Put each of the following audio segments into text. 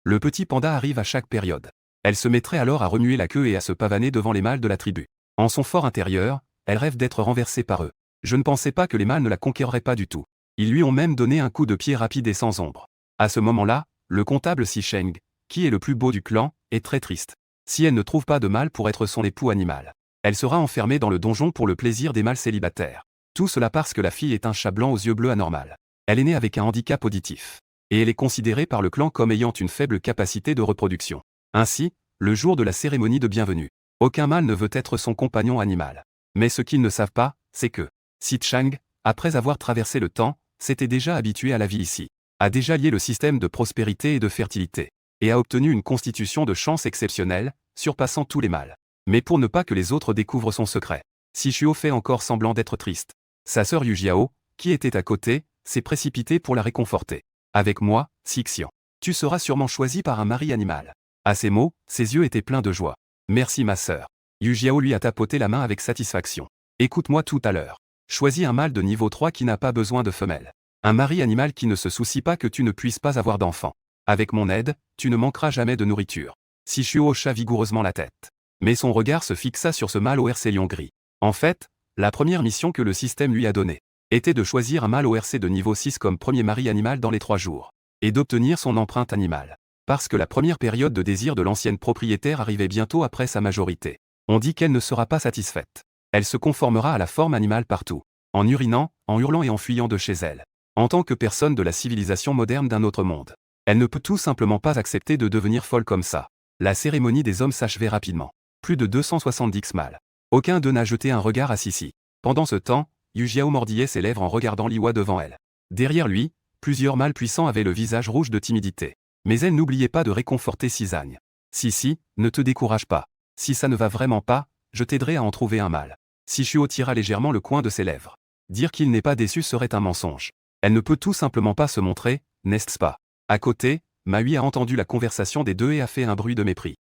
Le petit panda arrive à chaque période. Elle se mettrait alors à remuer la queue et à se pavaner devant les mâles de la tribu. En son fort intérieur, elle rêve d'être renversée par eux. Je ne pensais pas que les mâles ne la conquéreraient pas du tout. Ils lui ont même donné un coup de pied rapide et sans ombre. À ce moment-là, le comptable Si Sheng, qui est le plus beau du clan, est très triste. Si elle ne trouve pas de mâle pour être son époux animal, elle sera enfermée dans le donjon pour le plaisir des mâles célibataires. Tout cela parce que la fille est un chat blanc aux yeux bleus anormal. Elle est née avec un handicap auditif. Et elle est considérée par le clan comme ayant une faible capacité de reproduction. Ainsi, le jour de la cérémonie de bienvenue, aucun mâle ne veut être son compagnon animal. Mais ce qu'ils ne savent pas, c'est que Si Chang, après avoir traversé le temps, s'était déjà habitué à la vie ici, a déjà lié le système de prospérité et de fertilité, et a obtenu une constitution de chance exceptionnelle, surpassant tous les mâles. Mais pour ne pas que les autres découvrent son secret, Si Shuo fait encore semblant d'être triste. Sa sœur Yu Jiao, qui était à côté, s'est précipitée pour la réconforter. Avec moi, Xixian, tu seras sûrement choisi par un mari animal. À ces mots, ses yeux étaient pleins de joie. Merci ma sœur. Yu Jiao lui a tapoté la main avec satisfaction. Écoute-moi tout à l'heure. Choisis un mâle de niveau 3 qui n'a pas besoin de femelle. Un mari animal qui ne se soucie pas que tu ne puisses pas avoir d'enfant. Avec mon aide, tu ne manqueras jamais de nourriture. Si Shuo hocha vigoureusement la tête. Mais son regard se fixa sur ce mâle au RC lion gris. En fait, la première mission que le système lui a donnée était de choisir un mâle ORC de niveau 6 comme premier mari animal dans les 3 jours, et d'obtenir son empreinte animale. Parce que la première période de désir de l'ancienne propriétaire arrivait bientôt après sa majorité. On dit qu'elle ne sera pas satisfaite. Elle se conformera à la forme animale partout, en urinant, en hurlant et en fuyant de chez elle. En tant que personne de la civilisation moderne d'un autre monde, elle ne peut tout simplement pas accepter de devenir folle comme ça. La cérémonie des hommes s'achevait rapidement. Plus de 270 mâles. Aucun d'eux n'a jeté un regard à Sissi. Pendant ce temps, Yu Jiao mordillait ses lèvres en regardant Liwa devant elle. Derrière lui, plusieurs mâles puissants avaient le visage rouge de timidité. Mais elle n'oubliait pas de réconforter Cisagne. Si, ne te décourage pas. Si ça ne va vraiment pas, je t'aiderai à en trouver un mâle. Si Shuo tira légèrement le coin de ses lèvres. Dire qu'il n'est pas déçu serait un mensonge. Elle ne peut tout simplement pas se montrer, n'est-ce pas? À côté, Maui a entendu la conversation des deux et a fait un bruit de mépris.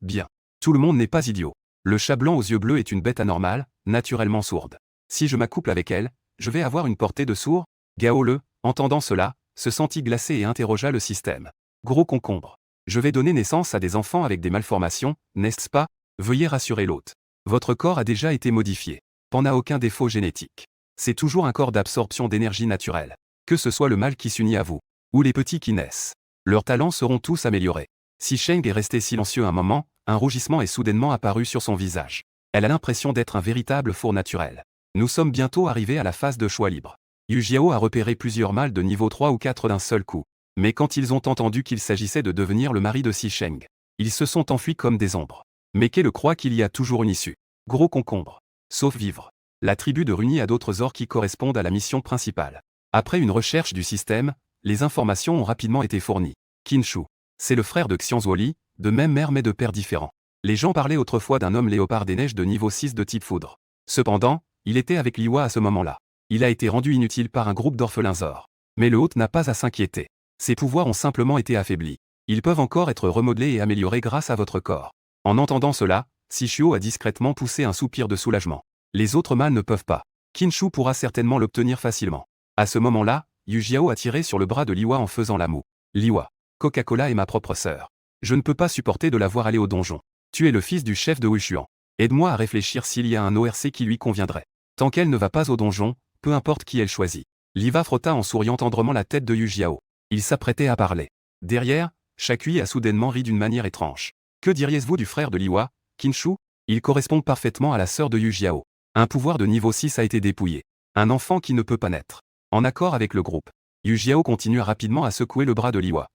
Bien. Tout le monde n'est pas idiot. Le chat blanc aux yeux bleus est une bête anormale, naturellement sourde. Si je m'accouple avec elle, je vais avoir une portée de sourd? Gao Le, entendant cela, se sentit glacé et interrogea le système. Gros concombre. Je vais donner naissance à des enfants avec des malformations, n'est-ce pas? Veuillez rassurer l'hôte. Votre corps a déjà été modifié. Pan n'a aucun défaut génétique. C'est toujours un corps d'absorption d'énergie naturelle. Que ce soit le mâle qui s'unit à vous, ou les petits qui naissent. Leurs talents seront tous améliorés. Si Sheng est resté silencieux un moment, un rougissement est soudainement apparu sur son visage. Elle a l'impression d'être un véritable four naturel. Nous sommes bientôt arrivés à la phase de choix libre. Yu Jiao a repéré plusieurs mâles de niveau 3 ou 4 d'un seul coup. Mais quand ils ont entendu qu'il s'agissait de devenir le mari de Si Sheng, ils se sont enfuis comme des ombres. Mais qu'elle croit qu'il y a toujours une issue. Gros concombre. Sauf vivre. La tribu de Runi a d'autres ors qui correspondent à la mission principale. Après une recherche du système, les informations ont rapidement été fournies. Qinshu. C'est le frère de Xianzuoli, de même mère mais de père différent. Les gens parlaient autrefois d'un homme léopard des neiges de niveau 6 de type foudre. Cependant, il était avec Liwa à ce moment-là. Il a été rendu inutile par un groupe d'orphelins or. Mais le hôte n'a pas à s'inquiéter. Ses pouvoirs ont simplement été affaiblis. Ils peuvent encore être remodelés et améliorés grâce à votre corps. En entendant cela, Sishuo a discrètement poussé un soupir de soulagement. Les autres mâles ne peuvent pas. Qinshu pourra certainement l'obtenir facilement. À ce moment-là, Yu Jiao a tiré sur le bras de Liwa en faisant la moue. Liwa, Coca-Cola est ma propre sœur. Je ne peux pas supporter de la voir aller au donjon. Tu es le fils du chef de Wushuan. Aide-moi à réfléchir s'il y a un ORC qui lui conviendrait. Tant qu'elle ne va pas au donjon, peu importe qui elle choisit. Liva frotta en souriant tendrement la tête de Yu Jiao. Il s'apprêtait à parler. Derrière, Shakui a soudainement ri d'une manière étrange. Que diriez-vous du frère de Liwa, Qinshu? Il correspond parfaitement à la sœur de Yu Jiao. Un pouvoir de niveau 6 a été dépouillé. Un enfant qui ne peut pas naître. En accord avec le groupe, Yu Jiao continua rapidement à secouer le bras de Liwa.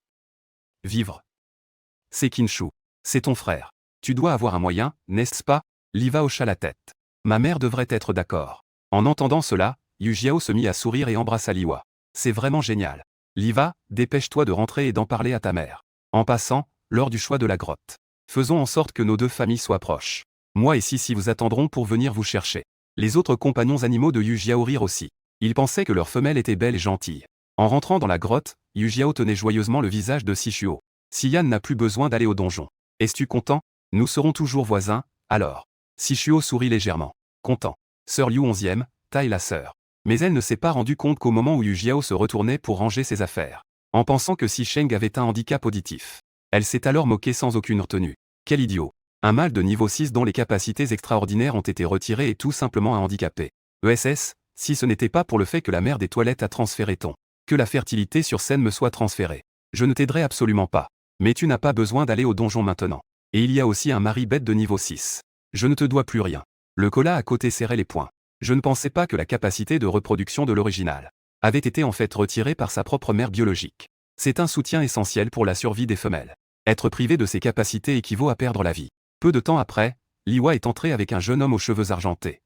Vivre. C'est Qinshu. C'est ton frère. Tu dois avoir un moyen, n'est-ce pas? Liva hocha la tête. Ma mère devrait être d'accord. En entendant cela, Yu Jiao se mit à sourire et embrassa Liwa. C'est vraiment génial. Liva, dépêche-toi de rentrer et d'en parler à ta mère. En passant, lors du choix de la grotte, faisons en sorte que nos deux familles soient proches. Moi et Sissi vous attendront pour venir vous chercher. Les autres compagnons animaux de Yu Jiao rirent aussi. Ils pensaient que leur femelle était belle et gentille. En rentrant dans la grotte, Yu Jiao tenait joyeusement le visage de Sishuo. Siyan n'a plus besoin d'aller au donjon. Es-tu content? Nous serons toujours voisins, alors. Sishuo sourit légèrement. Content. Sœur Liu 11e, taille la sœur. Mais elle ne s'est pas rendu compte qu'au moment où Yu Jiao se retournait pour ranger ses affaires, en pensant que Si Sheng avait un handicap auditif, Elle s'est alors moquée sans aucune retenue. Quel idiot. Un mâle de niveau 6 dont les capacités extraordinaires ont été retirées est tout simplement un handicapé. ESS, si ce n'était pas pour le fait que la mère des toilettes a transféré que la fertilité sur scène me soit transférée. Je ne t'aiderai absolument pas. Mais tu n'as pas besoin d'aller au donjon maintenant. Et il y a aussi un mari bête de niveau 6. Je ne te dois plus rien. Le cola à côté serrait les poings. Je ne pensais pas que la capacité de reproduction de l'original avait été en fait retirée par sa propre mère biologique. C'est un soutien essentiel pour la survie des femelles. Être privé de ses capacités équivaut à perdre la vie. Peu de temps après, Liwa est entré avec un jeune homme aux cheveux argentés.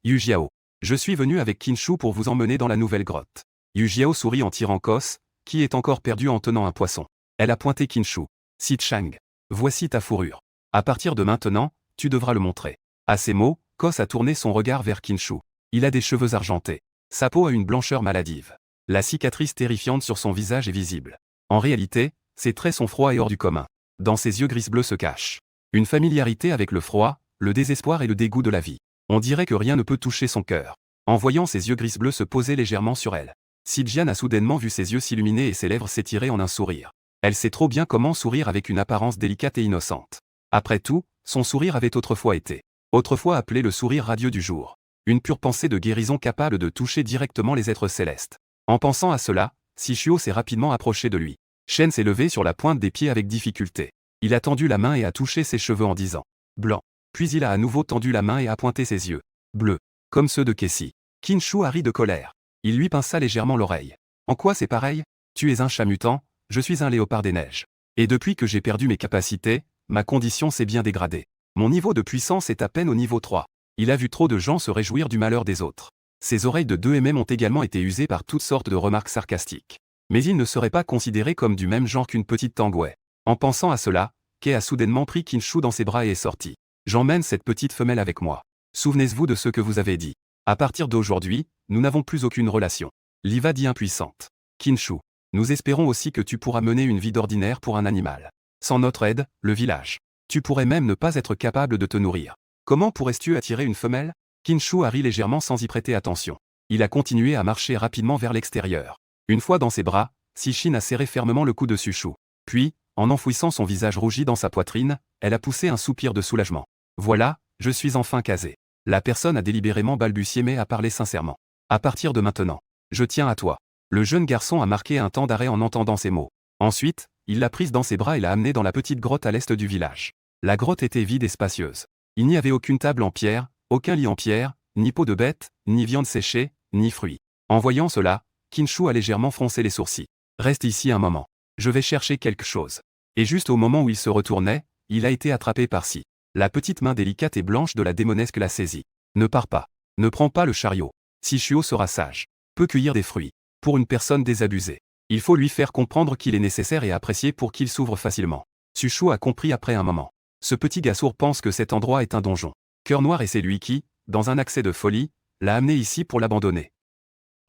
Yujiao. Je suis venu avec Kinshu pour vous emmener dans la nouvelle grotte. Yujiao sourit en tirant Kos, qui est encore perdu en tenant un poisson. Elle a pointé Kinshu. Si Chang. Voici ta fourrure. À partir de maintenant, tu devras le montrer. À ces mots, Kos a tourné son regard vers Kinshu. Il a des cheveux argentés. Sa peau a une blancheur maladive. La cicatrice terrifiante sur son visage est visible. En réalité, ses traits sont froids et hors du commun. Dans ses yeux gris-bleus se cache une familiarité avec le froid, le désespoir et le dégoût de la vie. On dirait que rien ne peut toucher son cœur. En voyant ses yeux gris-bleus se poser légèrement sur elle, Sijian a soudainement vu ses yeux s'illuminer et ses lèvres s'étirer en un sourire. Elle sait trop bien comment sourire avec une apparence délicate et innocente. Après tout, son sourire avait autrefois appelé le sourire radieux du jour. Une pure pensée de guérison capable de toucher directement les êtres célestes. En pensant à cela, Shishuo s'est rapidement approché de lui. Shen s'est levé sur la pointe des pieds avec difficulté. Il a tendu la main et a touché ses cheveux en disant « blanc ». Puis il a à nouveau tendu la main et a pointé ses yeux « bleus », comme ceux de Cassie. Kinshu a ri de colère. Il lui pinça légèrement l'oreille. « En quoi c'est pareil ? Tu es un chat mutant, je suis un léopard des neiges. Et depuis que j'ai perdu mes capacités, ma condition s'est bien dégradée. Mon niveau de puissance est à peine au niveau 3. Il a vu trop de gens se réjouir du malheur des autres. Ses oreilles de 2mm ont également été usées par toutes sortes de remarques sarcastiques. Mais il ne serait pas considéré comme du même genre qu'une petite tangouet. En pensant à cela, Kei a soudainement pris Kinshu dans ses bras et est sorti. « J'emmène cette petite femelle avec moi. Souvenez-vous de ce que vous avez dit. À partir d'aujourd'hui, nous n'avons plus aucune relation. » Liva dit impuissante. « Kinshu, nous espérons aussi que tu pourras mener une vie d'ordinaire pour un animal. Sans notre aide, le village. Tu pourrais même ne pas être capable de te nourrir. Comment pourrais-tu attirer une femelle ?» Kinshu a ri légèrement sans y prêter attention. Il a continué à marcher rapidement vers l'extérieur. Une fois dans ses bras, Sichin a serré fermement le cou de Sushu. Puis, en enfouissant son visage rougi dans sa poitrine, elle a poussé un soupir de soulagement. « Voilà, je suis enfin casé. » La personne a délibérément balbutié mais a parlé sincèrement. « À partir de maintenant, je tiens à toi. » Le jeune garçon a marqué un temps d'arrêt en entendant ces mots. Ensuite, il l'a prise dans ses bras et l'a amenée dans la petite grotte à l'est du village. La grotte était vide et spacieuse. Il n'y avait aucune table en pierre, aucun lit en pierre, ni peau de bête, ni viande séchée, ni fruits. En voyant cela, Kinshu a légèrement froncé les sourcils. « Reste ici un moment. Je vais chercher quelque chose. » Et juste au moment où il se retournait, il a été attrapé par Si. La petite main délicate et blanche de la démonesque l'a saisi. « Ne pars pas. Ne prends pas le chariot. Shishuo sera sage. Peut cueillir des fruits. Pour une personne désabusée. Il faut lui faire comprendre qu'il est nécessaire et apprécié pour qu'il s'ouvre facilement. » Sushu a compris après un moment. Ce petit gassour pense que cet endroit est un donjon. Cœur noir et c'est lui qui, dans un accès de folie, l'a amené ici pour l'abandonner.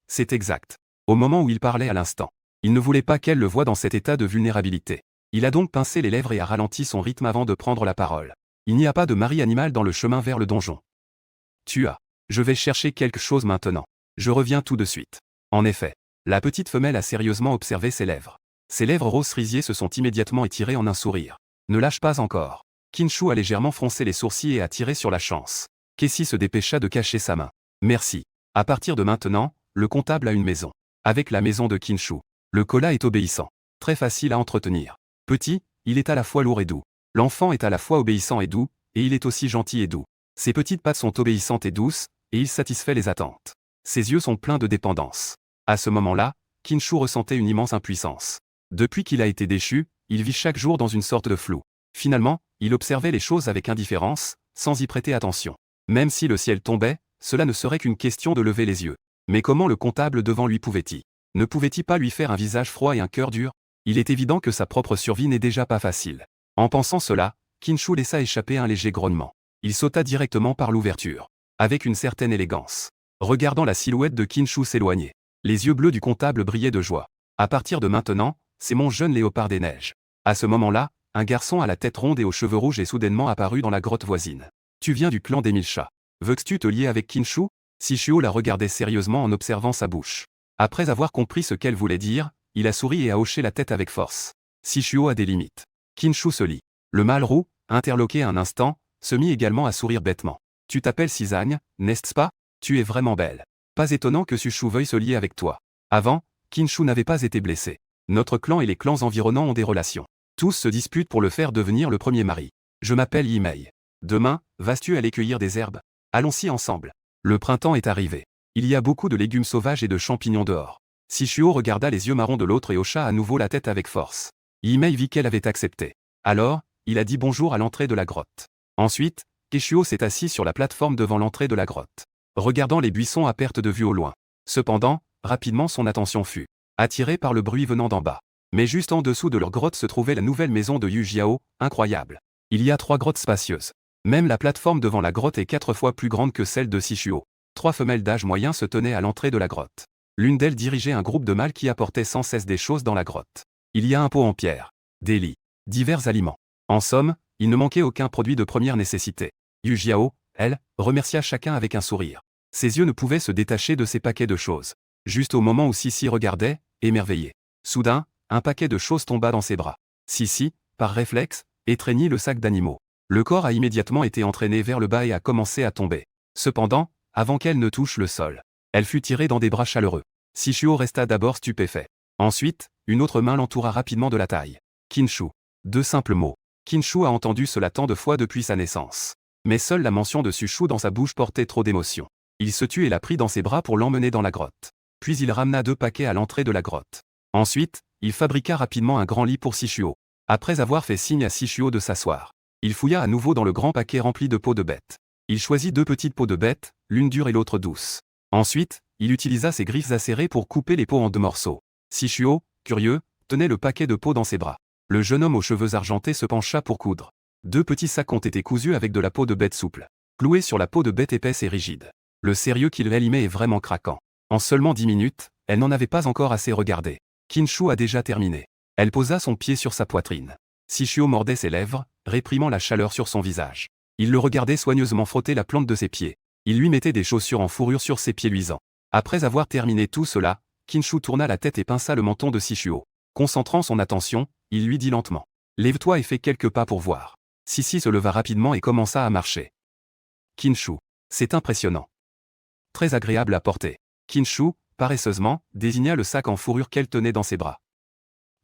C'est exact. Au moment où il parlait à l'instant, il ne voulait pas qu'elle le voie dans cet état de vulnérabilité. Il a donc pincé les lèvres et a ralenti son rythme avant de prendre la parole. Il n'y a pas de mari animal dans le chemin vers le donjon. Je vais chercher quelque chose maintenant. Je reviens tout de suite. En effet, la petite femelle a sérieusement observé ses lèvres. Ses lèvres rose cerisier se sont immédiatement étirées en un sourire. Ne lâche pas encore. Kinshu a légèrement froncé les sourcils et a tiré sur la chance. Cassie se dépêcha de cacher sa main. Merci. À partir de maintenant, le comptable a une maison. Avec la maison de Kinshu, le cola est obéissant. Très facile à entretenir. Petit, il est à la fois lourd et doux. L'enfant est à la fois obéissant et doux, et il est aussi gentil et doux. Ses petites pattes sont obéissantes et douces, et il satisfait les attentes. Ses yeux sont pleins de dépendance. À ce moment-là, Kinshu ressentait une immense impuissance. Depuis qu'il a été déchu, il vit chaque jour dans une sorte de flou. Finalement, il observait les choses avec indifférence, sans y prêter attention. Même si le ciel tombait, cela ne serait qu'une question de lever les yeux. Mais comment le comptable devant lui pouvait-il? Ne pouvait-il pas lui faire un visage froid et un cœur dur? Il est évident que sa propre survie n'est déjà pas facile. En pensant cela, Kinshu laissa échapper un léger grognement. Il sauta directement par l'ouverture. Avec une certaine élégance. Regardant la silhouette de Kinshu s'éloigner. Les yeux bleus du comptable brillaient de joie. À partir de maintenant, c'est mon jeune léopard des neiges. À ce moment-là, un garçon à la tête ronde et aux cheveux rouges est soudainement apparu dans la grotte voisine. Tu viens du clan des 1000 chats. Veux-tu te lier avec Kinshu? Shishuo la regardait sérieusement en observant sa bouche. Après avoir compris ce qu'elle voulait dire, il a souri et a hoché la tête avec force. Shishuo a des limites. Kinshu se lit. Le mâle roux, interloqué un instant, se mit également à sourire bêtement. Tu t'appelles Cisagne, n'est-ce pas? Tu es vraiment belle. Pas étonnant que Shishu veuille se lier avec toi. Avant, Kinshu n'avait pas été blessé. Notre clan et les clans environnants ont des relations. Tous se disputent pour le faire devenir le premier mari. Je m'appelle Yimei. Demain, vas-tu aller cueillir des herbes? Allons-y ensemble. Le printemps est arrivé. Il y a beaucoup de légumes sauvages et de champignons dehors. Shishuo regarda les yeux marrons de l'autre et hocha à nouveau la tête avec force. Yimei vit qu'elle avait accepté. Alors, il a dit bonjour à l'entrée de la grotte. Ensuite, Kishuo s'est assis sur la plateforme devant l'entrée de la grotte, regardant les buissons à perte de vue au loin. Cependant, rapidement son attention fut attirée par le bruit venant d'en bas. Mais juste en dessous de leur grotte se trouvait la nouvelle maison de Yu Jiao, incroyable. Il y a 3 grottes spacieuses. Même la plateforme devant la grotte est 4 fois plus grande que celle de Shishuo. 3 femelles d'âge moyen se tenaient à l'entrée de la grotte. L'une d'elles dirigeait un groupe de mâles qui apportaient sans cesse des choses dans la grotte. Il y a un pot en pierre, des lits, divers aliments. En somme, il ne manquait aucun produit de première nécessité. Yu Jiao, elle, remercia chacun avec un sourire. Ses yeux ne pouvaient se détacher de ces paquets de choses. Juste au moment où Sissi regardait, émerveillé. Soudain, un paquet de choses tomba dans ses bras. Sissi, par réflexe, étreignit le sac d'animaux. Le corps a immédiatement été entraîné vers le bas et a commencé à tomber. Cependant, avant qu'elle ne touche le sol, elle fut tirée dans des bras chaleureux. Shishuo resta d'abord stupéfait. Ensuite, une autre main l'entoura rapidement de la taille. Kinshu. 2 simples mots. Kinshu a entendu cela tant de fois depuis sa naissance. Mais seule la mention de Sushu dans sa bouche portait trop d'émotion. Il se tut et la prit dans ses bras pour l'emmener dans la grotte. Puis il ramena 2 paquets à l'entrée de la grotte. Ensuite, il fabriqua rapidement un grand lit pour Shishuo. Après avoir fait signe à Shishuo de s'asseoir, il fouilla à nouveau dans le grand paquet rempli de peaux de bêtes. Il choisit 2 petites peaux de bêtes, l'une dure et l'autre douce. Ensuite, il utilisa ses griffes acérées pour couper les peaux en 2 morceaux. Shishuo, curieux, tenait le paquet de peaux dans ses bras. Le jeune homme aux cheveux argentés se pencha pour coudre. 2 petits sacs ont été cousus avec de la peau de bête souple, cloués sur la peau de bête épaisse et rigide. Le sérieux qu'il allumait est vraiment craquant. En seulement 10 minutes, elle n'en avait pas encore assez regardé. Kinshu a déjà terminé. Elle posa son pied sur sa poitrine. Shishuo mordait ses lèvres, réprimant la chaleur sur son visage. Il le regardait soigneusement frotter la plante de ses pieds. Il lui mettait des chaussures en fourrure sur ses pieds luisants. Après avoir terminé tout cela, Kinshu tourna la tête et pinça le menton de Shishuo. Concentrant son attention, il lui dit lentement. « Lève-toi et fais quelques pas pour voir. » Sissi se leva rapidement et commença à marcher. Kinshu. C'est impressionnant. Très agréable à porter. Kinshu, paresseusement, désigna le sac en fourrure qu'elle tenait dans ses bras.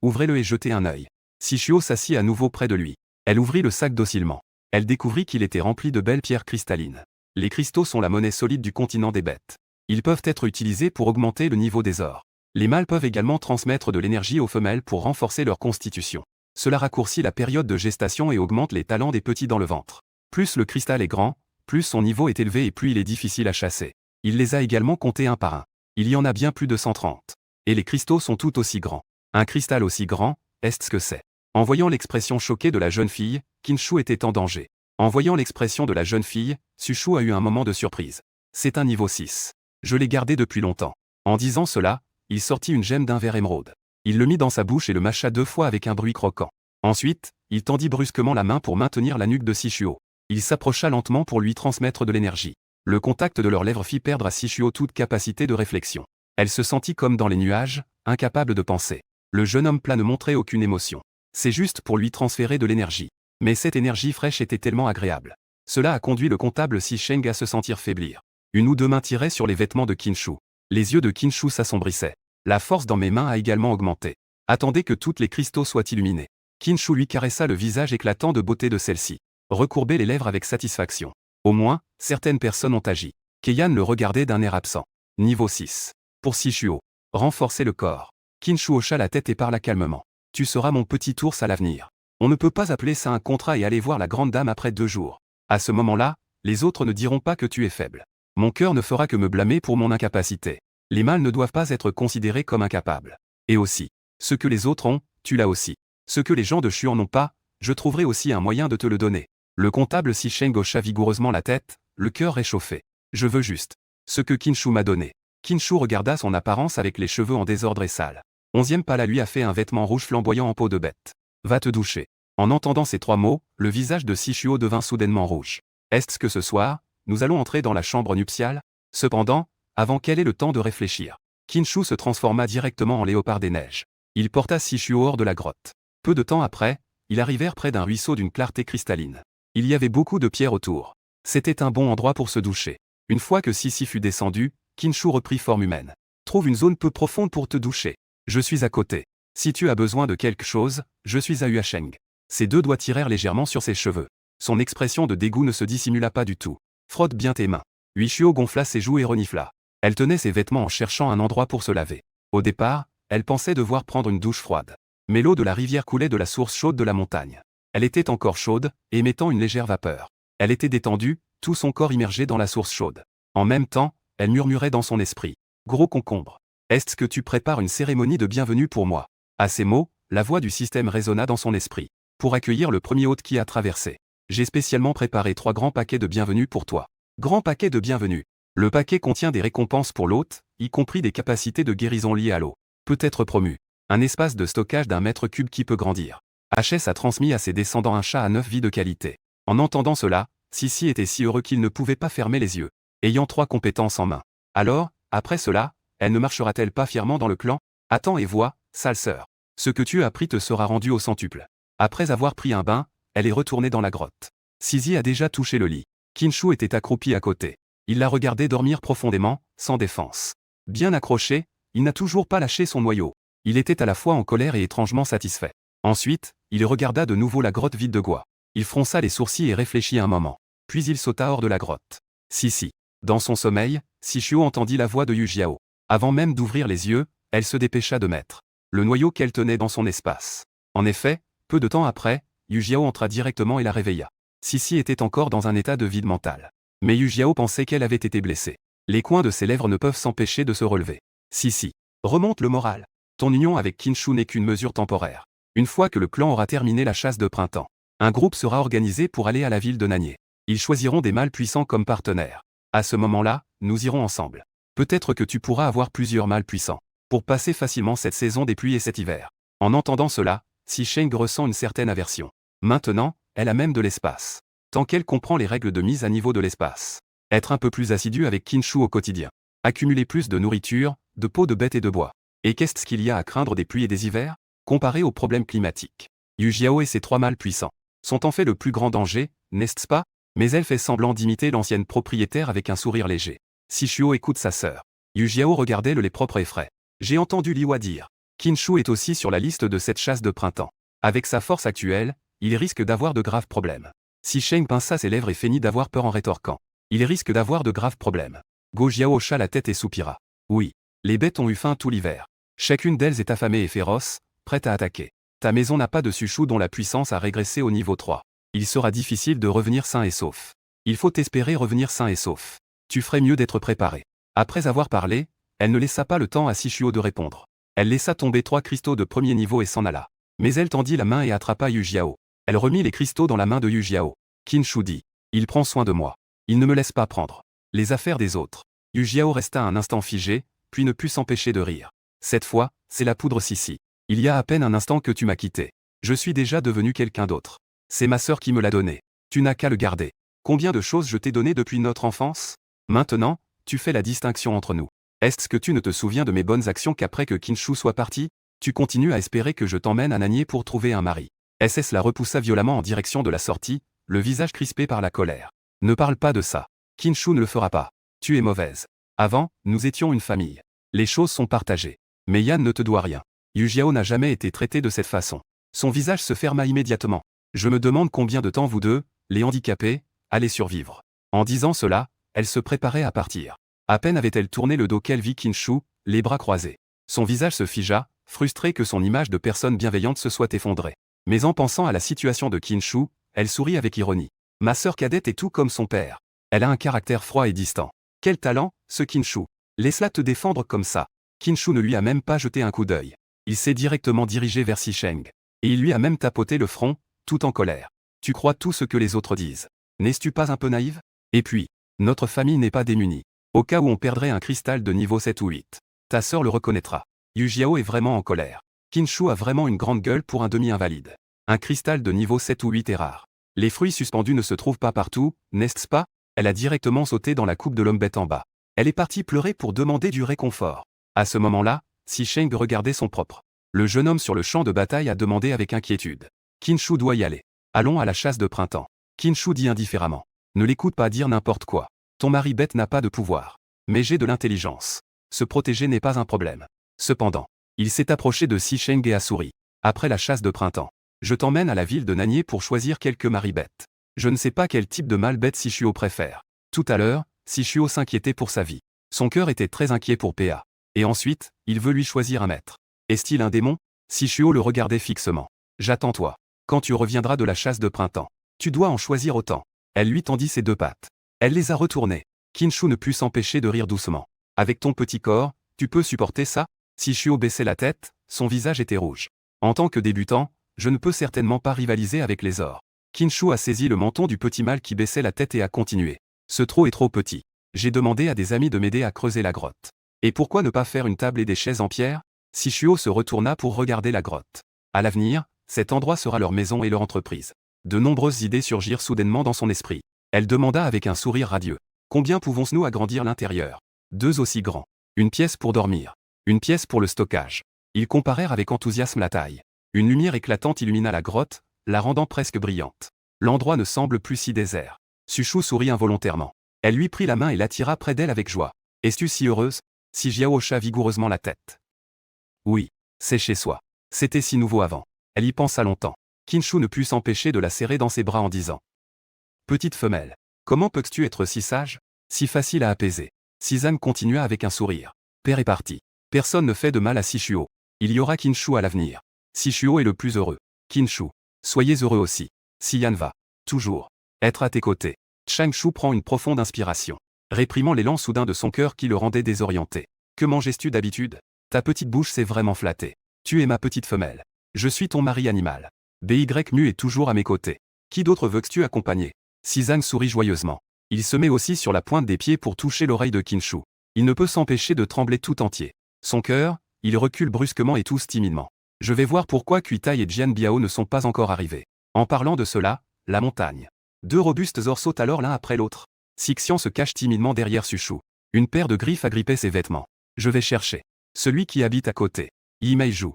Ouvrez-le et jetez un œil. Shishuo s'assit à nouveau près de lui. Elle ouvrit le sac docilement. Elle découvrit qu'il était rempli de belles pierres cristallines. Les cristaux sont la monnaie solide du continent des bêtes. Ils peuvent être utilisés pour augmenter le niveau des ors. Les mâles peuvent également transmettre de l'énergie aux femelles pour renforcer leur constitution. Cela raccourcit la période de gestation et augmente les talents des petits dans le ventre. Plus le cristal est grand, plus son niveau est élevé et plus il est difficile à chasser. Il les a également comptés un par un. Il y en a bien plus de 130. Et les cristaux sont tout aussi grands. Un cristal aussi grand, est-ce que c'est? En voyant l'expression choquée de la jeune fille, Kinshu était en danger. En voyant l'expression de la jeune fille, Sushu a eu un moment de surprise. C'est un niveau 6. Je l'ai gardé depuis longtemps. En disant cela, il sortit une gemme d'un vert émeraude. Il le mit dans sa bouche et le mâcha 2 fois avec un bruit croquant. Ensuite, il tendit brusquement la main pour maintenir la nuque de Shishuo. Il s'approcha lentement pour lui transmettre de l'énergie. Le contact de leurs lèvres fit perdre à Shishuo toute capacité de réflexion. Elle se sentit comme dans les nuages, incapable de penser. Le jeune homme plat ne montrait aucune émotion. C'est juste pour lui transférer de l'énergie. Mais cette énergie fraîche était tellement agréable. Cela a conduit le comptable Sheng à se sentir faiblir. Une ou 2 mains tiraient sur les vêtements de Kinshu. Les yeux de Kinshu s'assombrissaient. La force dans mes mains a également augmenté. Attendez que tous les cristaux soient illuminés. Kinshu lui caressa le visage éclatant de beauté de celle-ci. Recourbait les lèvres avec satisfaction. Au moins, certaines personnes ont agi. Keiyan le regardait d'un air absent. Niveau 6. Pour Shishuo. Renforcer le corps. Kinshu hocha la tête et parla calmement. Tu seras mon petit ours à l'avenir. On ne peut pas appeler ça un contrat et aller voir la grande dame après 2 jours. À ce moment-là, les autres ne diront pas que tu es faible. Mon cœur ne fera que me blâmer pour mon incapacité. Les mâles ne doivent pas être considérés comme incapables. Et aussi, ce que les autres ont, tu l'as aussi. Ce que les gens de Chuan n'ont pas, je trouverai aussi un moyen de te le donner. Le comptable Sheng hocha vigoureusement la tête, le cœur réchauffé. Je veux juste ce que Kinshu m'a donné. Kinshu regarda son apparence avec les cheveux en désordre et sales. 11e pala lui a fait un vêtement rouge flamboyant en peau de bête. Va te doucher. En entendant ces 3 mots, le visage de Shishuo devint soudainement rouge. Est-ce que ce soir, nous allons entrer dans la chambre nuptiale? Cependant, avant qu'elle ait le temps de réfléchir, Kinshu se transforma directement en léopard des neiges. Il porta Shishuo hors de la grotte. Peu de temps après, ils arrivèrent près d'un ruisseau d'une clarté cristalline. Il y avait beaucoup de pierres autour. C'était un bon endroit pour se doucher. Une fois que Sissi fut descendu, Kinshu reprit forme humaine. Trouve une zone peu profonde pour te doucher. Je suis à côté. Si tu as besoin de quelque chose, je suis à Huacheng. Ses deux doigts tirèrent légèrement sur ses cheveux. Son expression de dégoût ne se dissimula pas du tout. Frotte bien tes mains. Huichuo gonfla ses joues et renifla. Elle tenait ses vêtements en cherchant un endroit pour se laver. Au départ, elle pensait devoir prendre une douche froide. Mais l'eau de la rivière coulait de la source chaude de la montagne. Elle était encore chaude, émettant une légère vapeur. Elle était détendue, tout son corps immergé dans la source chaude. En même temps, elle murmurait dans son esprit. Gros concombre. Est-ce que tu prépares une cérémonie de bienvenue pour moi? À ces mots, la voix du système résonna dans son esprit. Pour accueillir le premier hôte qui a traversé. J'ai spécialement préparé 3 grands paquets de bienvenue pour toi. Grand paquet de bienvenue. Le paquet contient des récompenses pour l'hôte, y compris des capacités de guérison liées à l'eau. Peut être promu. Un espace de stockage d'1 mètre cube qui peut grandir. HS a transmis à ses descendants un chat à 9 vies de qualité. En entendant cela, Sissi était si heureux qu'il ne pouvait pas fermer les yeux. Ayant 3 compétences en main. Alors, après cela, elle ne marchera-t-elle pas fièrement dans le clan? Attends et vois, sale sœur. Ce que tu as appris te sera rendu au centuple. Après avoir pris un bain, elle est retournée dans la grotte. Sissi a déjà touché le lit. Kinshu était accroupi à côté. Il la regardait dormir profondément, sans défense. Bien accroché, il n'a toujours pas lâché son noyau. Il était à la fois en colère et étrangement satisfait. Ensuite, il regarda de nouveau la grotte vide de Gua. Il fronça les sourcils et réfléchit un moment. Puis il sauta hors de la grotte. Si. Dans son sommeil, Sishuo entendit la voix de Yujiao. Avant même d'ouvrir les yeux, elle se dépêcha de mettre le noyau qu'elle tenait dans son espace. En effet, peu de temps après, Yujiao entra directement et la réveilla. Sissi était encore dans un état de vide mental. Mais Yujiao pensait qu'elle avait été blessée. Les coins de ses lèvres ne peuvent s'empêcher de se relever. Sissi. Remonte le moral. Ton union avec Kinshu n'est qu'une mesure temporaire. Une fois que le clan aura terminé la chasse de printemps, un groupe sera organisé pour aller à la ville de Nanier. Ils choisiront des mâles puissants comme partenaires. À ce moment-là, nous irons ensemble. Peut-être que tu pourras avoir plusieurs mâles puissants, pour passer facilement cette saison des pluies et cet hiver. En entendant cela, Sheng ressent une certaine aversion. Maintenant, elle a même de l'espace. Tant qu'elle comprend les règles de mise à niveau de l'espace. Être un peu plus assidu avec Kinshu au quotidien. Accumuler plus de nourriture, de peau de bête et de bois. Et qu'est-ce qu'il y a à craindre des pluies et des hivers? Comparé aux problèmes climatiques. Yujiao et ses 3 mâles puissants sont en fait le plus grand danger, n'est-ce pas? Mais elle fait semblant d'imiter l'ancienne propriétaire avec un sourire léger. Sishuo écoute sa sœur. Yujiao regardait le lait propre et frais. J'ai entendu Liwa dire. Kinshu est aussi sur la liste de cette chasse de printemps. Avec sa force actuelle, il risque d'avoir de graves problèmes. Sheng pinça ses lèvres et feignit d'avoir peur en rétorquant. Il risque d'avoir de graves problèmes. Gojiao hocha la tête et soupira. Oui. Les bêtes ont eu faim tout l'hiver. Chacune d'elles est affamée et féroce, prête à attaquer. Ta maison n'a pas de Sushou dont la puissance a régressé au niveau 3. Il sera difficile de revenir sain et sauf. Il faut espérer revenir sain et sauf. Tu ferais mieux d'être préparé. Après avoir parlé, elle ne laissa pas le temps à Sishuo de répondre. Elle laissa tomber 3 cristaux de premier niveau et s'en alla. Mais elle tendit la main et attrapa Yujiao. Elle remit les cristaux dans la main de Yujiao. Kinshu dit. Il prend soin de moi. Il ne me laisse pas prendre les affaires des autres. Yujiao resta un instant figé, puis ne put s'empêcher de rire. Cette fois, c'est la poudre Sissi. Il y a à peine un instant que tu m'as quitté. Je suis déjà devenu quelqu'un d'autre. C'est ma sœur qui me l'a donné. Tu n'as qu'à le garder. Combien de choses je t'ai donné depuis notre enfance? Maintenant, tu fais la distinction entre nous. Est-ce que tu ne te souviens de mes bonnes actions qu'après que Kinshu soit parti? Tu continues à espérer que je t'emmène à Nanier pour trouver un mari. SS la repoussa violemment en direction de la sortie, le visage crispé par la colère. Ne parle pas de ça. Kinshu ne le fera pas. Tu es mauvaise. Avant, nous étions une famille. Les choses sont partagées. Mais Yan ne te doit rien. Yujiao n'a jamais été traité de cette façon. Son visage se ferma immédiatement. Je me demande combien de temps vous deux, les handicapés, allez survivre. En disant cela, elle se préparait à partir. À peine avait-elle tourné le dos qu'elle vit Kinshu, les bras croisés. Son visage se figea, frustré que son image de personne bienveillante se soit effondrée. Mais en pensant à la situation de Kinshu, elle sourit avec ironie. Ma sœur cadette est tout comme son père. Elle a un caractère froid et distant. Quel talent, ce Kinshu. Laisse-la te défendre comme ça. Kinshu ne lui a même pas jeté un coup d'œil. Il s'est directement dirigé vers Sheng. Et il lui a même tapoté le front, tout en colère. Tu crois tout ce que les autres disent. N'es-tu pas un peu naïve? Et puis, notre famille n'est pas démunie. Au cas où on perdrait un cristal de niveau 7 ou 8. Ta sœur le reconnaîtra. Yujiao est vraiment en colère. Kinshu a vraiment une grande gueule pour un demi-invalide. Un cristal de niveau 7 ou 8 est rare. Les fruits suspendus ne se trouvent pas partout, n'est-ce pas? Elle a directement sauté dans la coupe de l'homme-bête en bas. Elle est partie pleurer pour demander du réconfort. À ce moment-là, Sheng regardait son propre Le jeune homme sur le champ de bataille a demandé avec inquiétude. Kinshu doit y aller. Allons à la chasse de printemps. Kinshu dit indifféremment. Ne l'écoute pas dire n'importe quoi. Ton mari bête n'a pas de pouvoir. Mais j'ai de l'intelligence. Se protéger n'est pas un problème. Cependant, il s'est approché de Si Sheng et a souri. Après la chasse de printemps, je t'emmène à la ville de Nanier pour choisir quelques maris bêtes. Je ne sais pas quel type de mâle bête Sishuo préfère. Tout à l'heure, Sishuo s'inquiétait pour sa vie. Son cœur était très inquiet pour Pa. Et ensuite, il veut lui choisir un maître. Est-il un démon? Sishuo le regardait fixement. J'attends-toi. Quand tu reviendras de la chasse de printemps, tu dois en choisir autant. Elle lui tendit ses deux pattes. Elle les a retournées. Kinshu ne put s'empêcher de rire doucement. Avec ton petit corps, tu peux supporter ça? Sishuo baissait la tête, son visage était rouge. En tant que débutant, je ne peux certainement pas rivaliser avec les ors. Kinshu a saisi le menton du petit mâle qui baissait la tête et a continué. Ce trou est trop petit. J'ai demandé à des amis de m'aider à creuser la grotte. Et pourquoi ne pas faire une table et des chaises en pierre? Sishuo se retourna pour regarder la grotte. À l'avenir, cet endroit sera leur maison et leur entreprise. De nombreuses idées surgirent soudainement dans son esprit. Elle demanda avec un sourire radieux. Combien pouvons-nous agrandir l'intérieur? 2 aussi grands. Une pièce pour dormir. Une pièce pour le stockage. Ils comparèrent avec enthousiasme la taille. Une lumière éclatante illumina la grotte, la rendant presque brillante. L'endroit ne semble plus si désert. Sishuo sourit involontairement. Elle lui prit la main et l'attira près d'elle avec joie. Es-tu si heureuse? Jiao hocha vigoureusement la tête. Oui, c'est chez soi. C'était si nouveau avant. Elle y pensa longtemps. Kinshu ne put s'empêcher de la serrer dans ses bras en disant. Petite femelle. Comment peux-tu être si sage? Si facile à apaiser. Sizan continua avec un sourire. Père est parti. Personne ne fait de mal à Sishuo. Il y aura Kinshu à l'avenir. Sishuo est le plus heureux. Kinshu. Soyez heureux aussi. Siyan va. Toujours. Être à tes côtés. Changshu prend une profonde inspiration. Réprimant l'élan soudain de son cœur qui le rendait désorienté. Que manges-tu d'habitude? Ta petite bouche s'est vraiment flattée. Tu es ma petite femelle. Je suis ton mari animal. BY Mu est toujours à mes côtés. Qui d'autre veux-tu accompagner? Sizan sourit joyeusement. Il se met aussi sur la pointe des pieds pour toucher l'oreille de Kinshu. Il ne peut s'empêcher de trembler tout entier. Son cœur, il recule brusquement et tousse timidement. Je vais voir pourquoi Kuitai et Jian Biao ne sont pas encore arrivés. En parlant de cela, la montagne. 2 robustes ors sautent alors l'un après l'autre. Sixian se cache timidement derrière Sushu. Une paire de griffes agrippait ses vêtements. Je vais chercher. Celui qui habite à côté. Yimeiju.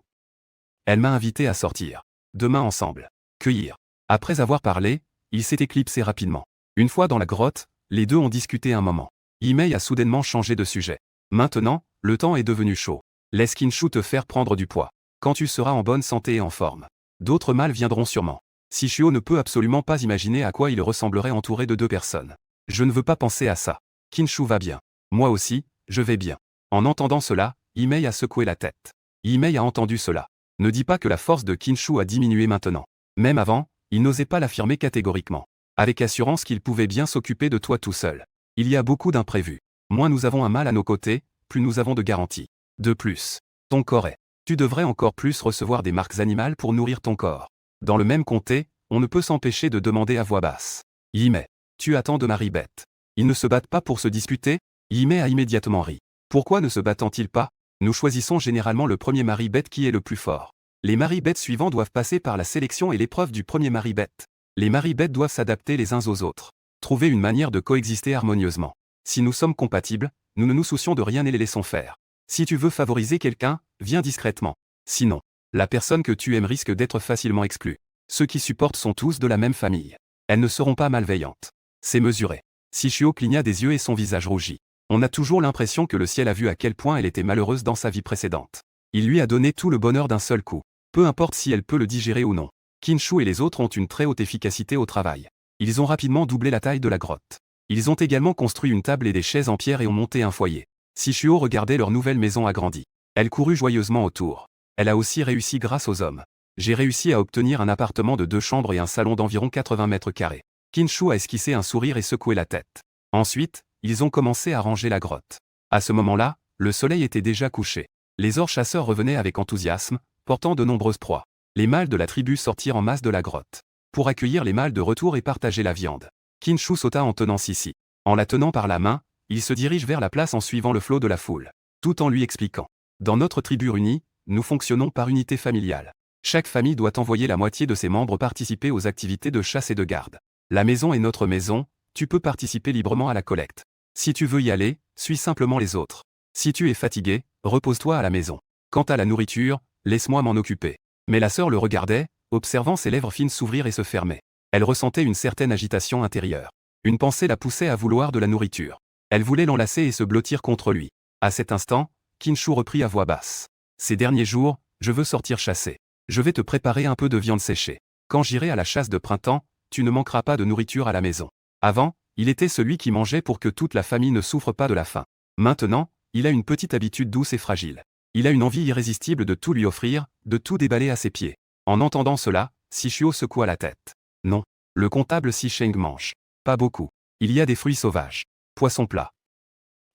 Elle m'a invité à sortir. Demain ensemble. Cueillir. Après avoir parlé, il s'est éclipsé rapidement. Une fois dans la grotte, les deux ont discuté un moment. Yimei a soudainement changé de sujet. Maintenant, le temps est devenu chaud. Laisse Kinshu te faire prendre du poids. Quand tu seras en bonne santé et en forme. D'autres mâles viendront sûrement. Sishuo ne peut absolument pas imaginer à quoi il ressemblerait entouré de 2 personnes. Je ne veux pas penser à ça. Kinshu va bien. Moi aussi, je vais bien. En entendant cela, Yimei a secoué la tête. Yimei a entendu cela. Ne dis pas que la force de Kinshu a diminué maintenant. Même avant, il n'osait pas l'affirmer catégoriquement. Avec assurance qu'il pouvait bien s'occuper de toi tout seul. Il y a beaucoup d'imprévus. Moins nous avons un mâle à nos côtés, plus nous avons de garanties. De plus, ton corps est. Tu devrais encore plus recevoir des marques animales pour nourrir ton corps. Dans le même comté, on ne peut s'empêcher de demander à voix basse. Yimei, tu attends de mari bête. Ils ne se battent pas pour se disputer? Yimei a immédiatement ri. Pourquoi ne se battent-ils pas? Nous choisissons généralement le premier mari bête qui est le plus fort. Les maris bêtes suivants doivent passer par la sélection et l'épreuve du premier mari bête. Les maris bêtes doivent s'adapter les uns aux autres. Trouver une manière de coexister harmonieusement. Si nous sommes compatibles, nous ne nous soucions de rien et les laissons faire. Si tu veux favoriser quelqu'un, viens discrètement. Sinon, la personne que tu aimes risque d'être facilement exclue. Ceux qui supportent sont tous de la même famille. Elles ne seront pas malveillantes. C'est mesuré. Sishuo cligna des yeux et son visage rougit. On a toujours l'impression que le ciel a vu à quel point elle était malheureuse dans sa vie précédente. Il lui a donné tout le bonheur d'un seul coup. Peu importe si elle peut le digérer ou non. Kinshu et les autres ont une très haute efficacité au travail. Ils ont rapidement doublé la taille de la grotte. Ils ont également construit une table et des chaises en pierre et ont monté un foyer. Sishuo regardait leur nouvelle maison agrandie. Elle courut joyeusement autour. Elle a aussi réussi grâce aux hommes. J'ai réussi à obtenir un appartement de 2 chambres et un salon d'environ 80 mètres carrés. Kinshu a esquissé un sourire et secoué la tête. Ensuite, ils ont commencé à ranger la grotte. À ce moment-là, le soleil était déjà couché. Les ors chasseurs revenaient avec enthousiasme, portant de nombreuses proies. Les mâles de la tribu sortirent en masse de la grotte. Pour accueillir les mâles de retour et partager la viande. Kinshu sauta en tenant Sissi. En la tenant par la main, il se dirige vers la place en suivant le flot de la foule. Tout en lui expliquant. Dans notre tribu unie, nous fonctionnons par unité familiale. Chaque famille doit envoyer la moitié de ses membres participer aux activités de chasse et de garde. La maison est notre maison, tu peux participer librement à la collecte. Si tu veux y aller, suis simplement les autres. Si tu es fatigué, repose-toi à la maison. Quant à la nourriture, laisse-moi m'en occuper. Mais la sœur le regardait, observant ses lèvres fines s'ouvrir et se fermer. Elle ressentait une certaine agitation intérieure. Une pensée la poussait à vouloir de la nourriture. Elle voulait l'enlacer et se blottir contre lui. À cet instant, Kinshu reprit à voix basse. Ces derniers jours, je veux sortir chasser. Je vais te préparer un peu de viande séchée. Quand j'irai à la chasse de printemps, tu ne manqueras pas de nourriture à la maison. Avant, il était celui qui mangeait pour que toute la famille ne souffre pas de la faim. Maintenant, il a une petite habitude douce et fragile. Il a une envie irrésistible de tout lui offrir, de tout déballer à ses pieds. En entendant cela, Shishuo secoua la tête. Non. Le comptable Si Sheng mange. Pas beaucoup. Il y a des fruits sauvages. Poisson plat.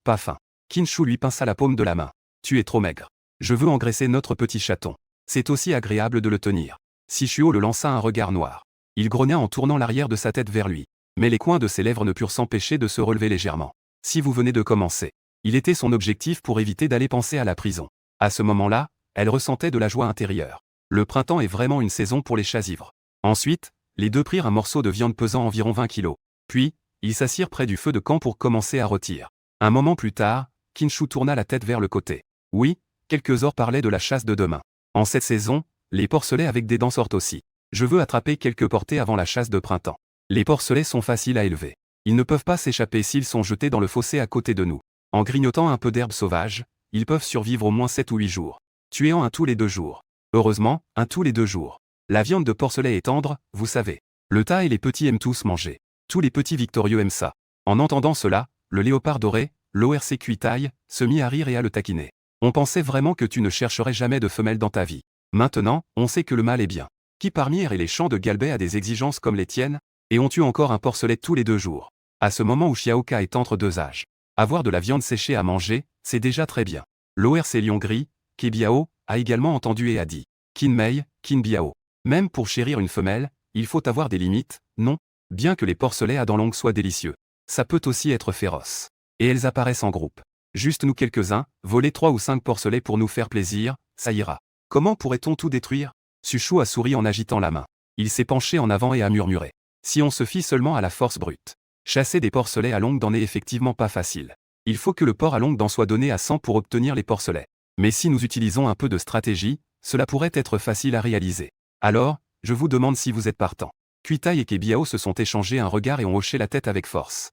Pas faim. Kinshu lui pinça la paume de la main. Tu es trop maigre. Je veux engraisser notre petit chaton. C'est aussi agréable de le tenir. Shishuo le lança un regard noir. Il grogna en tournant l'arrière de sa tête vers lui. Mais les coins de ses lèvres ne purent s'empêcher de se relever légèrement. Si vous venez de commencer. Il était son objectif pour éviter d'aller penser à la prison. À ce moment-là, elle ressentait de la joie intérieure. Le printemps est vraiment une saison pour les chats ivres. Ensuite, les deux prirent un morceau de viande pesant environ 20 kilos. Puis, ils s'assirent près du feu de camp pour commencer à rôtir. Un moment plus tard, Kinshu tourna la tête vers le côté. Oui, quelques ors parlaient de la chasse de demain. En cette saison, les porcelets avec des dents sortent aussi. Je veux attraper quelques portées avant la chasse de printemps. Les porcelets sont faciles à élever. Ils ne peuvent pas s'échapper s'ils sont jetés dans le fossé à côté de nous. En grignotant un peu d'herbe sauvage, ils peuvent survivre au moins 7 ou 8 jours. Tuant un tous les 2 jours. Heureusement, un tous les 2 jours. La viande de porcelet est tendre, vous savez. Le tas et les petits aiment tous manger. Tous les petits victorieux aiment ça. En entendant cela, le léopard doré, l'ORC Kuitai, se mit à rire et à le taquiner. On pensait vraiment que tu ne chercherais jamais de femelle dans ta vie. Maintenant, on sait que le mâle est bien. Qui parmi et les champs de Galbais a des exigences comme les tiennes, et on tue encore un porcelet tous les 2 jours. À ce moment où Xiaoka est entre 2 âges. Avoir de la viande séchée à manger, c'est déjà très bien. L'ORC Lion Gris, Kebiao, a également entendu et a dit. Kinmei, Kinbiao. Même pour chérir une femelle, il faut avoir des limites, non? Bien que les porcelets à dents longues soient délicieux. Ça peut aussi être féroce. Et elles apparaissent en groupe. Juste nous quelques-uns, voler 3 ou 5 porcelets pour nous faire plaisir, ça ira. Comment pourrait-on tout détruire? Shishuo a souri en agitant la main. Il s'est penché en avant et a murmuré. Si on se fie seulement à la force brute. Chasser des porcelets à longue dent n'est effectivement pas facile. Il faut que le porc à longue dent soit donné à 100 pour obtenir les porcelets. Mais si nous utilisons un peu de stratégie, cela pourrait être facile à réaliser. Alors, je vous demande si vous êtes partant. Kuitai et Kebiao se sont échangés un regard et ont hoché la tête avec force.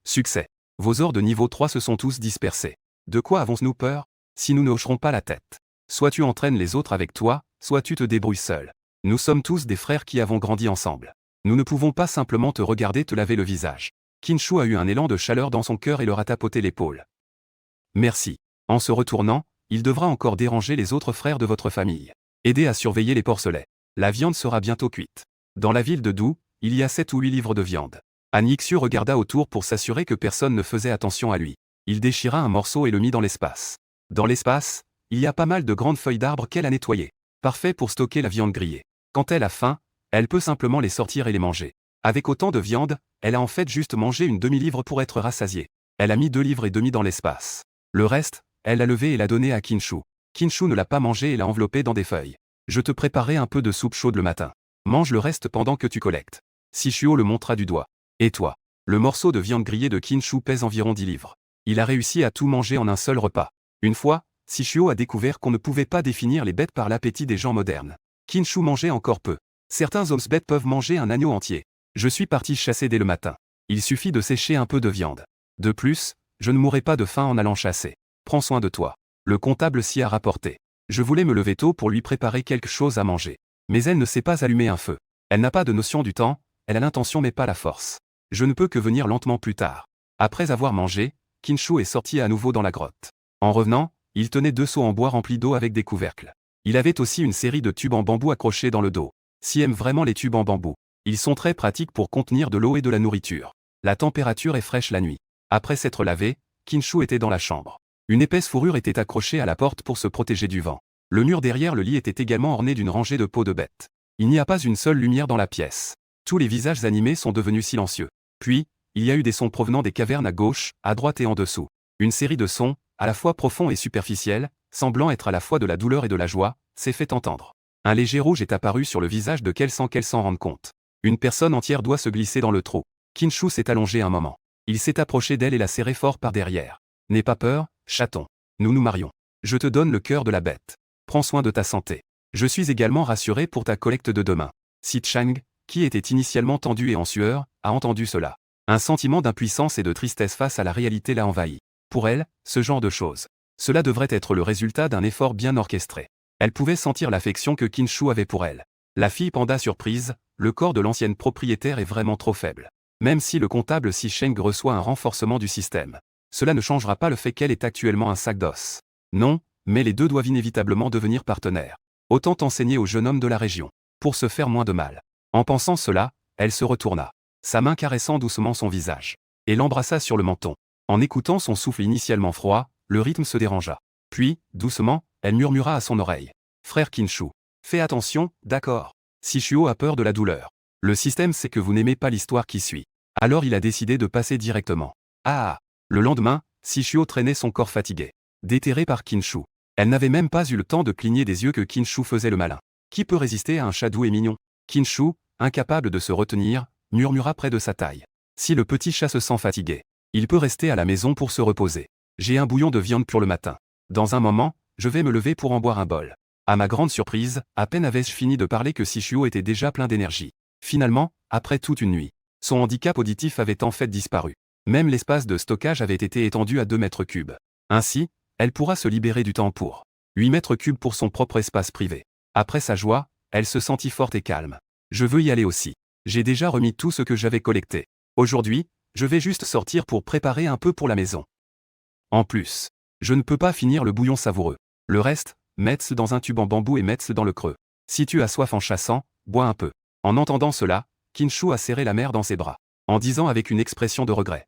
Succès. Vos ors de niveau 3 se sont tous dispersés. De quoi avons-nous peur? Si nous ne hocherons pas la tête. Soit tu entraînes les autres avec toi, soit tu te débrouilles seul. Nous sommes tous des frères qui avons grandi ensemble. Nous ne pouvons pas simplement te regarder te laver le visage. Kinshu a eu un élan de chaleur dans son cœur et leur a tapoté l'épaule. Merci. En se retournant, il devra encore déranger les autres frères de votre famille. Aidez à surveiller les porcelets. La viande sera bientôt cuite. Dans la ville de Dou, il y a 7 ou 8 livres de viande. Anixu regarda autour pour s'assurer que personne ne faisait attention à lui. Il déchira un morceau et le mit dans l'espace. Dans l'espace, il y a pas mal de grandes feuilles d'arbre qu'elle a nettoyées. Parfait pour stocker la viande grillée. Quand elle a faim, elle peut simplement les sortir et les manger. Avec autant de viande, elle a en fait juste mangé une demi-livre pour être rassasiée. Elle a mis 2 livres et demi dans l'espace. Le reste, elle l'a levé et l'a donné à Kinshu. Kinshu ne l'a pas mangé et l'a enveloppé dans des feuilles. Je te préparerai un peu de soupe chaude le matin. Mange le reste pendant que tu collectes. Shishuo le montra du doigt. Et toi? Le morceau de viande grillée de Kinshu pèse environ 10 livres. Il a réussi à tout manger en un seul repas. Une fois, Shishuo a découvert qu'on ne pouvait pas définir les bêtes par l'appétit des gens modernes. Kinshu mangeait encore peu. Certains hommes bêtes peuvent manger un agneau entier. Je suis parti chasser dès le matin. Il suffit de sécher un peu de viande. De plus, je ne mourrai pas de faim en allant chasser. Prends soin de toi. Le comptable s'y a rapporté. Je voulais me lever tôt pour lui préparer quelque chose à manger. Mais elle ne sait pas allumer un feu. Elle n'a pas de notion du temps, elle a l'intention mais pas la force. Je ne peux que venir lentement plus tard. Après avoir mangé, Kinshu est sorti à nouveau dans la grotte. En revenant, il tenait 2 seaux en bois remplis d'eau avec des couvercles. Il avait aussi une série de tubes en bambou accrochés dans le dos. Si aime vraiment les tubes en bambou. Ils sont très pratiques pour contenir de l'eau et de la nourriture. La température est fraîche la nuit. Après s'être lavé, Kinshu était dans la chambre. Une épaisse fourrure était accrochée à la porte pour se protéger du vent. Le mur derrière le lit était également orné d'une rangée de peaux de bêtes. Il n'y a pas une seule lumière dans la pièce. Tous les visages animés sont devenus silencieux. Puis, il y a eu des sons provenant des cavernes à gauche, à droite et en dessous. Une série de sons, à la fois profonds et superficiels, semblant être à la fois de la douleur et de la joie, s'est fait entendre. Un léger rouge est apparu sur le visage de qu'elle sans qu'elle s'en rende compte. Une personne entière doit se glisser dans le trou. Kinshu s'est allongé un moment. Il s'est approché d'elle et l'a serré fort par derrière. N'aie pas peur, chaton. Nous nous marions. Je te donne le cœur de la bête. Prends soin de ta santé. Je suis également rassuré pour ta collecte de demain. Si Chang, qui était initialement tendu et en sueur, a entendu cela. Un sentiment d'impuissance et de tristesse face à la réalité l'a envahi. Pour elle, ce genre de choses. Cela devrait être le résultat d'un effort bien orchestré. Elle pouvait sentir l'affection que Qinshu avait pour elle. La fille panda surprise, le corps de l'ancienne propriétaire est vraiment trop faible. Même si le comptable Si Sheng reçoit un renforcement du système, cela ne changera pas le fait qu'elle est actuellement un sac d'os. Non, mais les deux doivent inévitablement devenir partenaires. Autant enseigner au jeune homme de la région, pour se faire moins de mal. En pensant cela, elle se retourna, sa main caressant doucement son visage, et l'embrassa sur le menton. En écoutant son souffle initialement froid, le rythme se dérangea. Puis, doucement, elle murmura à son oreille. « Frère Qinshu, fais attention, d'accord. Si Shuo a peur de la douleur. Le système sait que vous n'aimez pas l'histoire qui suit. » Alors il a décidé de passer directement. Ah. Le lendemain, Si Shuo traînait son corps fatigué, déterré par Qinshu. Elle n'avait même pas eu le temps de cligner des yeux que Qinshu faisait le malin. Qui peut résister à un chat doux et mignon? Qinshu, incapable de se retenir, murmura près de sa taille. Si le petit chat se sent fatigué, il peut rester à la maison pour se reposer. J'ai un bouillon de viande pour le matin. Dans un moment, je vais me lever pour en boire un bol. À ma grande surprise, à peine avais-je fini de parler que Si Shuo était déjà plein d'énergie. Finalement, après toute une nuit, son handicap auditif avait en fait disparu. Même l'espace de stockage avait été étendu à 2 mètres cubes. Ainsi, elle pourra se libérer du temps pour 8 mètres cubes pour son propre espace privé. Après sa joie, elle se sentit forte et calme. Je veux y aller aussi. J'ai déjà remis tout ce que j'avais collecté. Aujourd'hui, je vais juste sortir pour préparer un peu pour la maison. En plus, je ne peux pas finir le bouillon savoureux. Le reste, mets-le dans un tube en bambou et mets-le dans le creux. Si tu as soif en chassant, bois un peu. En entendant cela, Qinshu a serré la mère dans ses bras, en disant avec une expression de regret.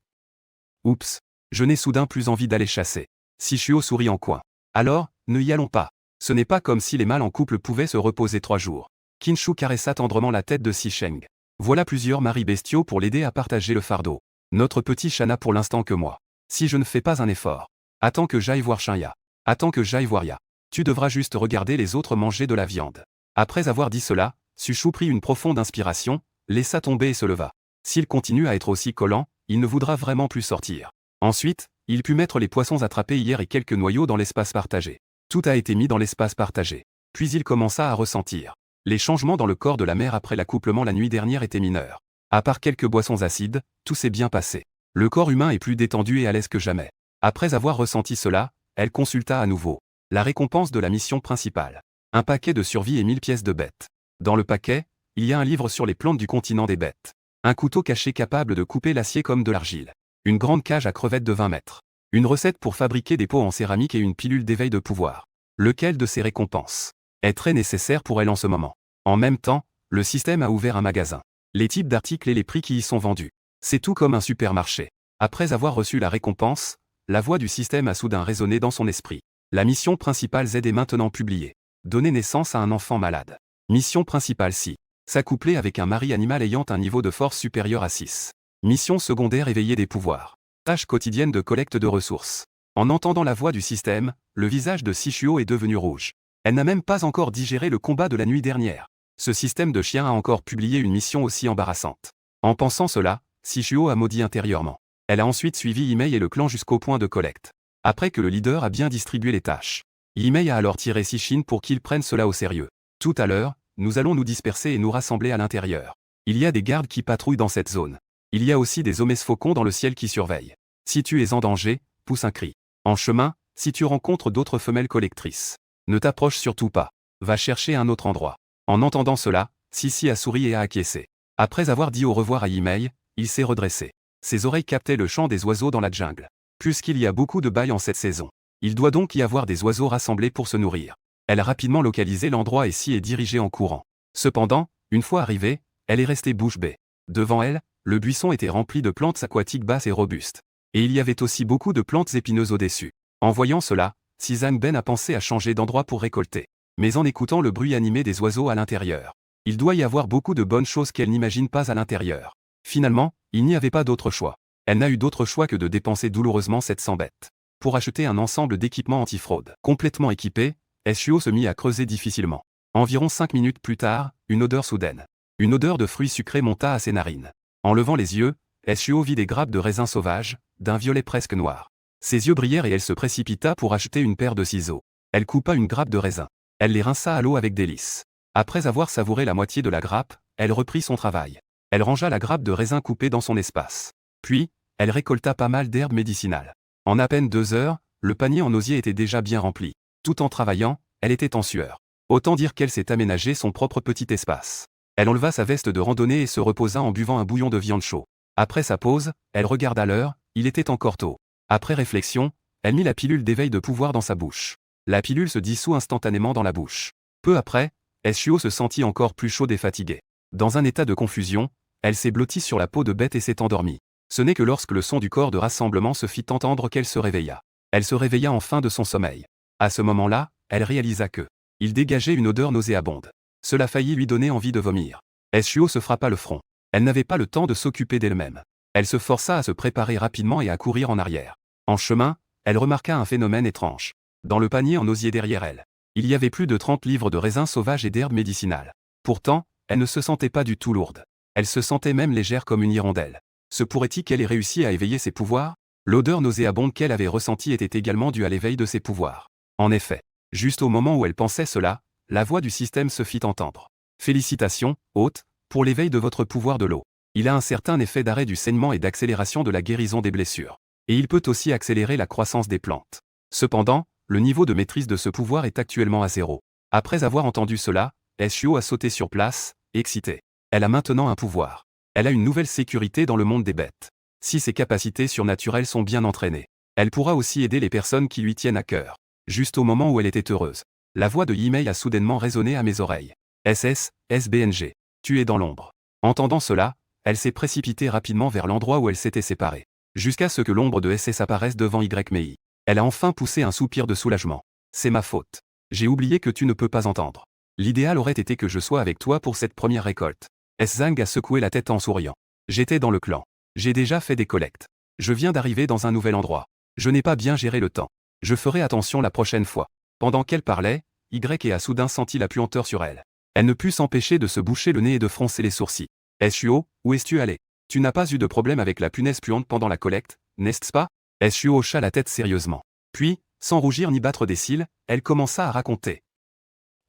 Oups, je n'ai soudain plus envie d'aller chasser. Si Shuo sourit en coin. Alors, ne y allons pas. Ce n'est pas comme si les mâles en couple pouvaient se reposer 3 jours. Qinshu caressa tendrement la tête de Si Sheng. Voilà plusieurs maris bestiaux pour l'aider à partager le fardeau. Notre petit chat n'a pour l'instant que moi. Si je ne fais pas un effort. Attends que j'aille voir Shinya. Attends que j'aille voir Ya. Tu devras juste regarder les autres manger de la viande. Après avoir dit cela, Sushu prit une profonde inspiration, laissa tomber et se leva. S'il continue à être aussi collant, il ne voudra vraiment plus sortir. Ensuite, il put mettre les poissons attrapés hier et quelques noyaux dans l'espace partagé. Tout a été mis dans l'espace partagé. Puis il commença à ressentir. Les changements dans le corps de la mère après l'accouplement la nuit dernière étaient mineurs. À part quelques boissons acides, tout s'est bien passé. Le corps humain est plus détendu et à l'aise que jamais. Après avoir ressenti cela, elle consulta à nouveau la récompense de la mission principale. Un paquet de survie et 1000 pièces de bêtes. Dans le paquet, il y a un livre sur les plantes du continent des bêtes. Un couteau caché capable de couper l'acier comme de l'argile. Une grande cage à crevettes de 20 mètres. Une recette pour fabriquer des pots en céramique et une pilule d'éveil de pouvoir. Lequel de ces récompenses est très nécessaire pour elle en ce moment? En même temps, le système a ouvert un magasin. Les types d'articles et les prix qui y sont vendus. C'est tout comme un supermarché. Après avoir reçu la récompense, la voix du système a soudain résonné dans son esprit. La mission principale Z est maintenant publiée. Donner naissance à un enfant malade. Mission principale Si. S'accoupler avec un mari animal ayant un niveau de force supérieur à 6. Mission secondaire éveiller des pouvoirs. Tâche quotidienne de collecte de ressources. En entendant la voix du système, le visage de Si Shuo est devenu rouge. Elle n'a même pas encore digéré le combat de la nuit dernière. Ce système de chien a encore publié une mission aussi embarrassante. En pensant cela, Si Shuo a maudit intérieurement. Elle a ensuite suivi Yimei et le clan jusqu'au point de collecte. Après que le leader a bien distribué les tâches, Yimei a alors tiré Sishin pour qu'il prenne cela au sérieux. Tout à l'heure, nous allons nous disperser et nous rassembler à l'intérieur. Il y a des gardes qui patrouillent dans cette zone. Il y a aussi des hommes faucons dans le ciel qui surveillent. Si tu es en danger, pousse un cri. En chemin, si tu rencontres d'autres femelles collectrices, ne t'approche surtout pas. Va chercher un autre endroit. En entendant cela, Sissi a souri et a acquiescé. Après avoir dit au revoir à Yimei, il s'est redressé. Ses oreilles captaient le chant des oiseaux dans la jungle. Puisqu'il y a beaucoup de bails en cette saison, il doit donc y avoir des oiseaux rassemblés pour se nourrir. Elle a rapidement localisé l'endroit et s'y est dirigée en courant. Cependant, une fois arrivée, elle est restée bouche bée. Devant elle, le buisson était rempli de plantes aquatiques basses et robustes. Et il y avait aussi beaucoup de plantes épineuses au-dessus. En voyant cela, Sizang Ben a pensé à changer d'endroit pour récolter. Mais en écoutant le bruit animé des oiseaux à l'intérieur, il doit y avoir beaucoup de bonnes choses qu'elle n'imagine pas à l'intérieur. Finalement, il n'y avait pas d'autre choix. Elle n'a eu d'autre choix que de dépenser douloureusement 700 bêtes pour acheter un ensemble d'équipements antifraude. Complètement équipé, Shuo se mit à creuser difficilement. Environ 5 minutes plus tard, une odeur soudaine. Une odeur de fruits sucrés monta à ses narines. En levant les yeux, Shuo vit des grappes de raisins sauvages, d'un violet presque noir. Ses yeux brillèrent et elle se précipita pour acheter une paire de ciseaux. Elle coupa une grappe de raisin. Elle les rinça à l'eau avec délice. Après avoir savouré la moitié de la grappe, elle reprit son travail. Elle rangea la grappe de raisin coupé dans son espace. Puis, elle récolta pas mal d'herbes médicinales. En à peine 2 heures, le panier en osier était déjà bien rempli. Tout en travaillant, elle était en sueur. Autant dire qu'elle s'est aménagé son propre petit espace. Elle enleva sa veste de randonnée et se reposa en buvant un bouillon de viande chaud. Après sa pause, elle regarda l'heure, il était encore tôt. Après réflexion, elle mit la pilule d'éveil de pouvoir dans sa bouche. La pilule se dissout instantanément dans la bouche. Peu après, Eschuo se sentit encore plus chaude et fatiguée. Dans un état de confusion, elle s'est blottie sur la peau de bête et s'est endormie. Ce n'est que lorsque le son du corps de rassemblement se fit entendre qu'elle se réveilla. Elle se réveilla enfin de son sommeil. À ce moment-là, elle réalisa que il dégageait une odeur nauséabonde. Cela faillit lui donner envie de vomir. Eschuo se frappa le front. Elle n'avait pas le temps de s'occuper d'elle-même. Elle se força à se préparer rapidement et à courir en arrière. En chemin, elle remarqua un phénomène étrange. Dans le panier en osier derrière elle, il y avait plus de 30 livres de raisins sauvages et d'herbes médicinales. Pourtant, elle ne se sentait pas du tout lourde. Elle se sentait même légère comme une hirondelle. Se pourrait-il qu'elle ait réussi à éveiller ses pouvoirs? L'odeur nauséabonde qu'elle avait ressentie était également due à l'éveil de ses pouvoirs. En effet, juste au moment où elle pensait cela, la voix du système se fit entendre. Félicitations, hôte, pour l'éveil de votre pouvoir de l'eau. Il a un certain effet d'arrêt du saignement et d'accélération de la guérison des blessures. Et il peut aussi accélérer la croissance des plantes. Cependant, le niveau de maîtrise de ce pouvoir est actuellement à 0. Après avoir entendu cela, Eschuo a sauté sur place, excitée. Elle a maintenant un pouvoir. Elle a une nouvelle sécurité dans le monde des bêtes. Si ses capacités surnaturelles sont bien entraînées, elle pourra aussi aider les personnes qui lui tiennent à cœur. Juste au moment où elle était heureuse, la voix de Yimei a soudainement résonné à mes oreilles. SBNG. Tu es dans l'ombre. Entendant cela, elle s'est précipitée rapidement vers l'endroit où elle s'était séparée. Jusqu'à ce que l'ombre de SS apparaisse devant Ymei. Elle a enfin poussé un soupir de soulagement. C'est ma faute. J'ai oublié que tu ne peux pas entendre. L'idéal aurait été que je sois avec toi pour cette première récolte. Zhang a secoué la tête en souriant. J'étais dans le clan. J'ai déjà fait des collectes. Je viens d'arriver dans un nouvel endroit. Je n'ai pas bien géré le temps. Je ferai attention la prochaine fois. Pendant qu'elle parlait, Y a soudain senti la puanteur sur elle. Elle ne put s'empêcher de se boucher le nez et de froncer les sourcils. Eschuo, où es-tu allé? Tu n'as pas eu de problème avec la punaise puante pendant la collecte, n'est-ce pas? Eschuo hocha la tête sérieusement. Puis, sans rougir ni battre des cils, elle commença à raconter.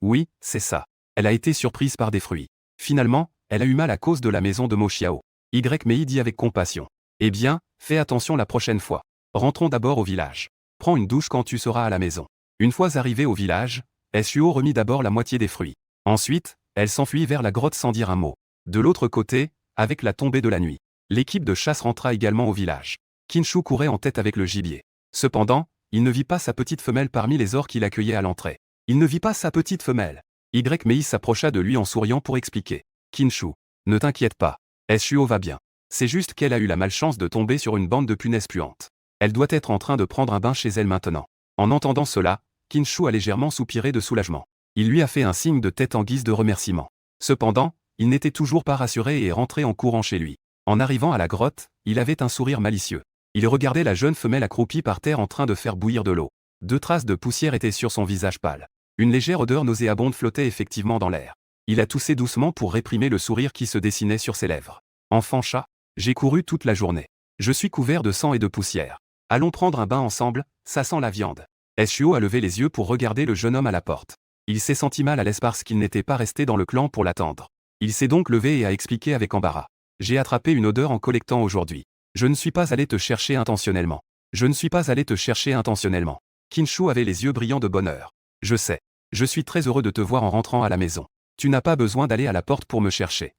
Oui, c'est ça. Elle a été surprise par des fruits. Finalement, elle a eu mal à cause de la maison de Mochiao. Ymei dit avec compassion. Eh bien, fais attention la prochaine fois. Rentrons d'abord au village. Prends une douche quand tu seras à la maison. Une fois arrivée au village, Eschuo remit d'abord la moitié des fruits. Ensuite, elle s'enfuit vers la grotte sans dire un mot. De l'autre côté, avec la tombée de la nuit, l'équipe de chasse rentra également au village. Kinshu courait en tête avec le gibier. Cependant, il ne vit pas sa petite femelle parmi les ors qui l'accueillaient à l'entrée. Il ne vit pas sa petite femelle. Ymei s'approcha de lui en souriant pour expliquer. Kinshu, ne t'inquiète pas. Eschuo va bien. C'est juste qu'elle a eu la malchance de tomber sur une bande de punaises puantes. Elle doit être en train de prendre un bain chez elle maintenant. En entendant cela, Kinshu a légèrement soupiré de soulagement. Il lui a fait un signe de tête en guise de remerciement. Cependant, il n'était toujours pas rassuré et est rentré en courant chez lui. En arrivant à la grotte, il avait un sourire malicieux. Il regardait la jeune femelle accroupie par terre en train de faire bouillir de l'eau. 2 traces de poussière étaient sur son visage pâle. Une légère odeur nauséabonde flottait effectivement dans l'air. Il a toussé doucement pour réprimer le sourire qui se dessinait sur ses lèvres. Enfant chat, j'ai couru toute la journée. Je suis couvert de sang et de poussière. Allons prendre un bain ensemble, ça sent la viande. Eschuo a levé les yeux pour regarder le jeune homme à la porte. Il s'est senti mal à l'aise parce qu'il n'était pas resté dans le clan pour l'attendre. Il s'est donc levé et a expliqué avec embarras. J'ai attrapé une odeur en collectant aujourd'hui. Je ne suis pas allé te chercher intentionnellement. Je ne suis pas allé te chercher intentionnellement. Kinshu avait les yeux brillants de bonheur. Je sais. Je suis très heureux de te voir en rentrant à la maison. Tu n'as pas besoin d'aller à la porte pour me chercher.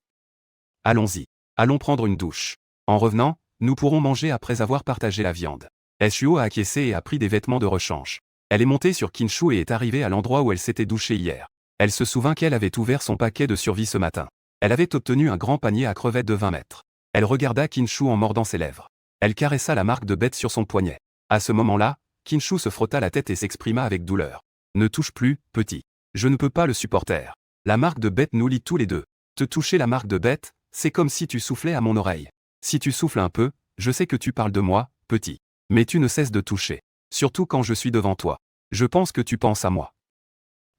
Allons-y. Allons prendre une douche. En revenant, nous pourrons manger après avoir partagé la viande. Eschuo a acquiescé et a pris des vêtements de rechange. Elle est montée sur Kinshu et est arrivée à l'endroit où elle s'était douchée hier. Elle se souvint qu'elle avait ouvert son paquet de survie ce matin. Elle avait obtenu un grand panier à crevettes de 20 mètres. Elle regarda Kinshu en mordant ses lèvres. Elle caressa la marque de bête sur son poignet. À ce moment-là, Kinshu se frotta la tête et s'exprima avec douleur. Ne touche plus, petit. Je ne peux pas le supporter. La marque de bête nous lie tous les deux. Te toucher la marque de bête, c'est comme si tu soufflais à mon oreille. Si tu souffles un peu, je sais que tu parles de moi, petit. Mais tu ne cesses de toucher. Surtout quand je suis devant toi. Je pense que tu penses à moi.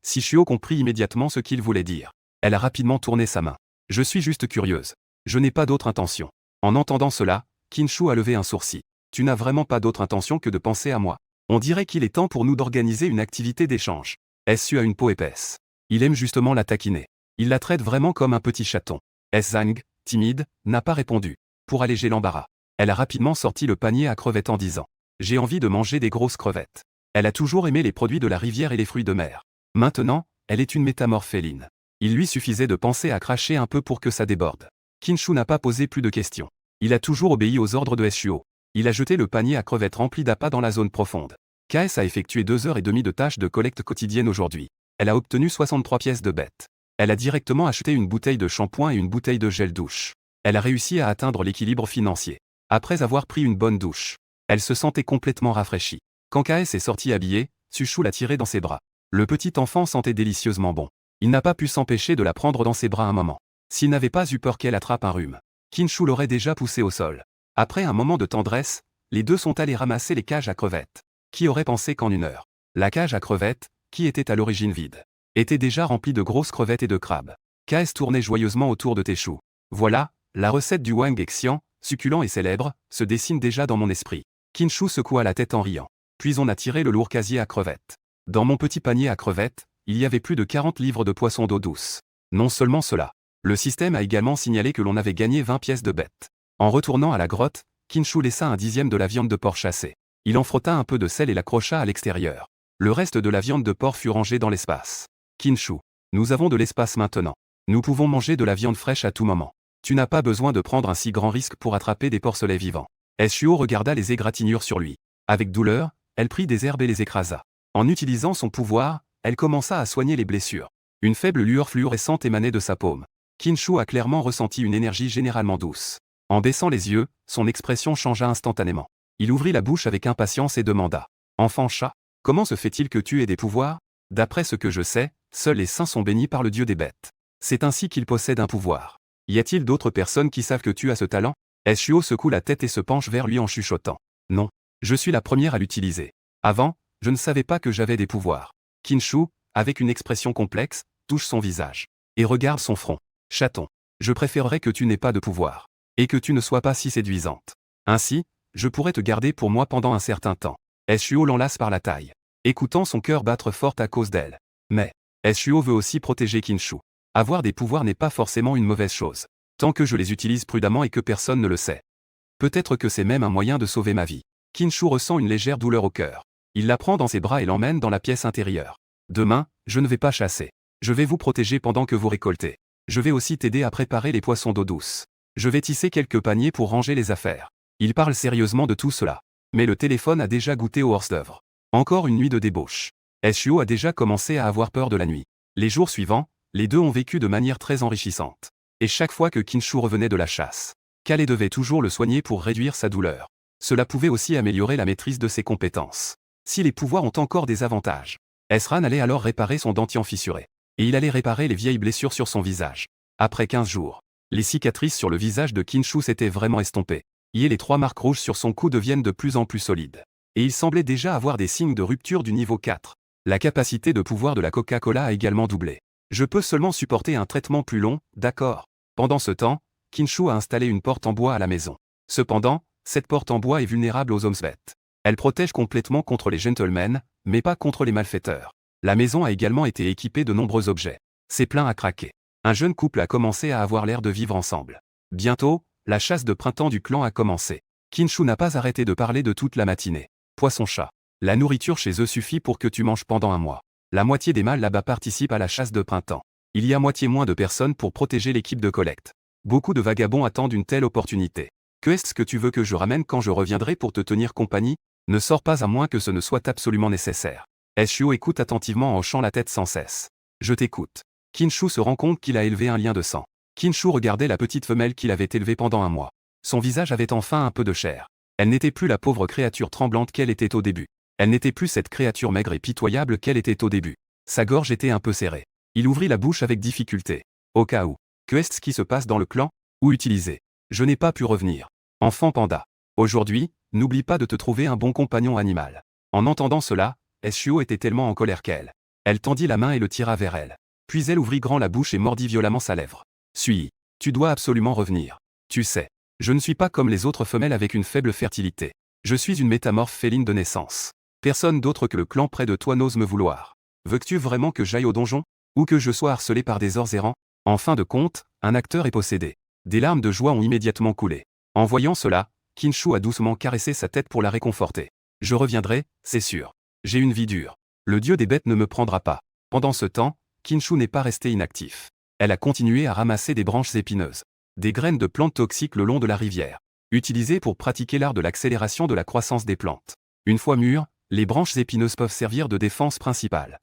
Shishio comprit immédiatement ce qu'il voulait dire. Elle a rapidement tourné sa main. Je suis juste curieuse. Je n'ai pas d'autre intention. En entendant cela, Kinshu a levé un sourcil. Tu n'as vraiment pas d'autre intention que de penser à moi. On dirait qu'il est temps pour nous d'organiser une activité d'échange. Su a une peau épaisse. Il aime justement la taquiner. Il la traite vraiment comme un petit chaton. Zhang, timide, n'a pas répondu. Pour alléger l'embarras, elle a rapidement sorti le panier à crevettes en disant « J'ai envie de manger des grosses crevettes ». Elle a toujours aimé les produits de la rivière et les fruits de mer. Maintenant, elle est une métamorphe féline. Il lui suffisait de penser à cracher un peu pour que ça déborde. Qin n'a pas posé plus de questions. Il a toujours obéi aux ordres de Shuo. Il a jeté le panier à crevettes rempli d'appâts dans la zone profonde. KS a effectué 2h30 de tâches de collecte quotidienne aujourd'hui. Elle a obtenu 63 pièces de bête. Elle a directement acheté une bouteille de shampoing et une bouteille de gel douche. Elle a réussi à atteindre l'équilibre financier. Après avoir pris une bonne douche, elle se sentait complètement rafraîchie. Quand KS est sorti habillé, Sushou l'a tiré dans ses bras. Le petit enfant sentait délicieusement bon. Il n'a pas pu s'empêcher de la prendre dans ses bras un moment. S'il n'avait pas eu peur qu'elle attrape un rhume, Qin l'aurait déjà poussé au sol. Après un moment de tendresse, les deux sont allés ramasser les cages à crevettes. Qui aurait pensé qu'en une heure, la cage à crevettes, qui était à l'origine vide, était déjà remplie de grosses crevettes et de crabes. KS tournait joyeusement autour de Teshu. Voilà, la recette du Wang Xian, succulent et célèbre, se dessine déjà dans mon esprit. Qin secoua la tête en riant. Puis on a tiré le lourd casier à crevettes. Dans mon petit panier à crevettes, il y avait plus de 40 livres de poisson d'eau douce. Non seulement cela, le système a également signalé que l'on avait gagné 20 pièces de bête. En retournant à la grotte, Qin laissa un dixième de la viande de porc chassée. Il en frotta un peu de sel et l'accrocha à l'extérieur. Le reste de la viande de porc fut rangé dans l'espace. Qin, nous avons de l'espace maintenant. Nous pouvons manger de la viande fraîche à tout moment. Tu n'as pas besoin de prendre un si grand risque pour attraper des porcelets vivants. Shuo regarda les égratignures sur lui. Avec douleur, elle prit des herbes et les écrasa. En utilisant son pouvoir, elle commença à soigner les blessures. Une faible lueur fluorescente émanait de sa paume. Qin a clairement ressenti une énergie généralement douce. En baissant les yeux, son expression changea instantanément. Il ouvrit la bouche avec impatience et demanda « Enfant chat, comment se fait-il que tu aies des pouvoirs ? D'après ce que je sais, seuls les saints sont bénis par le dieu des bêtes. C'est ainsi qu'il possède un pouvoir. Y a-t-il d'autres personnes qui savent que tu as ce talent ?» Shuo secoue la tête et se penche vers lui en chuchotant « Non, je suis la première à l'utiliser. Avant, je ne savais pas que j'avais des pouvoirs. » Qin, avec une expression complexe, touche son visage et regarde son front. « Chaton, je préférerais que tu n'aies pas de pouvoir. Et que tu ne sois pas si séduisante. Ainsi, je pourrais te garder pour moi pendant un certain temps. » Shuo l'enlace par la taille, écoutant son cœur battre fort à cause d'elle. Mais, Shuo veut aussi protéger Qin. Avoir des pouvoirs n'est pas forcément une mauvaise chose. Tant que je les utilise prudemment et que personne ne le sait. Peut-être que c'est même un moyen de sauver ma vie. Qin ressent une légère douleur au cœur. Il la prend dans ses bras et l'emmène dans la pièce intérieure. Demain, je ne vais pas chasser. Je vais vous protéger pendant que vous récoltez. Je vais aussi t'aider à préparer les poissons d'eau douce. Je vais tisser quelques paniers pour ranger les affaires. Il parle sérieusement de tout cela. Mais le téléphone a déjà goûté au hors-d'œuvre. Encore une nuit de débauche. Shuo a déjà commencé à avoir peur de la nuit. Les jours suivants, les deux ont vécu de manière très enrichissante. Et chaque fois que Qin revenait de la chasse, Kale devait toujours le soigner pour réduire sa douleur. Cela pouvait aussi améliorer la maîtrise de ses compétences. Si les pouvoirs ont encore des avantages, Esran allait alors réparer son dentier fissuré. Et il allait réparer les vieilles blessures sur son visage. Après 15 jours, les cicatrices sur le visage de Qin s'étaient vraiment estompées. Et les 3 marques rouges sur son cou deviennent de plus en plus solides. Et il semblait déjà avoir des signes de rupture du niveau 4. La capacité de pouvoir de la Coca-Cola a également doublé. Je peux seulement supporter un traitement plus long, d'accord. Pendant ce temps, Qin a installé une porte en bois à la maison. Cependant, cette porte en bois est vulnérable aux hommes bêtes. Elle protège complètement contre les gentlemen, mais pas contre les malfaiteurs. La maison a également été équipée de nombreux objets. C'est plein à craquer. Un jeune couple a commencé à avoir l'air de vivre ensemble. Bientôt, la chasse de printemps du clan a commencé. Qin n'a pas arrêté de parler de toute la matinée. Poisson-chat. La nourriture chez eux suffit pour que tu manges pendant un mois. La moitié des mâles là-bas participent à la chasse de printemps. Il y a moitié moins de personnes pour protéger l'équipe de collecte. Beaucoup de vagabonds attendent une telle opportunité. Que est-ce que tu veux que je ramène quand je reviendrai pour te tenir compagnie ? Ne sors pas à moins que ce ne soit absolument nécessaire. Shuo écoute attentivement en hochant la tête sans cesse. Je t'écoute. Qin se rend compte qu'il a élevé un lien de sang. Qin regardait la petite femelle qu'il avait élevée pendant un mois. Son visage avait enfin un peu de chair. Elle n'était plus la pauvre créature tremblante qu'elle était au début. Elle n'était plus cette créature maigre et pitoyable qu'elle était au début. Sa gorge était un peu serrée. Il ouvrit la bouche avec difficulté. Au cas où. Que est-ce qui se passe dans le clan ? Ou utiliser. Je n'ai pas pu revenir. Enfant panda. Aujourd'hui, n'oublie pas de te trouver un bon compagnon animal. En entendant cela, Shuo était tellement en colère qu'elle. Elle tendit la main et le tira vers elle. Puis elle ouvrit grand la bouche et mordit violemment sa lèvre. Suis. Tu dois absolument revenir. Tu sais. Je ne suis pas comme les autres femelles avec une faible fertilité. Je suis une métamorphe féline de naissance. Personne d'autre que le clan près de toi n'ose me vouloir. Veux-tu vraiment que j'aille au donjon? Ou que je sois harcelé par des orcs errants? En fin de compte, un acteur est possédé. Des larmes de joie ont immédiatement coulé. En voyant cela, Kinshu a doucement caressé sa tête pour la réconforter. Je reviendrai, c'est sûr. J'ai une vie dure. Le dieu des bêtes ne me prendra pas. Pendant ce temps, Kinshu n'est pas resté inactif. Elle a continué à ramasser des branches épineuses, des graines de plantes toxiques le long de la rivière, utilisées pour pratiquer l'art de l'accélération de la croissance des plantes. Une fois mûres, les branches épineuses peuvent servir de défense principale.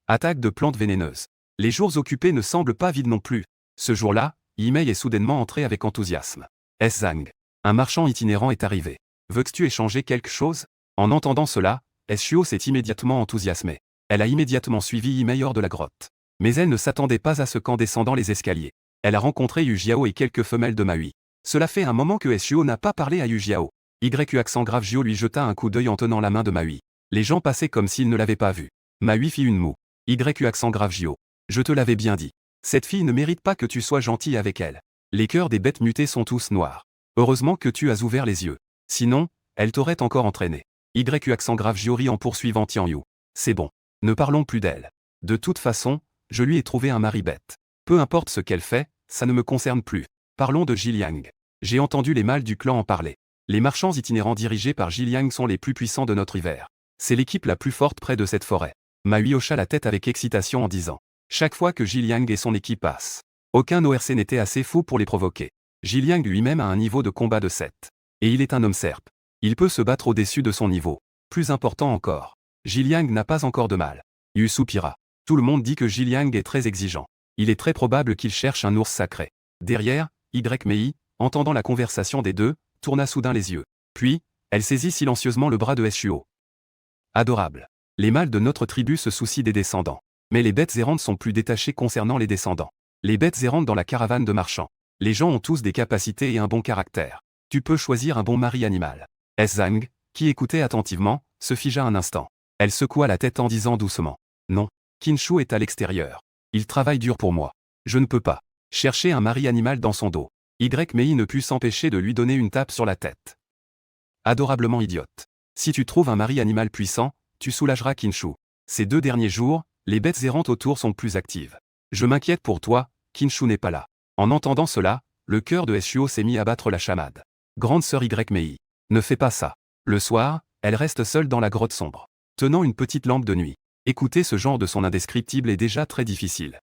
Attaque de plantes vénéneuses. Les jours occupés ne semblent pas vides non plus. Ce jour-là, Yimei est soudainement entré avec enthousiasme. Zhang. Un marchand itinérant est arrivé. Veux-tu échanger quelque chose? En entendant cela, Shuo s'est immédiatement enthousiasmée. Elle a immédiatement suivi Yimei hors de la grotte. Mais elle ne s'attendait pas à ce qu'en descendant les escaliers, elle a rencontré Yu Jiao et quelques femelles de Maui. Cela fait un moment que Shuo n'a pas parlé à Yu Jiao. YU accent grave Jiao lui jeta un coup d'œil en tenant la main de Maui. Les gens passaient comme s'ils ne l'avaient pas vu. Maui fit une moue. YU accent grave Jiao. Je te l'avais bien dit. Cette fille ne mérite pas que tu sois gentil avec elle. Les cœurs des bêtes mutées sont tous noirs. Heureusement que tu as ouvert les yeux. Sinon, elle t'aurait encore entraîné. YU accent grave Jiao rit en poursuivant Tian Yu. C'est bon. Ne parlons plus d'elle. De toute façon, je lui ai trouvé un mari bête. Peu importe ce qu'elle fait, ça ne me concerne plus. Parlons de Jiliang. J'ai entendu les mâles du clan en parler. Les marchands itinérants dirigés par Jiliang sont les plus puissants de notre hiver. C'est l'équipe la plus forte près de cette forêt. Maui hocha la tête avec excitation en disant. Chaque fois que Jiliang et son équipe passent, aucun ORC n'était assez fou pour les provoquer. Jiliang lui-même a un niveau de combat de 7. Et il est un homme serpe. Il peut se battre au-dessus de son niveau. Plus important encore. Jiliang n'a pas encore de mal. Yu soupira. Tout le monde dit que Jiliang est très exigeant. Il est très probable qu'il cherche un ours sacré. Derrière, Mei, entendant la conversation des deux, tourna soudain les yeux. Puis, elle saisit silencieusement le bras de Shuo. Adorable. Les mâles de notre tribu se soucient des descendants. Mais les bêtes errantes sont plus détachées concernant les descendants. Les bêtes errantes dans la caravane de marchands. Les gens ont tous des capacités et un bon caractère. Tu peux choisir un bon mari animal. Zhang, qui écoutait attentivement, se figea un instant. Elle secoua la tête en disant doucement. Non. Kinshu est à l'extérieur. Il travaille dur pour moi. Je ne peux pas chercher un mari animal dans son dos. Mei ne put s'empêcher de lui donner une tape sur la tête. Adorablement idiote. Si tu trouves un mari animal puissant, tu soulageras Kinshu. Ces 2 derniers jours, les bêtes errantes autour sont plus actives. Je m'inquiète pour toi, Kinshu n'est pas là. En entendant cela, le cœur de Shuo s'est mis à battre la chamade. Grande sœur Mei. Ne fais pas ça. Le soir, elle reste seule dans la grotte sombre, tenant une petite lampe de nuit. Écouter ce genre de son indescriptible est déjà très difficile.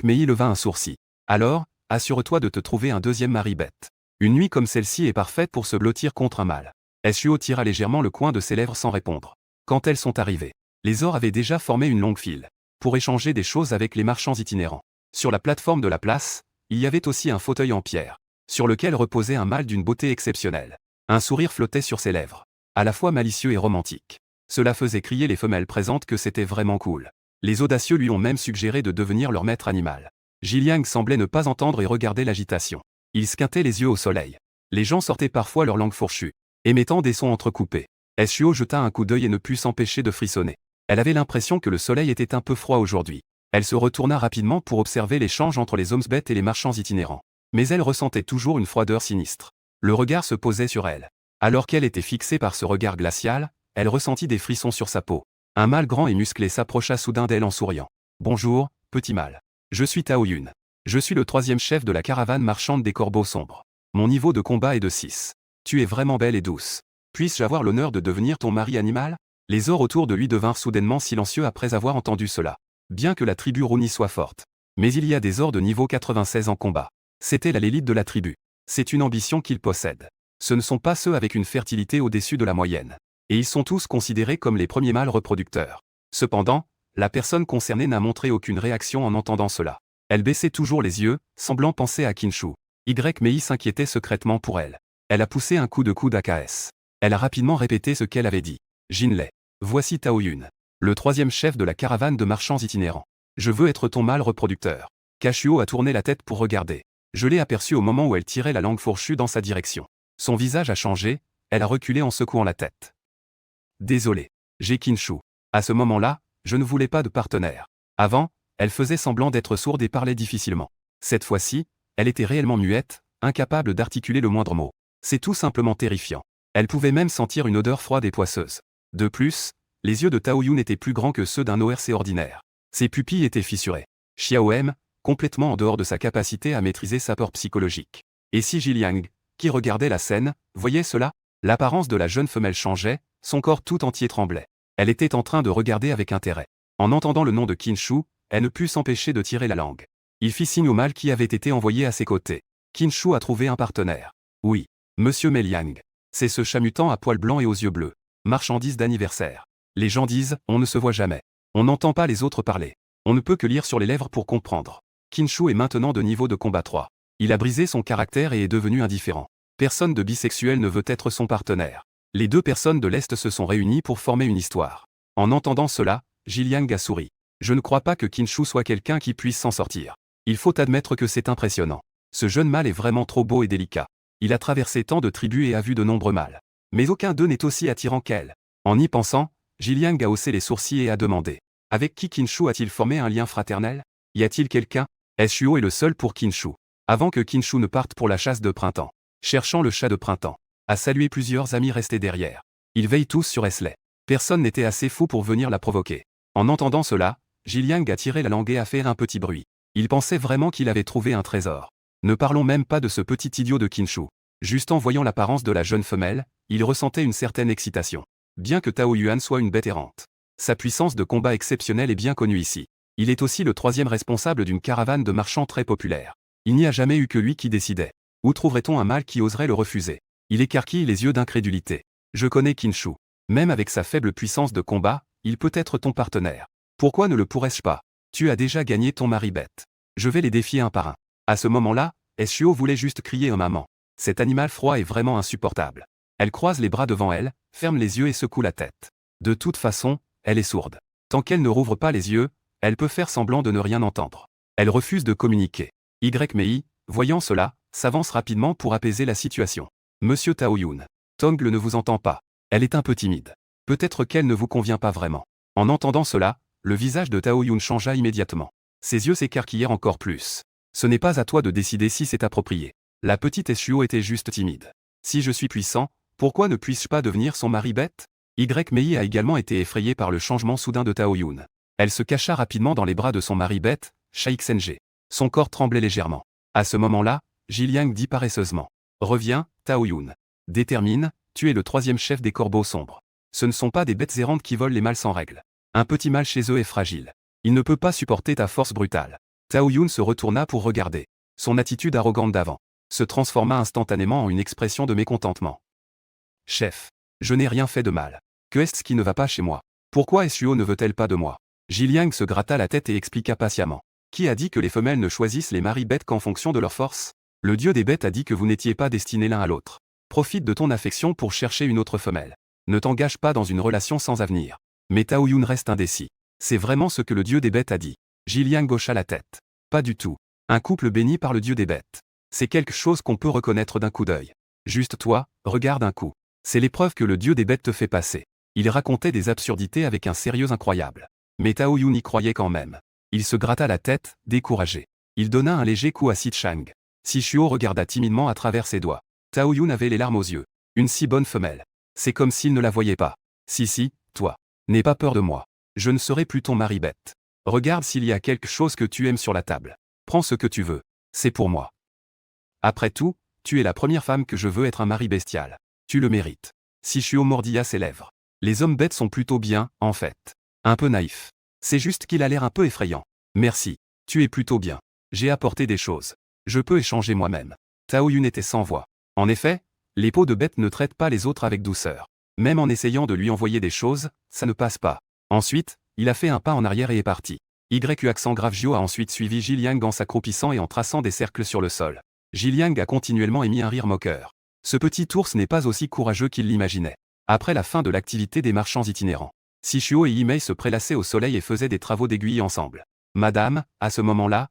Mei leva un sourcil. Alors, assure-toi de te trouver un deuxième mari bête. Une nuit comme celle-ci est parfaite pour se blottir contre un mâle. Shuo tira légèrement le coin de ses lèvres sans répondre. Quand elles sont arrivées, les orcs avaient déjà formé une longue file pour échanger des choses avec les marchands itinérants. Sur la plateforme de la place, il y avait aussi un fauteuil en pierre, sur lequel reposait un mâle d'une beauté exceptionnelle. Un sourire flottait sur ses lèvres, à la fois malicieux et romantique. Cela faisait crier les femelles présentes que c'était vraiment cool. Les audacieux lui ont même suggéré de devenir leur maître animal. Jiliang semblait ne pas entendre et regarder l'agitation. Il squintait les yeux au soleil. Les gens sortaient parfois leur langue fourchue, émettant des sons entrecoupés. Shuo jeta un coup d'œil et ne put s'empêcher de frissonner. Elle avait l'impression que le soleil était un peu froid aujourd'hui. Elle se retourna rapidement pour observer l'échange entre les hommes bêtes et les marchands itinérants. Mais elle ressentait toujours une froideur sinistre. Le regard se posait sur elle. Alors qu'elle était fixée par ce regard glacial, elle ressentit des frissons sur sa peau. Un mâle grand et musclé s'approcha soudain d'elle en souriant. « Bonjour, petit mâle. Je suis Tao Yun. Je suis le 3e chef de la caravane marchande des corbeaux sombres. Mon niveau de combat est de 6. Tu es vraiment belle et douce. Puisse-je avoir l'honneur de devenir ton mari animal ?» Les orcs autour de lui devinrent soudainement silencieux après avoir entendu cela. Bien que la tribu Rouni soit forte. Mais il y a des orcs de niveau 96 en combat. C'était l'élite de la tribu. C'est une ambition qu'ils possèdent. Ce ne sont pas ceux avec une fertilité au-dessus de la moyenne. Et ils sont tous considérés comme les premiers mâles reproducteurs. Cependant, la personne concernée n'a montré aucune réaction en entendant cela. Elle baissait toujours les yeux, semblant penser à Kinshu. Mei s'inquiétait secrètement pour elle. Elle a poussé un coup de coude à KS. Elle a rapidement répété ce qu'elle avait dit. Jinlei. Voici Tao Yun, le 3e chef de la caravane de marchands itinérants. Je veux être ton mâle reproducteur. Kashuo a tourné la tête pour regarder. Je l'ai aperçue au moment où elle tirait la langue fourchue dans sa direction. Son visage a changé, elle a reculé en secouant la tête. Désolé. J'ai Kinshu. À ce moment-là, je ne voulais pas de partenaire. Avant, elle faisait semblant d'être sourde et parlait difficilement. Cette fois-ci, elle était réellement muette, incapable d'articuler le moindre mot. C'est tout simplement terrifiant. Elle pouvait même sentir une odeur froide et poisseuse. De plus, Les yeux de Tao Yun étaient plus grands que ceux d'un ORC ordinaire. Ses pupilles étaient fissurées. Xiao M, complètement en dehors de sa capacité à maîtriser sa peur psychologique. Et si Jiliang, qui regardait la scène, voyait cela, l'apparence de la jeune femelle changeait, son corps tout entier tremblait. Elle était en train de regarder avec intérêt. En entendant le nom de Qin Shu, elle ne put s'empêcher de tirer la langue. Il fit signe au mâle qui avait été envoyé à ses côtés. Qin Shu a trouvé un partenaire. Oui, Monsieur Meliang. C'est ce chamutant à poils blancs et aux yeux bleus. Marchandise d'anniversaire. Les gens disent, on ne se voit jamais. On n'entend pas les autres parler. On ne peut que lire sur les lèvres pour comprendre. Qin Shu est maintenant de niveau de combat 3. Il a brisé son caractère et est devenu indifférent. Personne de bisexuel ne veut être son partenaire. Les deux personnes de l'Est se sont réunies pour former une histoire. En entendant cela, Jiliang a souri. Je ne crois pas que Qin Shu soit quelqu'un qui puisse s'en sortir. Il faut admettre que c'est impressionnant. Ce jeune mâle est vraiment trop beau et délicat. Il a traversé tant de tribus et a vu de nombreux mâles. Mais aucun d'eux n'est aussi attirant qu'elle. En y pensant, Jiliang a haussé les sourcils et a demandé. Avec qui Qin Shu a-t-il formé un lien fraternel? Y a-t-il quelqu'un? Shuo est le seul pour Qin Shu. Avant que Qin Shu ne parte pour la chasse de printemps. Cherchant le chat de printemps. A salué plusieurs amis restés derrière. Ils veillent tous sur Esley. Personne n'était assez fou pour venir la provoquer. En entendant cela, Jiliang a tiré la langue et a fait un petit bruit. Il pensait vraiment qu'il avait trouvé un trésor. Ne parlons même pas de ce petit idiot de Qin Shu. Juste en voyant l'apparence de la jeune femelle, il ressentait une certaine excitation. Bien que Tao Yuan soit une bête errante. Sa puissance de combat exceptionnelle est bien connue ici. Il est aussi le troisième responsable d'une caravane de marchands très populaire. Il n'y a jamais eu que lui qui décidait. Où trouverait-on un mâle qui oserait le refuser? Il écarquille les yeux d'incrédulité. Je connais Qin Shu. Même avec sa faible puissance de combat, il peut être ton partenaire. Pourquoi ne le pourrais-je pas? Tu as déjà gagné ton mari bête. Je vais les défier un par un. À ce moment-là, Shuo voulait juste crier un maman. Cet animal froid est vraiment insupportable. Elle croise les bras devant elle, ferme les yeux et secoue la tête. De toute façon, elle est sourde. Tant qu'elle ne rouvre pas les yeux, elle peut faire semblant de ne rien entendre. Elle refuse de communiquer. Mei, voyant cela, s'avance rapidement pour apaiser la situation. Monsieur Tao Yun. Tongle ne vous entend pas. Elle est un peu timide. Peut-être qu'elle ne vous convient pas vraiment. En entendant cela, le visage de Tao Yun changea immédiatement. Ses yeux s'écarquillèrent encore plus. Ce n'est pas à toi de décider si c'est approprié. La petite Shuo était juste timide. Si je suis puissant, pourquoi ne puis-je pas devenir son mari bête? Mei a également été effrayée par le changement soudain de Tao Yun. Elle se cacha rapidement dans les bras de son mari bête, Shaik Senje. Son corps tremblait légèrement. À ce moment-là, Jiliang dit paresseusement. Reviens, Tao Yun. Détermine, tu es le troisième chef des corbeaux sombres. Ce ne sont pas des bêtes errantes qui volent les mâles sans règle. Un petit mâle chez eux est fragile. Il ne peut pas supporter ta force brutale. Tao Yun se retourna pour regarder. Son attitude arrogante d'avant se transforma instantanément en une expression de mécontentement. Chef, je n'ai rien fait de mal. Que est-ce qui ne va pas chez moi? Pourquoi Shuo ne veut-elle pas de moi? Jiliang se gratta la tête et expliqua patiemment. Qui a dit que les femelles ne choisissent les maris bêtes qu'en fonction de leur force? Le dieu des bêtes a dit que vous n'étiez pas destinés l'un à l'autre. Profite de ton affection pour chercher une autre femelle. Ne t'engage pas dans une relation sans avenir. Mais Tao Yun reste indécis. C'est vraiment ce que le dieu des bêtes a dit. Jiliang hocha la tête. Pas du tout. Un couple béni par le dieu des bêtes. C'est quelque chose qu'on peut reconnaître d'un coup d'œil. Juste toi, regarde un coup. C'est l'épreuve que le dieu des bêtes te fait passer. Il racontait des absurdités avec un sérieux incroyable. Mais Tao Yun y croyait quand même. Il se gratta la tête, découragé. Il donna un léger coup à Si Chang. Si Shuo regarda timidement à travers ses doigts. Tao Yun avait les larmes aux yeux. Une si bonne femelle. C'est comme s'il ne la voyait pas. Si, toi. N'aie pas peur de moi. Je ne serai plus ton mari bête. Regarde s'il y a quelque chose que tu aimes sur la table. Prends ce que tu veux. C'est pour moi. Après tout, tu es la première femme que je veux être un mari bestial. Tu le mérites. Si Shuo mordilla ses lèvres. Les hommes bêtes sont plutôt bien, en fait. Un peu naïf. C'est juste qu'il a l'air un peu effrayant. Merci. Tu es plutôt bien. J'ai apporté des choses. Je peux échanger moi-même. Tao Yun était sans voix. En effet, les peaux de bête ne traitent pas les autres avec douceur. Même en essayant de lui envoyer des choses, ça ne passe pas. Ensuite, il a fait un pas en arrière et est parti. Accent grave Jio a ensuite suivi Jiliang en s'accroupissant et en traçant des cercles sur le sol. Jiliang a continuellement émis un rire moqueur. Ce petit ours n'est pas aussi courageux qu'il l'imaginait. Après la fin de l'activité des marchands itinérants, Shuo et Mei se prélassaient au soleil et faisaient des travaux d'aiguille ensemble. Madame, à ce moment-là,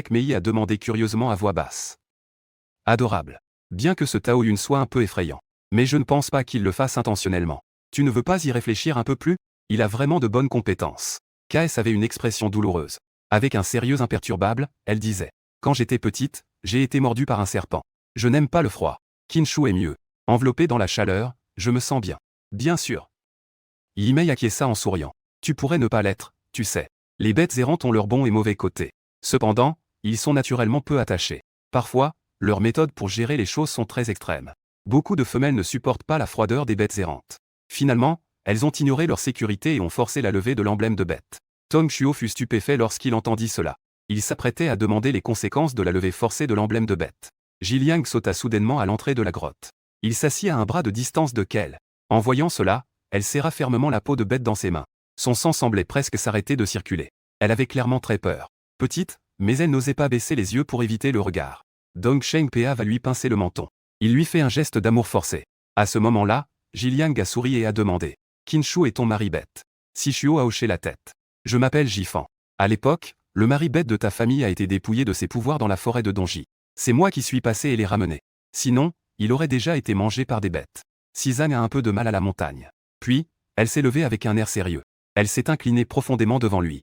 Mei a demandé curieusement à voix basse. Adorable. Bien que ce Tao Yun soit un peu effrayant. Mais je ne pense pas qu'il le fasse intentionnellement. Tu ne veux pas y réfléchir un peu plus? Il a vraiment de bonnes compétences. KS avait une expression douloureuse. Avec un sérieux imperturbable, elle disait. Quand j'étais petite, j'ai été mordue par un serpent. Je n'aime pas le froid. Qin Shu est mieux. Enveloppé dans la chaleur, je me sens bien. Bien sûr. Yimei acquiesça en souriant. Tu pourrais ne pas l'être, tu sais. Les bêtes errantes ont leurs bons et mauvais côtés. Cependant, ils sont naturellement peu attachés. Parfois, leurs méthodes pour gérer les choses sont très extrêmes. Beaucoup de femelles ne supportent pas la froideur des bêtes errantes. Finalement, elles ont ignoré leur sécurité et ont forcé la levée de l'emblème de bête. Tong Xuo fut stupéfait lorsqu'il entendit cela. Il s'apprêtait à demander les conséquences de la levée forcée de l'emblème de bête. Jiliang sauta soudainement à l'entrée de la grotte. Il s'assit à un bras de distance de Kel. En voyant cela, elle serra fermement la peau de bête dans ses mains. Son sang semblait presque s'arrêter de circuler. Elle avait clairement très peur. Petite, mais elle n'osait pas baisser les yeux pour éviter le regard. Dong Shengpa va lui pincer le menton. Il lui fait un geste d'amour forcé. À ce moment-là, Jiliang a souri et a demandé. Qinshu est ton mari bête. Sishuo a hoché la tête. Je m'appelle Jifan. À l'époque, le mari bête de ta famille a été dépouillé de ses pouvoirs dans la forêt de Donji. C'est moi qui suis passé et l'ai ramené. Sinon, il aurait déjà été mangé par des bêtes. Xizang a un peu de mal à la montagne. Puis, elle s'est levée avec un air sérieux. Elle s'est inclinée profondément devant lui.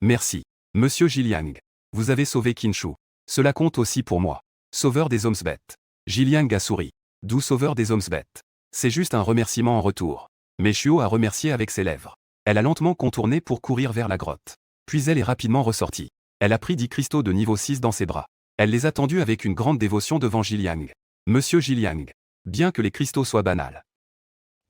Merci. Monsieur Jiliang. Vous avez sauvé Qinshu. Cela compte aussi pour moi. Sauveur des hommes bêtes. Jiliang a souri. D'où sauveur des hommes bêtes. C'est juste un remerciement en retour. Mais Shuo a remercié avec ses lèvres. Elle a lentement contourné pour courir vers la grotte. Puis elle est rapidement ressortie. Elle a pris 10 cristaux de niveau 6 dans ses bras. Elle les a tendus avec une grande dévotion devant Jiliang. Monsieur Jiliang. Bien que les cristaux soient banals.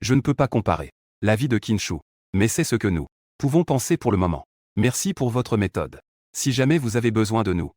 Je ne peux pas comparer la vie de Qinshu. Mais c'est ce que nous pouvons penser pour le moment. Merci pour votre méthode. Si jamais vous avez besoin de nous.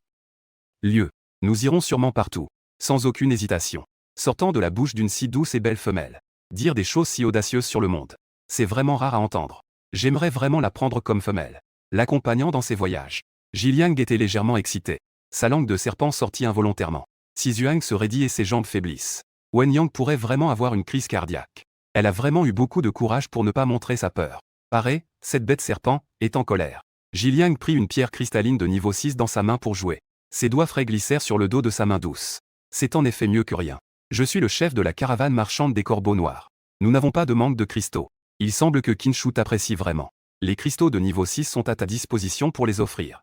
Nous irons sûrement partout. Sans aucune hésitation. Sortant de la bouche d'une si douce et belle femelle. Dire des choses si audacieuses sur le monde. C'est vraiment rare à entendre. J'aimerais vraiment la prendre comme femelle. L'accompagnant dans ses voyages. Jiliang était légèrement excité. Sa langue de serpent sortit involontairement. Xizhuang se raidit et ses jambes faiblissent. Wenyang pourrait vraiment avoir une crise cardiaque. Elle a vraiment eu beaucoup de courage pour ne pas montrer sa peur. Pareil, cette bête serpent est en colère. Jiliang prit une pierre cristalline de niveau 6 dans sa main pour jouer. Ses doigts frais glissèrent sur le dos de sa main douce. C'est en effet mieux que rien. Je suis le chef de la caravane marchande des corbeaux noirs. Nous n'avons pas de manque de cristaux. Il semble que Qinshu t'apprécie vraiment. Les cristaux de niveau 6 sont à ta disposition pour les offrir.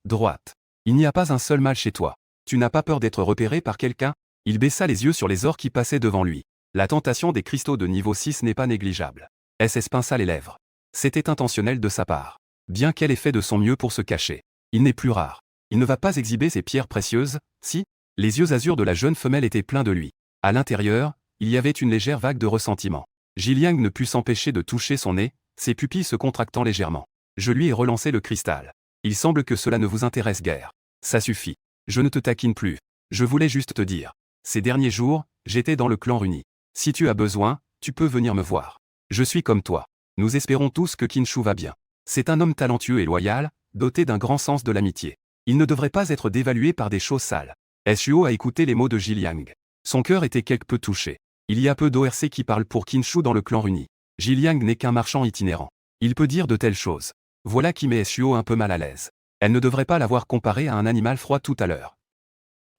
Droite. Il n'y a pas un seul mal chez toi. Tu n'as pas peur d'être repéré par quelqu'un? Il baissa les yeux sur les ors qui passaient devant lui. La tentation des cristaux de niveau 6 n'est pas négligeable. SS pinça les lèvres. C'était intentionnel de sa part. Bien qu'elle ait fait de son mieux pour se cacher. Il n'est plus rare. Il ne va pas exhiber ses pierres précieuses, si? Les yeux azur de la jeune femelle étaient pleins de lui. À l'intérieur, il y avait une légère vague de ressentiment. Jiliang ne put s'empêcher de toucher son nez, ses pupilles se contractant légèrement. Je lui ai relancé le cristal. Il semble que cela ne vous intéresse guère. Ça suffit. Je ne te taquine plus. Je voulais juste te dire. Ces derniers jours, j'étais dans le clan Runi. Si tu as besoin, tu peux venir me voir. Je suis comme toi. Nous espérons tous que Qinshu va bien. C'est un homme talentueux et loyal, doté d'un grand sens de l'amitié. Il ne devrait pas être dévalué par des choses sales. Shuo a écouté les mots de Jiliang. Son cœur était quelque peu touché. Il y a peu d'ORC qui parlent pour Qinshu dans le clan Runi. Jiliang n'est qu'un marchand itinérant. Il peut dire de telles choses. Voilà qui met Shuo un peu mal à l'aise. Elle ne devrait pas l'avoir comparé à un animal froid tout à l'heure.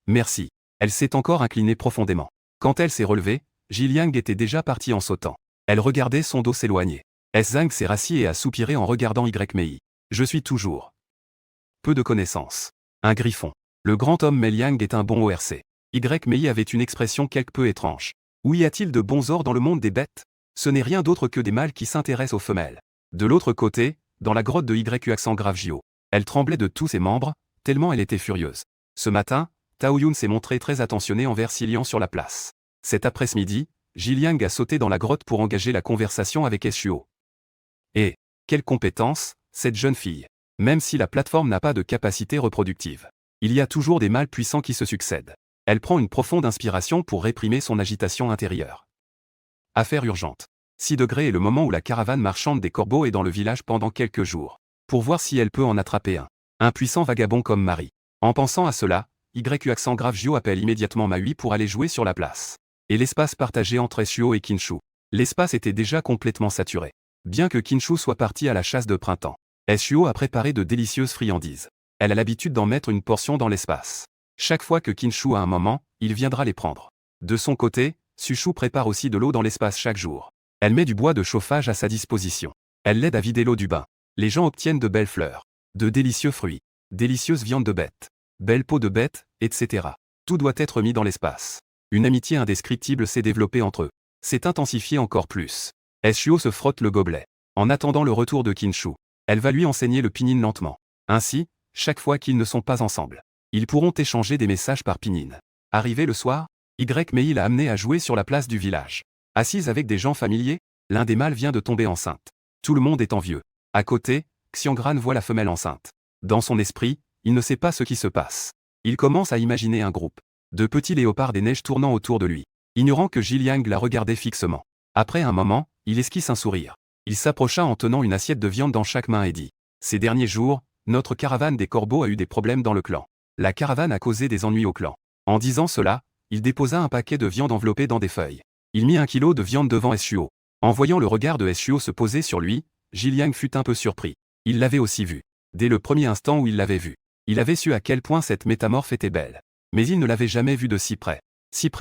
Merci. Elle s'est encore inclinée profondément. Quand elle s'est relevée, Jiliang était déjà partie en sautant. Elle regardait son dos s'éloigner. Zhang s'est rassis et a soupiré en regardant Mei. Je suis toujours peu de connaissances. Un griffon. Le grand homme Meliang est un bon ORC. Mei avait une expression quelque peu étrange. Où y a-t-il de bons ors dans le monde des bêtes? Ce n'est rien d'autre que des mâles qui s'intéressent aux femelles. De l'autre côté, dans la grotte de YU accent grave Jio, elle tremblait de tous ses membres, tellement elle était furieuse. Ce matin, Tao Yun s'est montré très attentionné envers Silian sur la place. Cet après-midi, Jiliang a sauté dans la grotte pour engager la conversation avec Shuo. Et, quelle compétence, cette jeune fille. Même si la plateforme n'a pas de capacité reproductive. Il y a toujours des mâles puissants qui se succèdent. Elle prend une profonde inspiration pour réprimer son agitation intérieure. Affaire urgente. 6 degrés est le moment où la caravane marchande des corbeaux est dans le village pendant quelques jours. Pour voir si elle peut en attraper un. Un puissant vagabond comme Marie. En pensant à cela, YU accent grave Jio appelle immédiatement Maui pour aller jouer sur la place. Et l'espace partagé entre Shuo et Qinshu. L'espace était déjà complètement saturé. Bien que Qinshu soit parti à la chasse de printemps. Shuo a préparé de délicieuses friandises. Elle a l'habitude d'en mettre une portion dans l'espace. Chaque fois que Qinshu a un moment, il viendra les prendre. De son côté, Sushu prépare aussi de l'eau dans l'espace chaque jour. Elle met du bois de chauffage à sa disposition. Elle l'aide à vider l'eau du bain. Les gens obtiennent de belles fleurs, de délicieux fruits, délicieuses viandes de bête, belles peaux de bête, etc. Tout doit être mis dans l'espace. Une amitié indescriptible s'est développée entre eux. S'est intensifiée encore plus. Eshuo se frotte le gobelet. En attendant le retour de Kinshu, elle va lui enseigner le pinyin lentement. Ainsi, chaque fois qu'ils ne sont pas ensemble, ils pourront échanger des messages par pinyin. Arrivé le soir, Mei l'a amené à jouer sur la place du village. Assise avec des gens familiers, l'un des mâles vient de tomber enceinte. Tout le monde est envieux. À côté, Xiangran voit la femelle enceinte. Dans son esprit, il ne sait pas ce qui se passe. Il commence à imaginer un groupe de petits léopards des neiges tournant autour de lui, ignorant que Jiliang la regardait fixement. Après un moment, il esquisse un sourire. Il s'approcha en tenant une assiette de viande dans chaque main et dit « Ces derniers jours, notre caravane des corbeaux a eu des problèmes dans le clan. La caravane a causé des ennuis au clan. » En disant cela, il déposa un paquet de viande enveloppé dans des feuilles. Il mit 1 kilo de viande devant Eshuo. En voyant le regard de Eshuo se poser sur lui, Jiliang fut un peu surpris. Il l'avait aussi vu. Dès le premier instant où il l'avait vu, il avait su à quel point cette métamorphe était belle. Mais il ne l'avait jamais vue de si près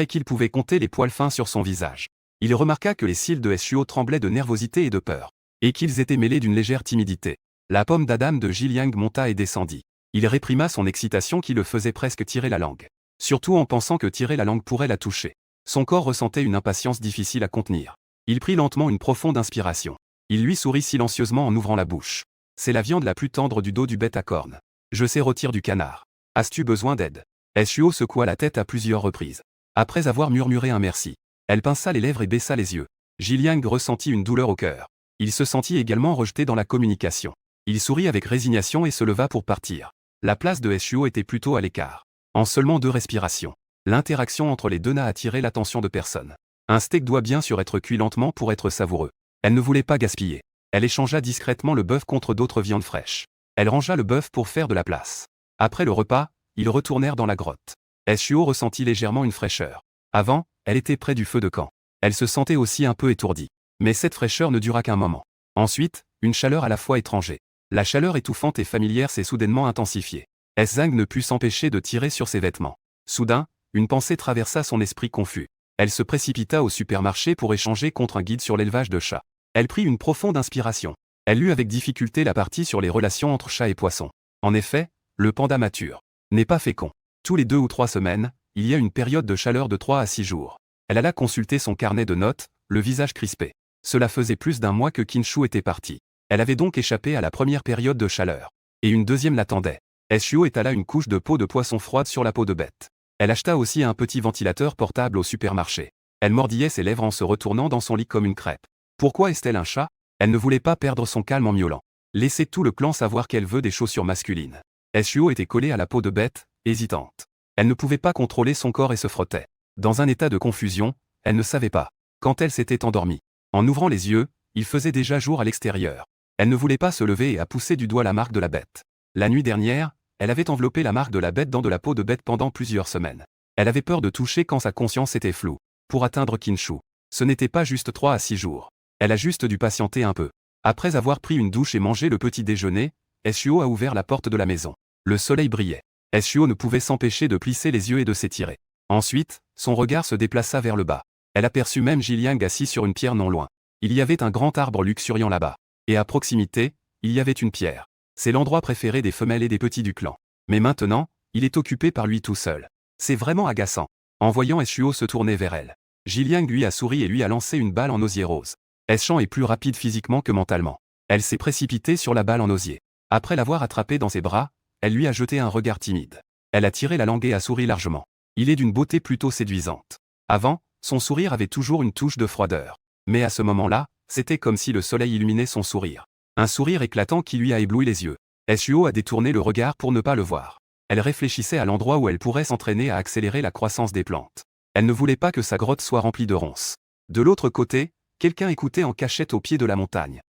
qu'il pouvait compter les poils fins sur son visage. Il remarqua que les cils de Eshuo tremblaient de nervosité et de peur, et qu'ils étaient mêlés d'une légère timidité. La pomme d'Adam de Jiliang monta et descendit. Il réprima son excitation qui le faisait presque tirer la langue. Surtout en pensant que tirer la langue pourrait la toucher. Son corps ressentait une impatience difficile à contenir. Il prit lentement une profonde inspiration. Il lui sourit silencieusement en ouvrant la bouche. C'est la viande la plus tendre du dos du bête à cornes. Je sais rôtir du canard. As-tu besoin d'aide? Eshuo secoua la tête à plusieurs reprises. Après avoir murmuré un merci, elle pinça les lèvres et baissa les yeux. Jiliang ressentit une douleur au cœur. Il se sentit également rejeté dans la communication. Il sourit avec résignation et se leva pour partir. La place de Eshuo était plutôt à l'écart. En seulement 2 respirations, l'interaction entre les deux n'a attiré l'attention de personne. Un steak doit bien sûr être cuit lentement pour être savoureux. Elle ne voulait pas gaspiller. Elle échangea discrètement le bœuf contre d'autres viandes fraîches. Elle rangea le bœuf pour faire de la place. Après le repas, ils retournèrent dans la grotte. Eshuo ressentit légèrement une fraîcheur. Avant, elle était près du feu de camp. Elle se sentait aussi un peu étourdie. Mais cette fraîcheur ne dura qu'un moment. Ensuite, une chaleur à la fois étrangère. La chaleur étouffante et familière s'est soudainement intensifiée. Zhang ne put s'empêcher de tirer sur ses vêtements. Soudain, une pensée traversa son esprit confus. Elle se précipita au supermarché pour échanger contre un guide sur l'élevage de chats. Elle prit une profonde inspiration. Elle lut avec difficulté la partie sur les relations entre chats et poissons. En effet, le panda mature n'est pas fécond. Tous les 2 ou 3 semaines, il y a une période de chaleur de 3 à 6 jours. Elle alla consulter son carnet de notes, le visage crispé. Cela faisait plus d'1 mois que Kinshu était parti. Elle avait donc échappé à la première période de chaleur. Et une deuxième l'attendait. Eshuo étala une couche de peau de poisson froide sur la peau de bête. Elle acheta aussi un petit ventilateur portable au supermarché. Elle mordillait ses lèvres en se retournant dans son lit comme une crêpe. Pourquoi est-elle un chat? Elle ne voulait pas perdre son calme en miaulant. Laissez tout le clan savoir qu'elle veut des chaussures masculines. Eshuo était collée à la peau de bête, hésitante. Elle ne pouvait pas contrôler son corps et se frottait. Dans un état de confusion, elle ne savait pas quand elle s'était endormie. En ouvrant les yeux, il faisait déjà jour à l'extérieur. Elle ne voulait pas se lever et a poussé du doigt la marque de la bête. La nuit dernière, elle avait enveloppé la marque de la bête dans de la peau de bête pendant plusieurs semaines. Elle avait peur de toucher quand sa conscience était floue. Pour atteindre Kinshu, ce n'était pas juste 3 à 6 jours. Elle a juste dû patienter un peu. Après avoir pris une douche et mangé le petit déjeuner, Eshuo a ouvert la porte de la maison. Le soleil brillait. Eshuo ne pouvait s'empêcher de plisser les yeux et de s'étirer. Ensuite, son regard se déplaça vers le bas. Elle aperçut même Jiliang assis sur une pierre non loin. Il y avait un grand arbre luxuriant là-bas. Et à proximité, il y avait une pierre. C'est l'endroit préféré des femelles et des petits du clan. Mais maintenant, il est occupé par lui tout seul. C'est vraiment agaçant. En voyant Eshuo se tourner vers elle, Jiliang lui a souri et lui a lancé une balle en osier rose. Eschan est plus rapide physiquement que mentalement. Elle s'est précipitée sur la balle en osier. Après l'avoir attrapée dans ses bras, elle lui a jeté un regard timide. Elle a tiré la langue et a souri largement. Il est d'une beauté plutôt séduisante. Avant, son sourire avait toujours une touche de froideur. Mais à ce moment-là, c'était comme si le soleil illuminait son sourire. Un sourire éclatant qui lui a ébloui les yeux. Eshuo a détourné le regard pour ne pas le voir. Elle réfléchissait à l'endroit où elle pourrait s'entraîner à accélérer la croissance des plantes. Elle ne voulait pas que sa grotte soit remplie de ronces. De l'autre côté, quelqu'un écoutait en cachette au pied de la montagne.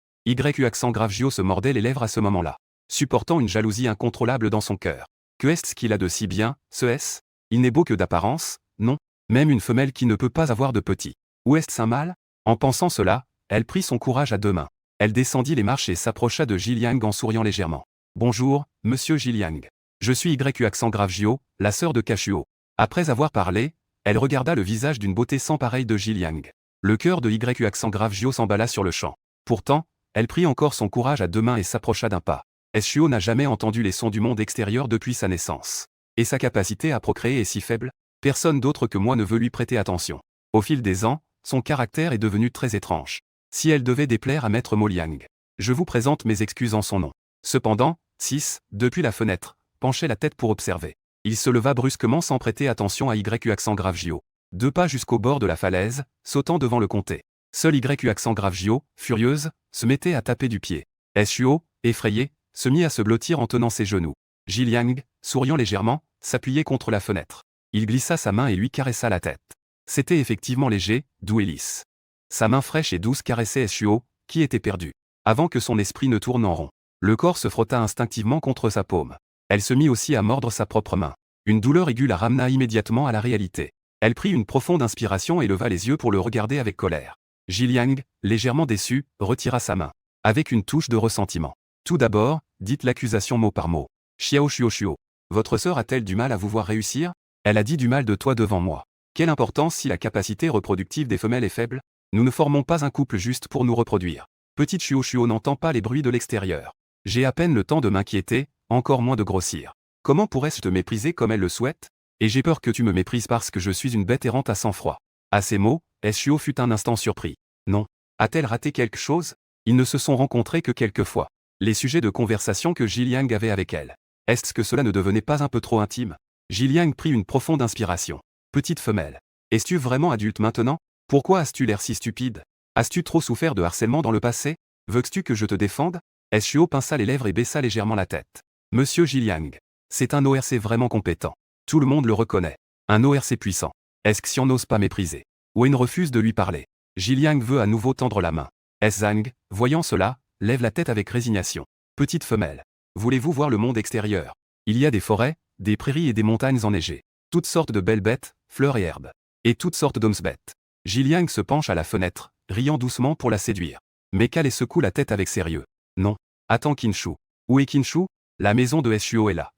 Accent grave Gio se mordait les lèvres à ce moment-là, supportant une jalousie incontrôlable dans son cœur. Que est-ce qu'il a de si bien, ce S? Il n'est beau que d'apparence, non? Même une femelle qui ne peut pas avoir de petits. Ou est-ce un mâle? En pensant cela, elle prit son courage à 2 mains. Elle descendit les marches et s'approcha de Jiliang en souriant légèrement. Bonjour, monsieur Jiliang. Je suis Accent grave Gio, la sœur de Kashuo. Après avoir parlé, elle regarda le visage d'une beauté sans pareille de Jiliang. Le cœur de Accent grave Gio s'emballa sur le champ. Pourtant, elle prit encore son courage à 2 mains et s'approcha d'un pas. Eshuo n'a jamais entendu les sons du monde extérieur depuis sa naissance. Et sa capacité à procréer est si faible, personne d'autre que moi ne veut lui prêter attention. Au fil des ans, son caractère est devenu très étrange. Si elle devait déplaire à maître Mo Liang, je vous présente mes excuses en son nom. Cependant, 6, depuis la fenêtre, penchait la tête pour observer. Il se leva brusquement sans prêter attention à YU accent grave J.O. 2 pas jusqu'au bord de la falaise, sautant devant le comté. Seul YU accent grave J.O., furieuse, se mettait à taper du pied. SUO, effrayé, se mit à se blottir en tenant ses genoux. Jiliang, souriant légèrement, s'appuyait contre la fenêtre. Il glissa sa main et lui caressa la tête. C'était effectivement léger, doux et lisse. Sa main fraîche et douce caressait SUO, qui était perdu. Avant que son esprit ne tourne en rond. Le corps se frotta instinctivement contre sa paume. Elle se mit aussi à mordre sa propre main. Une douleur aiguë la ramena immédiatement à la réalité. Elle prit une profonde inspiration et leva les yeux pour le regarder avec colère. Jiliang, légèrement déçu, retira sa main. Avec une touche de ressentiment. Tout d'abord, dites l'accusation mot par mot. Xiao Shuo. Votre sœur a-t-elle du mal à vous voir réussir? Elle a dit du mal de toi devant moi. Quelle importance si la capacité reproductive des femelles est faible? Nous ne formons pas un couple juste pour nous reproduire. Petite Shuo n'entend pas les bruits de l'extérieur. J'ai à peine le temps de m'inquiéter, encore moins de grossir. Comment pourrais-je te mépriser comme elle le souhaite? Et j'ai peur que tu me méprises parce que je suis une bête errante à sang-froid. À ces mots, Shuo fut un instant surpris. Non. A-t-elle raté quelque chose? Ils ne se sont rencontrés que quelques fois. Les sujets de conversation que Jiliang avait avec elle. Est-ce que cela ne devenait pas un peu trop intime? Jiliang prit une profonde inspiration. Petite femelle. Es-tu vraiment adulte maintenant? Pourquoi as-tu l'air si stupide? As-tu trop souffert de harcèlement dans le passé? Veux-tu que je te défende? Shuo pinça les lèvres et baissa légèrement la tête. Monsieur Jiliang. C'est un ORC vraiment compétent. Tout le monde le reconnaît. Un ORC puissant. Est-ce que Xian n'ose pas mépriser? Wen refuse de lui parler. Jiliang veut à nouveau tendre la main. Zhang, voyant cela, lève la tête avec résignation. Petite femelle. Voulez-vous voir le monde extérieur? Il y a des forêts, des prairies et des montagnes enneigées. Toutes sortes de belles bêtes, fleurs et herbes. Et toutes sortes d'hommes bêtes. Jiliang se penche à la fenêtre, riant doucement pour la séduire. Mais Kale secoue la tête avec sérieux. Non. Attends Kinshu. Où est Kinshu? La maison de Shuo est là.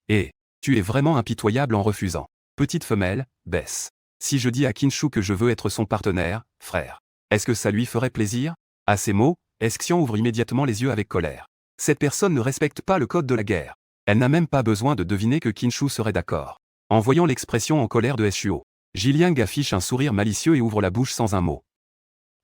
Et, tu es vraiment impitoyable en refusant. Petite femelle, baisse. Si je dis à Kinshu que je veux être son partenaire, frère, est-ce que ça lui ferait plaisir? À ces mots, Xian ouvre immédiatement les yeux avec colère. Cette personne ne respecte pas le code de la guerre. Elle n'a même pas besoin de deviner que Kinshu serait d'accord. En voyant l'expression en colère de Shuo, Jiliang affiche un sourire malicieux et ouvre la bouche sans un mot.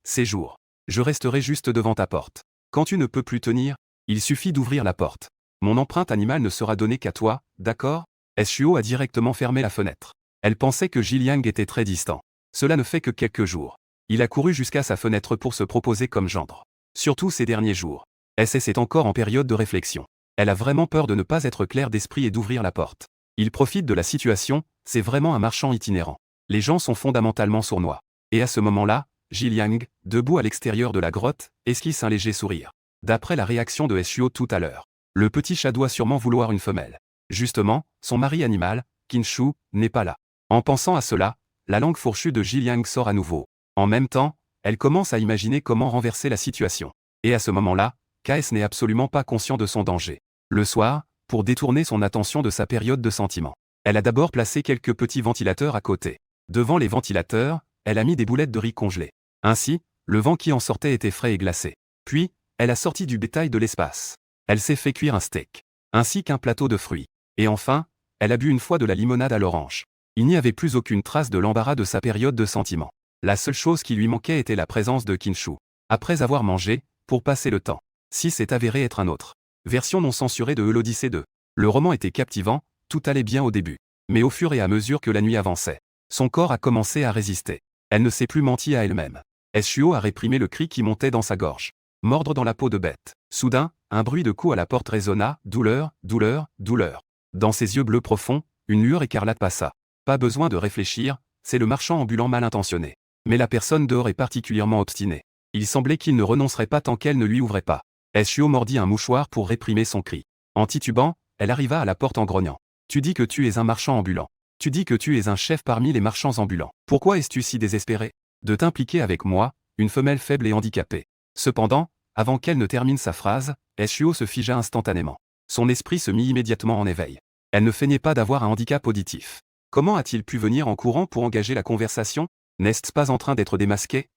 Séjour. Je resterai juste devant ta porte. Quand tu ne peux plus tenir, il suffit d'ouvrir la porte. Mon empreinte animale ne sera donnée qu'à toi, d'accord? Shuo a directement fermé la fenêtre. Elle pensait que Jiliang était très distant. Cela ne fait que quelques jours. Il a couru jusqu'à sa fenêtre pour se proposer comme gendre. Surtout ces derniers jours. SS est encore en période de réflexion. Elle a vraiment peur de ne pas être claire d'esprit et d'ouvrir la porte. Il profite de la situation, c'est vraiment un marchand itinérant. Les gens sont fondamentalement sournois. Et à ce moment-là, Jiliang, debout à l'extérieur de la grotte, esquisse un léger sourire. D'après la réaction de Shuo tout à l'heure, le petit chat doit sûrement vouloir une femelle. Justement, son mari animal, Kinshu, n'est pas là. En pensant à cela, la langue fourchue de Jiliang sort à nouveau. En même temps, elle commence à imaginer comment renverser la situation. Et à ce moment-là, KS n'est absolument pas conscient de son danger. Le soir, pour détourner son attention de sa période de sentiment, elle a d'abord placé quelques petits ventilateurs à côté. Devant les ventilateurs, elle a mis des boulettes de riz congelées. Ainsi, le vent qui en sortait était frais et glacé. Puis, elle a sorti du bétail de l'espace. Elle s'est fait cuire un steak, ainsi qu'un plateau de fruits. Et enfin, elle a bu une fois de la limonade à l'orange. Il n'y avait plus aucune trace de l'embarras de sa période de sentiment. La seule chose qui lui manquait était la présence de Kinshu. Après avoir mangé, pour passer le temps. 6 est avéré être un autre. Version non censurée de l'Odyssée 2. Le roman était captivant, tout allait bien au début. Mais au fur et à mesure que la nuit avançait, son corps a commencé à résister. Elle ne s'est plus menti à elle-même. Shuo a réprimé le cri qui montait dans sa gorge. Mordre dans la peau de bête. Soudain, un bruit de coups à la porte résonna, douleur, douleur, douleur. Dans ses yeux bleus profonds, une lueur écarlate passa. Pas besoin de réfléchir, c'est le marchand ambulant mal intentionné. Mais la personne dehors est particulièrement obstinée. Il semblait qu'il ne renoncerait pas tant qu'elle ne lui ouvrait pas. Shuo mordit un mouchoir pour réprimer son cri. En titubant, elle arriva à la porte en grognant. Tu dis que tu es un marchand ambulant. Tu dis que tu es un chef parmi les marchands ambulants. Pourquoi es-tu si désespéré? De t'impliquer avec moi, une femelle faible et handicapée. Cependant, avant qu'elle ne termine sa phrase, Shuo se figea instantanément. Son esprit se mit immédiatement en éveil. Elle ne feignait pas d'avoir un handicap auditif. Comment a-t-il pu venir en courant pour engager la conversation? N'est-ce pas en train d'être démasqué?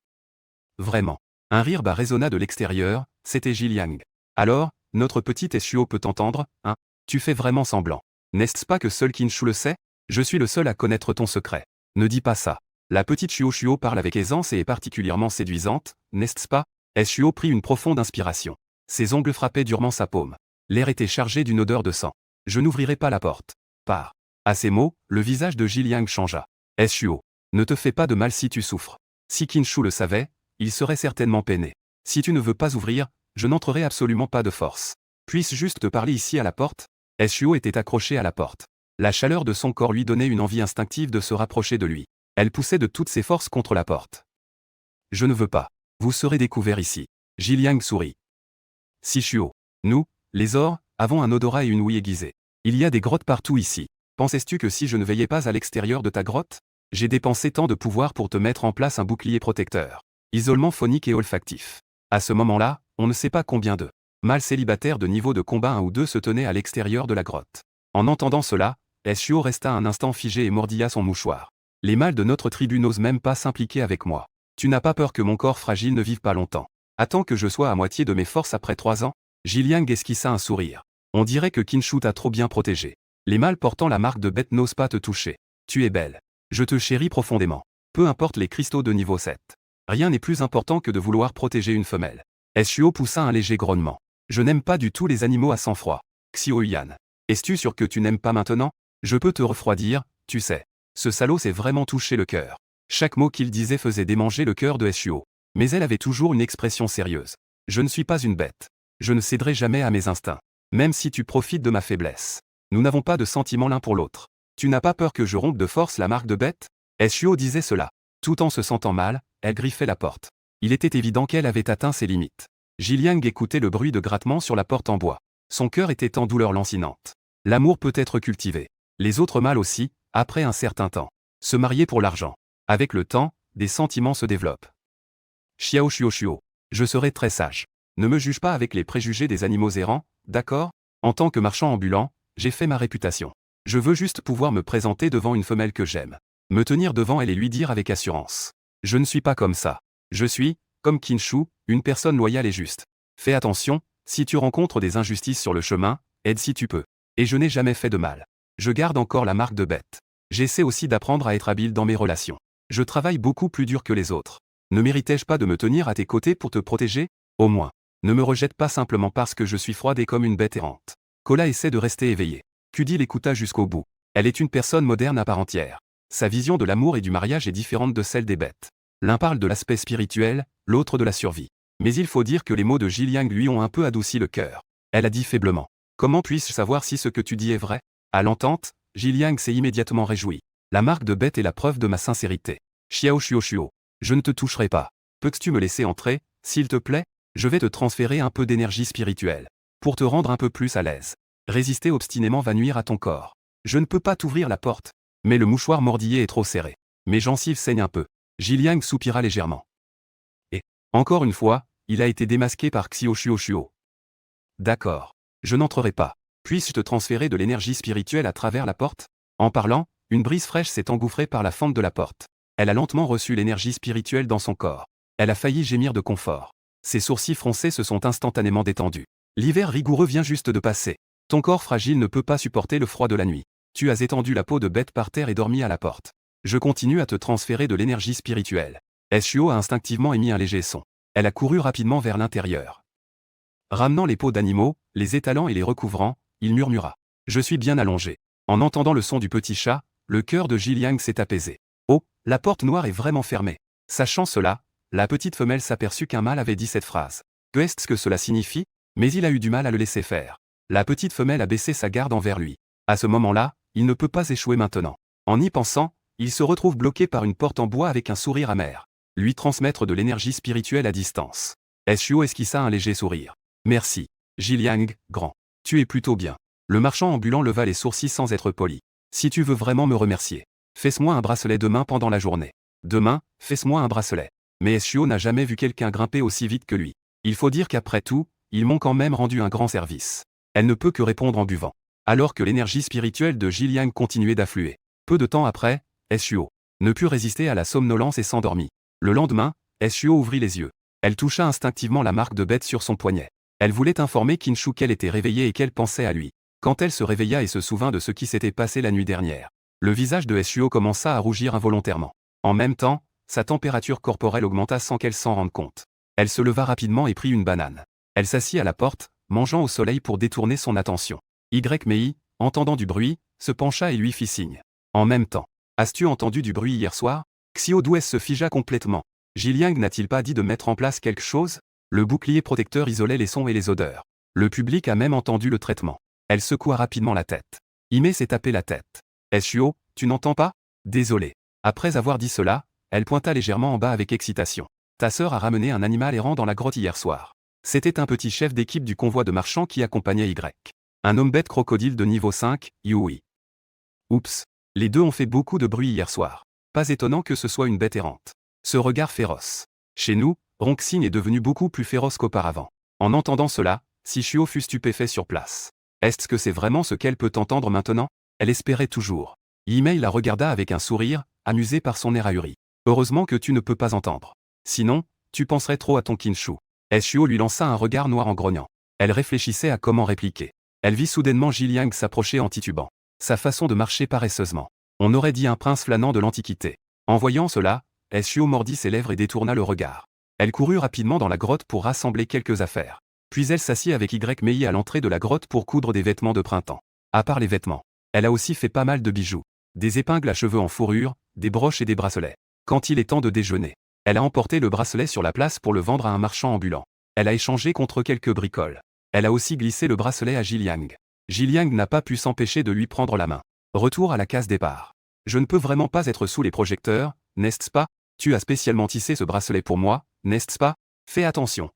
Vraiment. Un rire bas résonna de l'extérieur, c'était Jiliang. Alors, notre petite Shuo peut t'entendre, hein? Tu fais vraiment semblant. N'est-ce pas que seul Kinshu le sait? Je suis le seul à connaître ton secret. Ne dis pas ça. La petite Shuo parle avec aisance et est particulièrement séduisante, n'est-ce pas? Shuo prit une profonde inspiration. Ses ongles frappaient durement sa paume. L'air était chargé d'une odeur de sang. Je n'ouvrirai pas la porte. Pars. À ces mots, le visage de Jiliang changea. Shuo, ne te fais pas de mal si tu souffres. Si Qin le savait, il serait certainement peiné. Si tu ne veux pas ouvrir, je n'entrerai absolument pas de force. Puis-je juste te parler ici à la porte? Shuo était accroché à la porte. La chaleur de son corps lui donnait une envie instinctive de se rapprocher de lui. Elle poussait de toutes ses forces contre la porte. Je ne veux pas. Vous serez découvert ici. Jiliang sourit. Si Shuo. Nous, les Ors, avons un odorat et une ouïe aiguisée. Il y a des grottes partout ici. Pensais-tu que si je ne veillais pas à l'extérieur de ta grotte? J'ai dépensé tant de pouvoir pour te mettre en place un bouclier protecteur. Isolement phonique et olfactif. À ce moment-là, on ne sait pas combien de mâles célibataires de niveau de combat 1 ou 2 se tenaient à l'extérieur de la grotte. En entendant cela, Shuo resta un instant figé et mordilla son mouchoir. Les mâles de notre tribu n'osent même pas s'impliquer avec moi. Tu n'as pas peur que mon corps fragile ne vive pas longtemps. Attends que je sois à moitié de mes forces après 3 ans? Jiliang esquissa un sourire. On dirait que Qin t'a trop bien protégé. Les mâles portant la marque de bête n'osent pas te toucher. Tu es belle. Je te chéris profondément. Peu importe les cristaux de niveau 7. Rien n'est plus important que de vouloir protéger une femelle. Shuo poussa un léger grognement. Je n'aime pas du tout les animaux à sang-froid. Xiaoyan. Es-tu sûr que tu n'aimes pas maintenant? Je peux te refroidir, tu sais. Ce salaud s'est vraiment touché le cœur. Chaque mot qu'il disait faisait démanger le cœur de Shuo. Mais elle avait toujours une expression sérieuse. Je ne suis pas une bête. Je ne céderai jamais à mes instincts. Même si tu profites de ma faiblesse. Nous n'avons pas de sentiments l'un pour l'autre. Tu n'as pas peur que je rompe de force la marque de bête? Shuo disait cela. Tout en se sentant mal, elle griffait la porte. Il était évident qu'elle avait atteint ses limites. Jiliang écoutait le bruit de grattement sur la porte en bois. Son cœur était en douleur lancinante. L'amour peut être cultivé. Les autres mâles aussi, après un certain temps. Se marier pour l'argent. Avec le temps, des sentiments se développent. Xiao Shuo. Je serai très sage. Ne me juge pas avec les préjugés des animaux errants, d'accord? En tant que marchand ambulant, j'ai fait ma réputation. Je veux juste pouvoir me présenter devant une femelle que j'aime. Me tenir devant elle et lui dire avec assurance. Je ne suis pas comme ça. Je suis, comme Qin, une personne loyale et juste. Fais attention, si tu rencontres des injustices sur le chemin, aide si tu peux. Et je n'ai jamais fait de mal. Je garde encore la marque de bête. J'essaie aussi d'apprendre à être habile dans mes relations. Je travaille beaucoup plus dur que les autres. Ne méritais-je pas de me tenir à tes côtés pour te protéger? Au moins. Ne me rejette pas simplement parce que je suis froide et comme une bête errante. Kola essaie de rester éveillée. Kudi l'écouta jusqu'au bout. Elle est une personne moderne à part entière. Sa vision de l'amour et du mariage est différente de celle des bêtes. L'un parle de l'aspect spirituel, l'autre de la survie. Mais il faut dire que les mots de Jiliang lui ont un peu adouci le cœur. Elle a dit faiblement. Comment puis-je savoir si ce que tu dis est vrai? À l'entente, Jiliang s'est immédiatement réjoui. La marque de bête est la preuve de ma sincérité. Xiao Shuo. Je ne te toucherai pas. Peux-tu me laisser entrer, s'il te plaît? Je vais te transférer un peu d'énergie spirituelle. Pour te rendre un peu plus à l'aise. Résister obstinément va nuire à ton corps. Je ne peux pas t'ouvrir la porte. Mais le mouchoir mordillé est trop serré. Mes gencives saignent un peu. Jiliang soupira légèrement. Et, encore une fois, il a été démasqué par Xiao Shuo. D'accord. Je n'entrerai pas. Puis-je te transférer de l'énergie spirituelle à travers la porte? En parlant, une brise fraîche s'est engouffrée par la fente de la porte. Elle a lentement reçu l'énergie spirituelle dans son corps. Elle a failli gémir de confort. Ses sourcils froncés se sont instantanément détendus. L'hiver rigoureux vient juste de passer. Ton corps fragile ne peut pas supporter le froid de la nuit. Tu as étendu la peau de bête par terre et dormi à la porte. Je continue à te transférer de l'énergie spirituelle. Shuo a instinctivement émis un léger son. Elle a couru rapidement vers l'intérieur. Ramenant les peaux d'animaux, les étalant et les recouvrant, il murmura. Je suis bien allongé. En entendant le son du petit chat, le cœur de Jiliang s'est apaisé. Oh, la porte noire est vraiment fermée. Sachant cela, la petite femelle s'aperçut qu'un mâle avait dit cette phrase. Qu'est-ce que cela signifie? Mais il a eu du mal à le laisser faire. La petite femelle a baissé sa garde envers lui. À ce moment-là, il ne peut pas échouer maintenant. En y pensant, il se retrouve bloqué par une porte en bois avec un sourire amer. Lui transmettre de l'énergie spirituelle à distance. Shuo esquissa un léger sourire. Merci. Jiliang, grand. Tu es plutôt bien. Le marchand ambulant leva les sourcils sans être poli. Si tu veux vraiment me remercier, fais-moi un bracelet demain pendant la journée. Demain, fais-moi un bracelet. Mais Shuo n'a jamais vu quelqu'un grimper aussi vite que lui. Il faut dire qu'après tout, ils m'ont quand même rendu un grand service. Elle ne peut que répondre en buvant. Alors que l'énergie spirituelle de Jiliang continuait d'affluer. Peu de temps après, Shuo ne put résister à la somnolence et s'endormit. Le lendemain, Shuo ouvrit les yeux. Elle toucha instinctivement la marque de bête sur son poignet. Elle voulait informer Qin qu'elle était réveillée et qu'elle pensait à lui. Quand elle se réveilla et se souvint de ce qui s'était passé la nuit dernière, le visage de Shuo commença à rougir involontairement. En même temps, sa température corporelle augmenta sans qu'elle s'en rende compte. Elle se leva rapidement et prit une banane. Elle s'assit à la porte, mangeant au soleil pour détourner son attention. Mei, entendant du bruit, se pencha et lui fit signe. En même temps. As-tu entendu du bruit hier soir? Xiao Dues se figea complètement. Jiliang n'a-t-il pas dit de mettre en place quelque chose? Le bouclier protecteur isolait les sons et les odeurs. Le public a même entendu le traitement. Elle secoua rapidement la tête. Ime s'est tapé la tête. Xiao, tu n'entends pas? Désolé. Après avoir dit cela, elle pointa légèrement en bas avec excitation. Ta sœur a ramené un animal errant dans la grotte hier soir. C'était un petit chef d'équipe du convoi de marchands qui accompagnait Y. Un homme-bête crocodile de niveau 5, Yui. Oups. Les deux ont fait beaucoup de bruit hier soir. Pas étonnant que ce soit une bête errante. Ce regard féroce. Chez nous, Ronxin est devenu beaucoup plus féroce qu'auparavant. En entendant cela, Shishio fut stupéfait sur place. Est-ce que c'est vraiment ce qu'elle peut entendre maintenant? Elle espérait toujours. Yimei la regarda avec un sourire, amusé par son air ahuri. Heureusement que tu ne peux pas entendre. Sinon, tu penserais trop à ton Kinshu. Shio lui lança un regard noir en grognant. Elle réfléchissait à comment répliquer. Elle vit soudainement Jiliang s'approcher en titubant. Sa façon de marcher paresseusement. On aurait dit un prince flânant de l'Antiquité. En voyant cela, Shio mordit ses lèvres et détourna le regard. Elle courut rapidement dans la grotte pour rassembler quelques affaires. Puis elle s'assit avec Mei à l'entrée de la grotte pour coudre des vêtements de printemps. À part les vêtements, elle a aussi fait pas mal de bijoux. Des épingles à cheveux en fourrure, des broches et des bracelets. Quand il est temps de déjeuner, elle a emporté le bracelet sur la place pour le vendre à un marchand ambulant. Elle a échangé contre quelques bricoles. Elle a aussi glissé le bracelet à Jiliang. Jiliang n'a pas pu s'empêcher de lui prendre la main. Retour à la case départ. Je ne peux vraiment pas être sous les projecteurs, n'est-ce pas? Tu as spécialement tissé ce bracelet pour moi, n'est-ce pas? Fais attention.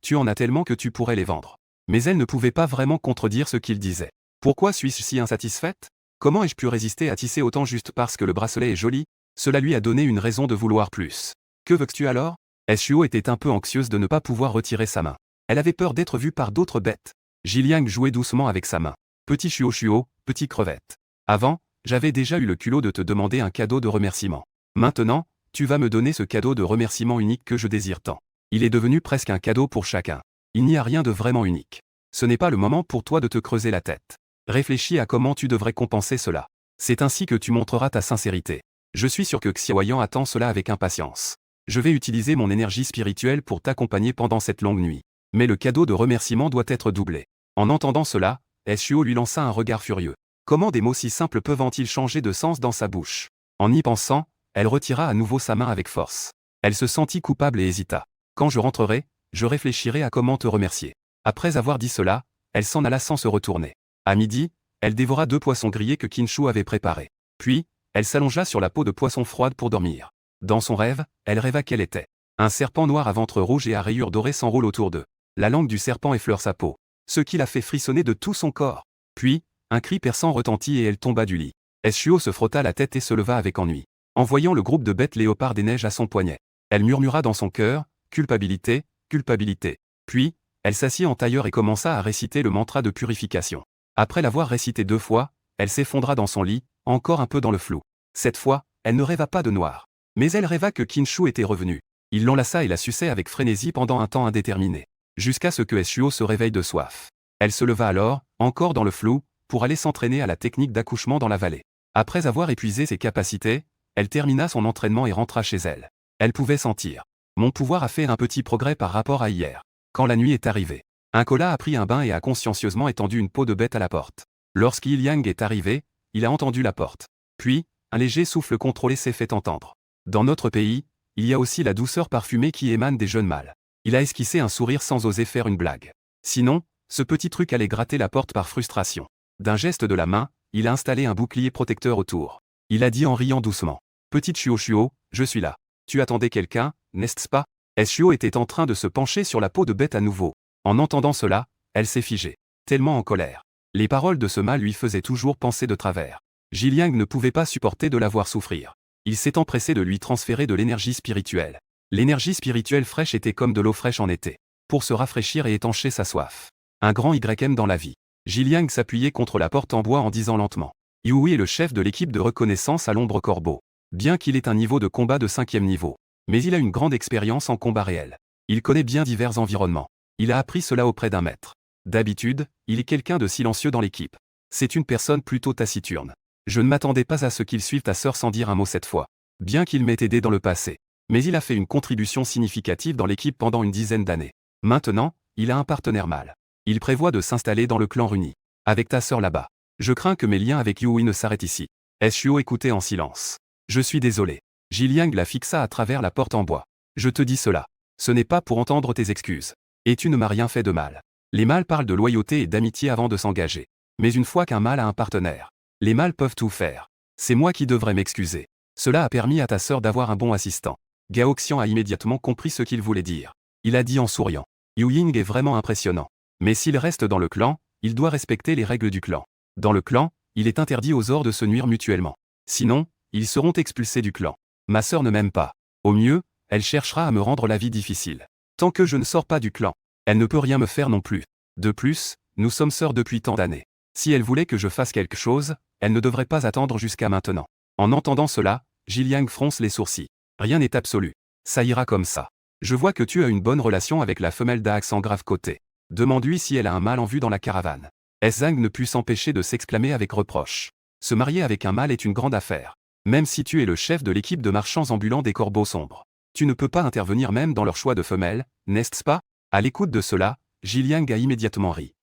Tu en as tellement que tu pourrais les vendre. Mais elle ne pouvait pas vraiment contredire ce qu'il disait. Pourquoi suis-je si insatisfaite? Comment ai-je pu résister à tisser autant juste parce que le bracelet est joli? Cela lui a donné une raison de vouloir plus. Que veux-tu alors? Shio était un peu anxieuse de ne pas pouvoir retirer sa main. Elle avait peur d'être vue par d'autres bêtes. Jiliang jouait doucement avec sa main. Petit Chuo, petit crevette. Avant, j'avais déjà eu le culot de te demander un cadeau de remerciement. Maintenant, tu vas me donner ce cadeau de remerciement unique que je désire tant. Il est devenu presque un cadeau pour chacun. Il n'y a rien de vraiment unique. Ce n'est pas le moment pour toi de te creuser la tête. Réfléchis à comment tu devrais compenser cela. C'est ainsi que tu montreras ta sincérité. Je suis sûr que Xiaoyan attend cela avec impatience. Je vais utiliser mon énergie spirituelle pour t'accompagner pendant cette longue nuit. Mais le cadeau de remerciement doit être doublé. En entendant cela, Shio lui lança un regard furieux. Comment des mots si simples peuvent-ils changer de sens dans sa bouche? En y pensant, elle retira à nouveau sa main avec force. Elle se sentit coupable et hésita. Quand je rentrerai, je réfléchirai à comment te remercier. Après avoir dit cela, elle s'en alla sans se retourner. À midi, elle dévora 2 poissons grillés que Kinshu avait préparés. Puis, elle s'allongea sur la peau de poisson froide pour dormir. Dans son rêve, elle rêva qu'elle était. Un serpent noir à ventre rouge et à rayures dorées s'enroule autour d'eux. La langue du serpent effleure sa peau. Ce qui la fait frissonner de tout son corps. Puis, un cri perçant retentit et elle tomba du lit. Shio se frotta la tête et se leva avec ennui. En voyant le groupe de bêtes léopards des neiges à son poignet, elle murmura dans son cœur, culpabilité, culpabilité. Puis, elle s'assit en tailleur et commença à réciter le mantra de purification. Après l'avoir récité 2 fois, elle s'effondra dans son lit, encore un peu dans le flou. Cette fois, elle ne rêva pas de noir. Mais elle rêva que Kinshu était revenu. Il l'enlaça et la suçait avec frénésie pendant un temps indéterminé. Jusqu'à ce que Shio se réveille de soif. Elle se leva alors, encore dans le flou, pour aller s'entraîner à la technique d'accouchement dans la vallée. Après avoir épuisé ses capacités, elle termina son entraînement et rentra chez elle. Elle pouvait sentir. Mon pouvoir a fait un petit progrès par rapport à hier. Quand la nuit est arrivée, un koala a pris un bain et a consciencieusement étendu une peau de bête à la porte. Lorsqu'Iliang est arrivé, il a entendu la porte. Puis, un léger souffle contrôlé s'est fait entendre. Dans notre pays, il y a aussi la douceur parfumée qui émane des jeunes mâles. Il a esquissé un sourire sans oser faire une blague. Sinon, ce petit truc allait gratter la porte par frustration. D'un geste de la main, il a installé un bouclier protecteur autour. Il a dit en riant doucement. Petite Chuo, je suis là. Tu attendais quelqu'un, n'est-ce pas? Shio était en train de se pencher sur la peau de bête à nouveau. En entendant cela, elle s'est figée. Tellement en colère. Les paroles de ce mâle lui faisaient toujours penser de travers. Jiliang ne pouvait pas supporter de la voir souffrir. Il s'est empressé de lui transférer de l'énergie spirituelle. L'énergie spirituelle fraîche était comme de l'eau fraîche en été. Pour se rafraîchir et étancher sa soif. Un grand YM dans la vie. Jiliang s'appuyait contre la porte en bois en disant lentement. Yui est le chef de l'équipe de reconnaissance à l'ombre corbeau. Bien qu'il ait un niveau de combat de 5e niveau. Mais il a une grande expérience en combat réel. Il connaît bien divers environnements. Il a appris cela auprès d'un maître. D'habitude, il est quelqu'un de silencieux dans l'équipe. C'est une personne plutôt taciturne. Je ne m'attendais pas à ce qu'il suive ta sœur sans dire un mot cette fois. Bien qu'il m'ait aidé dans le passé. Mais il a fait une contribution significative dans l'équipe pendant une dizaine d'années. Maintenant, il a un partenaire mâle. Il prévoit de s'installer dans le clan Runi. Avec ta sœur là-bas. Je crains que mes liens avec Yui ne s'arrêtent ici. Shuo écoutait en silence. Je suis désolé. Jiliang la fixa à travers la porte en bois. Je te dis cela. Ce n'est pas pour entendre tes excuses. Et tu ne m'as rien fait de mal. Les mâles parlent de loyauté et d'amitié avant de s'engager. Mais une fois qu'un mâle a un partenaire, les mâles peuvent tout faire. C'est moi qui devrais m'excuser. Cela a permis à ta sœur d'avoir un bon assistant. Gao Xian a immédiatement compris ce qu'il voulait dire. Il a dit en souriant. Yu Ying est vraiment impressionnant. Mais s'il reste dans le clan, il doit respecter les règles du clan. Dans le clan, il est interdit aux ors de se nuire mutuellement. Sinon, ils seront expulsés du clan. Ma sœur ne m'aime pas. Au mieux, elle cherchera à me rendre la vie difficile. Tant que je ne sors pas du clan, elle ne peut rien me faire non plus. De plus, nous sommes sœurs depuis tant d'années. Si elle voulait que je fasse quelque chose, elle ne devrait pas attendre jusqu'à maintenant. En entendant cela, Jiliang fronce les sourcils. Rien n'est absolu. Ça ira comme ça. Je vois que tu as une bonne relation avec la femelle d'Ax en grave côté. Demande-lui si elle a un mâle en vue dans la caravane. Zhang ne put s'empêcher de s'exclamer avec reproche. Se marier avec un mâle est une grande affaire. Même si tu es le chef de l'équipe de marchands ambulants des corbeaux sombres. Tu ne peux pas intervenir même dans leur choix de femelle, n'est-ce pas? À l'écoute de cela, Jiliang a immédiatement ri.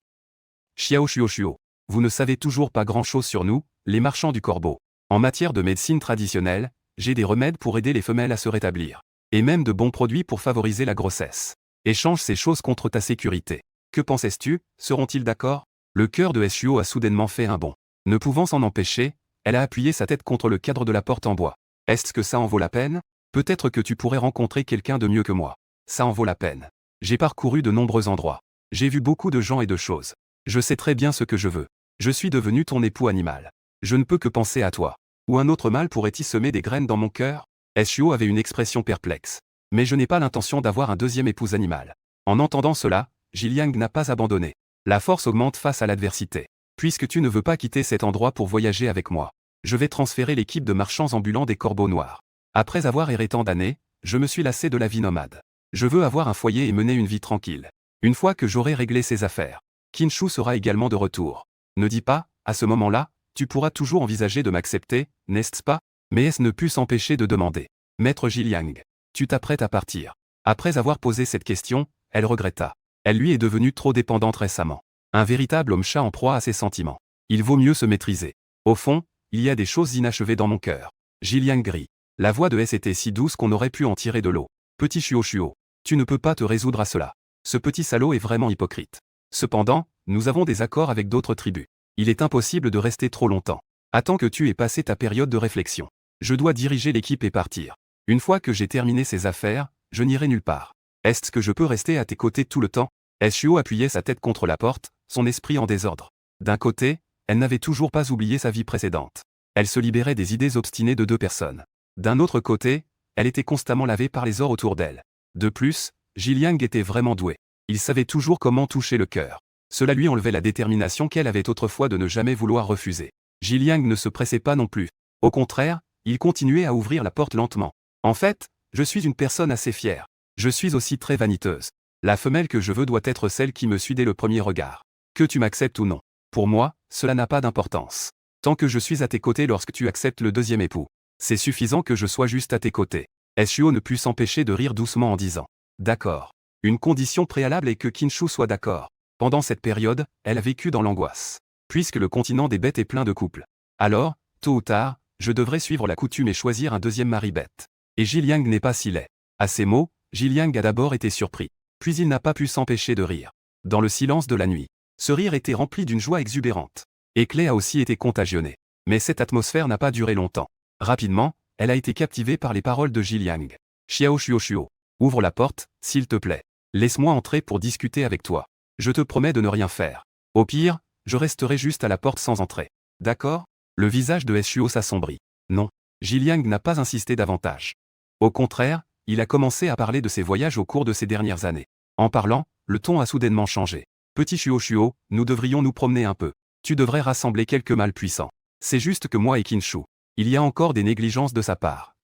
Xiao Shuo, vous ne savez toujours pas grand-chose sur nous, les marchands du corbeau. En matière de médecine traditionnelle, j'ai des remèdes pour aider les femelles à se rétablir. Et même de bons produits pour favoriser la grossesse. Échange ces choses contre ta sécurité. Que pensais-tu, seront-ils d'accord? Le cœur de Shuo a soudainement fait un bond. Ne pouvant s'en empêcher, elle a appuyé sa tête contre le cadre de la porte en bois. Est-ce que ça en vaut la peine? Peut-être que tu pourrais rencontrer quelqu'un de mieux que moi. Ça en vaut la peine. J'ai parcouru de nombreux endroits. J'ai vu beaucoup de gens et de choses. Je sais très bien ce que je veux. Je suis devenu ton époux animal. Je ne peux que penser à toi. Ou un autre mâle pourrait-il semer des graines dans mon cœur? Shuo avait une expression perplexe. Mais je n'ai pas l'intention d'avoir un deuxième épouse animal. En entendant cela, Jiliang n'a pas abandonné. La force augmente face à l'adversité. Puisque tu ne veux pas quitter cet endroit pour voyager avec moi, je vais transférer l'équipe de marchands ambulants des corbeaux noirs. Après avoir erré tant d'années, je me suis lassé de la vie nomade. Je veux avoir un foyer et mener une vie tranquille. Une fois que j'aurai réglé ces affaires, Kinshu sera également de retour. Ne dis pas, à ce moment-là, tu pourras toujours envisager de m'accepter, n'est-ce pas? Mais S ne put s'empêcher de demander. Maître Jiliang, tu t'apprêtes à partir. Après avoir posé cette question, elle regretta. Elle lui est devenue trop dépendante récemment. Un véritable homme-chat en proie à ses sentiments. Il vaut mieux se maîtriser. Au fond, il y a des choses inachevées dans mon cœur. Jiliang grit. La voix de S était si douce qu'on aurait pu en tirer de l'eau. Petit Shuo, tu ne peux pas te résoudre à cela. Ce petit salaud est vraiment hypocrite. Cependant, nous avons des accords avec d'autres tribus. Il est impossible de rester trop longtemps. Attends que tu aies passé ta période de réflexion. Je dois diriger l'équipe et partir. Une fois que j'ai terminé ces affaires, je n'irai nulle part. Est-ce que je peux rester à tes côtés tout le temps? Shuo appuyait sa tête contre la porte, son esprit en désordre. D'un côté, elle n'avait toujours pas oublié sa vie précédente. Elle se libérait des idées obstinées de deux personnes. D'un autre côté, elle était constamment lavée par les ors autour d'elle. De plus, Jiliang était vraiment doué. Il savait toujours comment toucher le cœur. Cela lui enlevait la détermination qu'elle avait autrefois de ne jamais vouloir refuser. Jiliang ne se pressait pas non plus. Au contraire, il continuait à ouvrir la porte lentement. En fait, je suis une personne assez fière. Je suis aussi très vaniteuse. La femelle que je veux doit être celle qui me suit dès le premier regard. Que tu m'acceptes ou non. Pour moi, cela n'a pas d'importance. Tant que je suis à tes côtés lorsque tu acceptes le deuxième époux. C'est suffisant que je sois juste à tes côtés. Shuo ne put s'empêcher de rire doucement en disant. D'accord. Une condition préalable est que Kinshu soit d'accord. Pendant cette période, elle a vécu dans l'angoisse. Puisque le continent des bêtes est plein de couples. Alors, tôt ou tard, je devrais suivre la coutume et choisir un deuxième mari bête. Et Jiliang n'est pas si laid. À ces mots, Jiliang a d'abord été surpris. Puis il n'a pas pu s'empêcher de rire. Dans le silence de la nuit, ce rire était rempli d'une joie exubérante. Et Clay a aussi été contagionné. Mais cette atmosphère n'a pas duré longtemps. Rapidement, elle a été captivée par les paroles de Jiliang. Xiao Shuo, ouvre la porte, s'il te plaît. Laisse-moi entrer pour discuter avec toi. Je te promets de ne rien faire. Au pire, je resterai juste à la porte sans entrer. D'accord? Le visage de Shuo s'assombrit. Non. Jiliang n'a pas insisté davantage. Au contraire, il a commencé à parler de ses voyages au cours de ces dernières années. En parlant, le ton a soudainement changé. Petit Shuo, nous devrions nous promener un peu. Tu devrais rassembler quelques mâles puissants. C'est juste que moi et Kinshu, il y a encore des négligences de sa part.